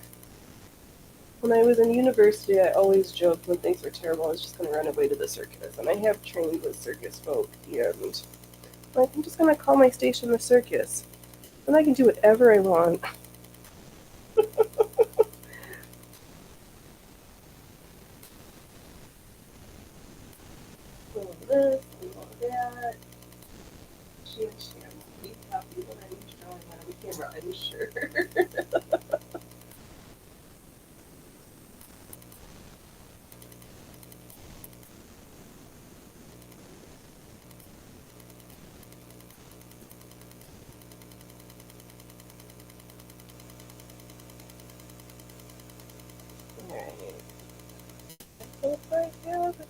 when I was in university, I always joked when things were terrible, I was just going to run away to the circus. And I have trained with circus folk, and like, I'm just going to call my station the circus. And I can do whatever I want. All this, and all that. She and Shan will be happy when I'm showing on camera, I'm sure. Alright. If I have any.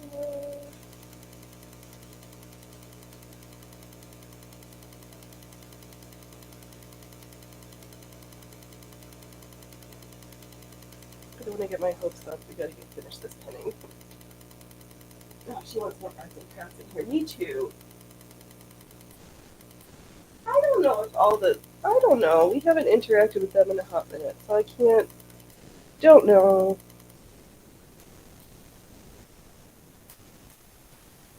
I don't want to get my hopes up. We gotta finish this pinning. Oh, she wants more arts and crafts in here. Me too. I don't know if I don't know. We haven't interacted with them in a hot minute, so I can't. Don't know.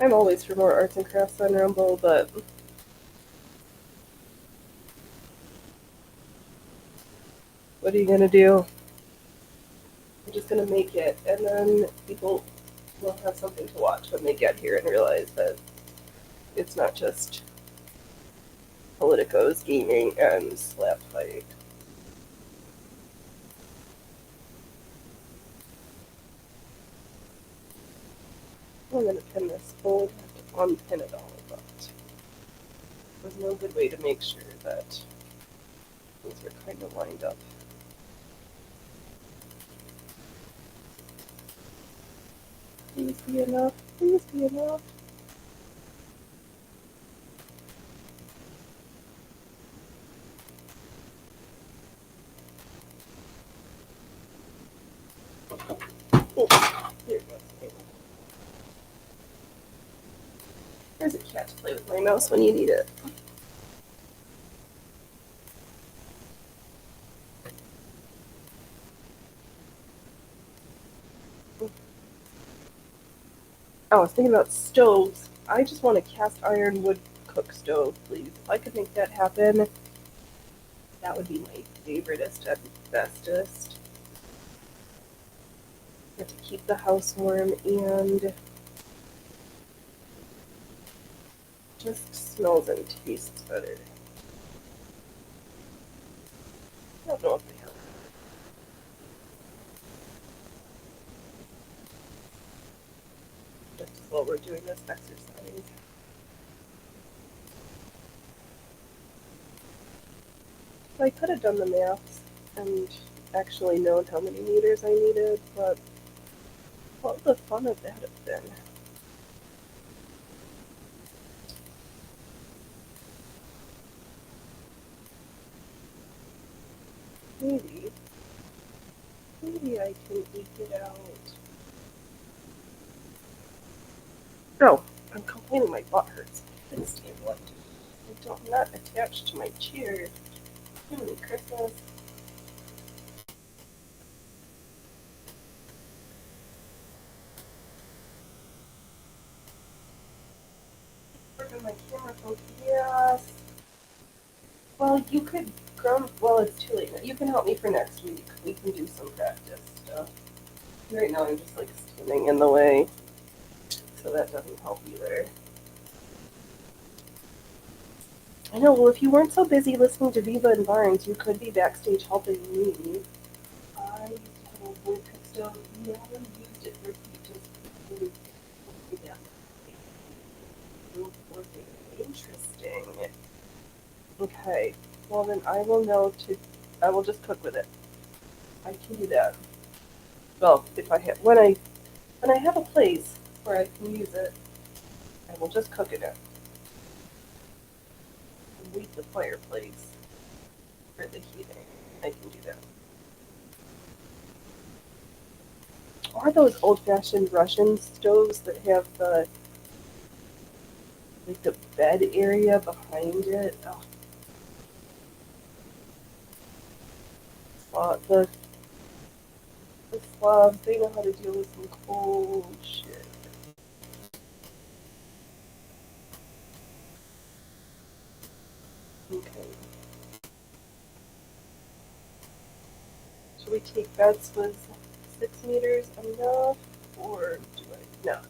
I'm always for more arts and crafts on Rumble, but what are you gonna do? I'm just gonna make it, and then people will have something to watch when they get here and realize that it's not just politicos, gaming, and slap fight. I'm gonna pin this fold, have to unpin it all, but there's no good way to make sure that things are kind of lined up. Please be enough. Please be enough. Oh, there it goes. There's a cat to play with my mouse when you need it. Oh, I was thinking about stoves. I just want a cast iron wood cook stove, please. If I could make that happen, that would be my favoriteest and bestest. Have to keep the house warm and just smells and tastes better. I don't know if they have. Just while we're doing this exercise. So I could have done the maths and actually known how many meters I needed, but what would the fun of that have been? Maybe I can eke it out. Oh, I'm complaining my butt hurts. It's stable. I'm not attached to my chair. Christmas. Working my camera phone. Yes. Well, you could well, it's too late now. You can help me for next week. We can do some practice stuff. Right now I'm just like standing in the way. So that doesn't help either. I know, well if you weren't so busy listening to Viva and Barnes, you could be backstage helping me. I used to have a wood cook stove. You haven't used it for just interesting. Okay. Well then I will just cook with it. I can do that. Well, if I have when I have a place where I can use it, I will just cook in it. And leave the fireplace for the heating. I can do that. Or those old-fashioned Russian stoves that have the bed area behind it. Oh. The Slavs, they know how to deal with some cold shit. Okay. Should we take bets with 6 meters enough? Or do I? No. Enough.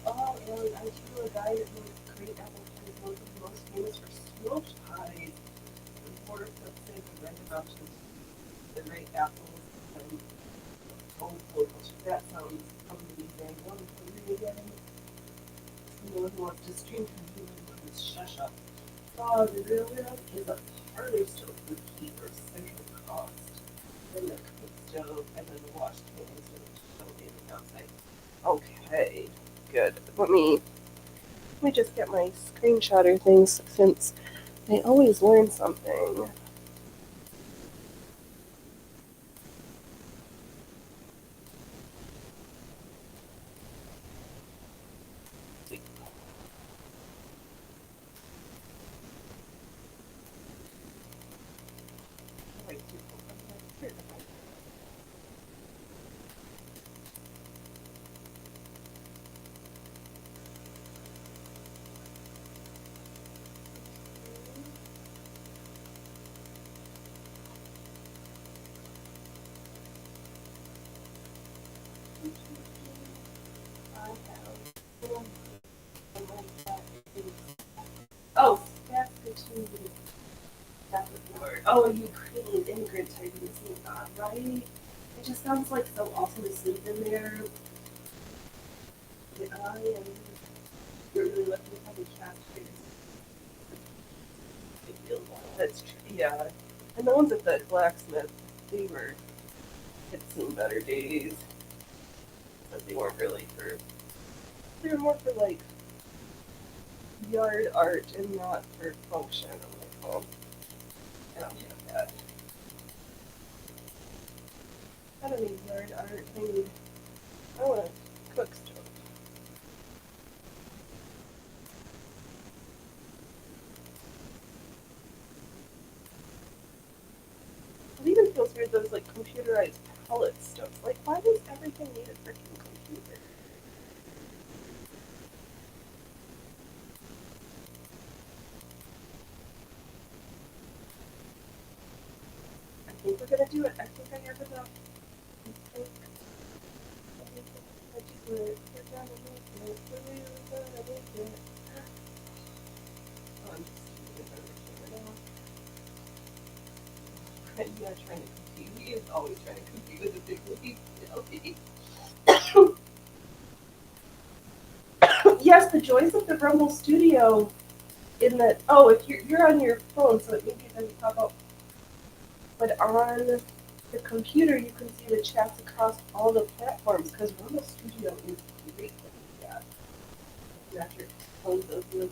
Oh, and I knew a guy that made great apple pies, one of the most famous for smoked pies. The border flips say the red options, the great apples, and that sounds amazing. One for me again. Someone who wants to stream from human beings, shush up. Oh, the real one is a parlor stove with heat or central cost. Then the cook stove, and then the wash pans and the outside. Okay, good. Let me just get my screenshotter things since I always learn something. Oh, Saskatoon. That's the word. Oh, Ukraine immigrant type of thing, right? It just sounds like so awesome to sleep in there. You're really lucky to have a cat here. That's true. Yeah. And the ones at the blacksmith, had seen better days. But they weren't really they were more for like yard art and not for function. I'm like, oh, I don't have that. I don't need yard art. I want to cook stuff. It even feels weird those like computerized pellet stuff. Like, why does everything need a freaking computer? I think we're gonna do it. I think I have enough. I just we're gonna make it. We're gonna make it. Oh, I'm just keeping it over here now. Yeah, trying to compete. He is always trying to compete with the big league. Yes, the joys of the Rumble Studio. In that, oh, if you're on your phone, so it maybe doesn't pop up. But on the computer, you can see the chats across all the platforms because Rumble Studio is great like that. After all those little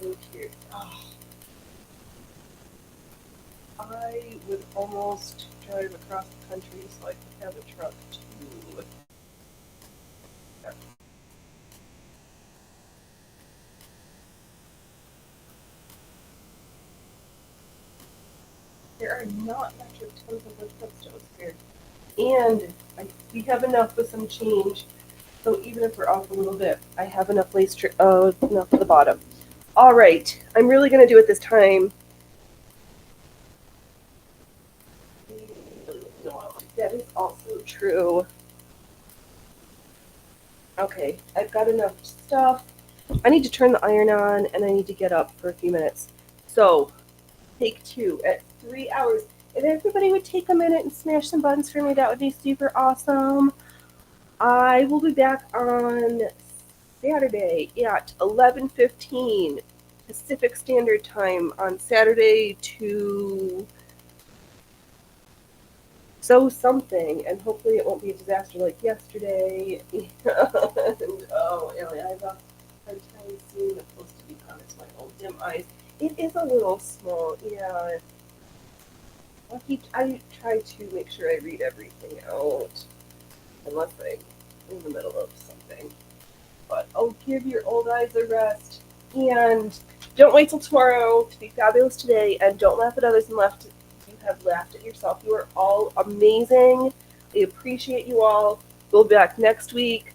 cooks here. Oh. I would almost drive across the country so I could have a truck too. There are not metric tons of liquid stones here. And we have enough with some change. So even if we're off a little bit, I have enough enough for the bottom. All right, I'm really going to do it this time. That is also true. Okay, I've got enough stuff. I need to turn the iron on, and I need to get up for a few minutes. So, take 2 at 3 hours. If everybody would take a minute and smash some buttons for me, that would be super awesome. I will be back on Saturday at 11:15 Pacific Standard Time on Saturday to sow something, and hopefully it won't be a disaster like yesterday. And oh, Ellie, I have a hard time seeing the Post-it on. It's my old dim eyes. It is a little small, yeah. I try to make sure I read everything out, unless I'm in the middle of something. But oh, give your old eyes a rest, and don't wait till tomorrow to be fabulous today, and don't laugh at others and you have laughed at yourself. You are all amazing. I appreciate you all. We'll be back next week.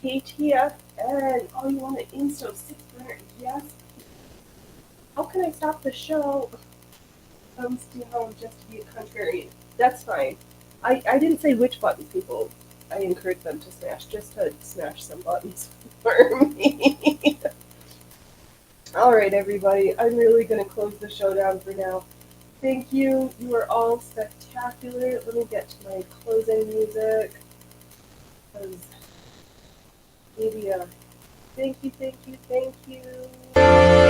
KTFN. Oh, you want an Insto 6 burner? Yes. How can I stop the show? Come stay home just to be a contrarian. That's fine. I didn't say which buttons, people. I encourage them to smash, just to smash some buttons for me. All right, everybody. I'm really going to close the show down for now. Thank you. You are all spectacular. Let me get to my closing music. Maybe thank you, thank you, thank you.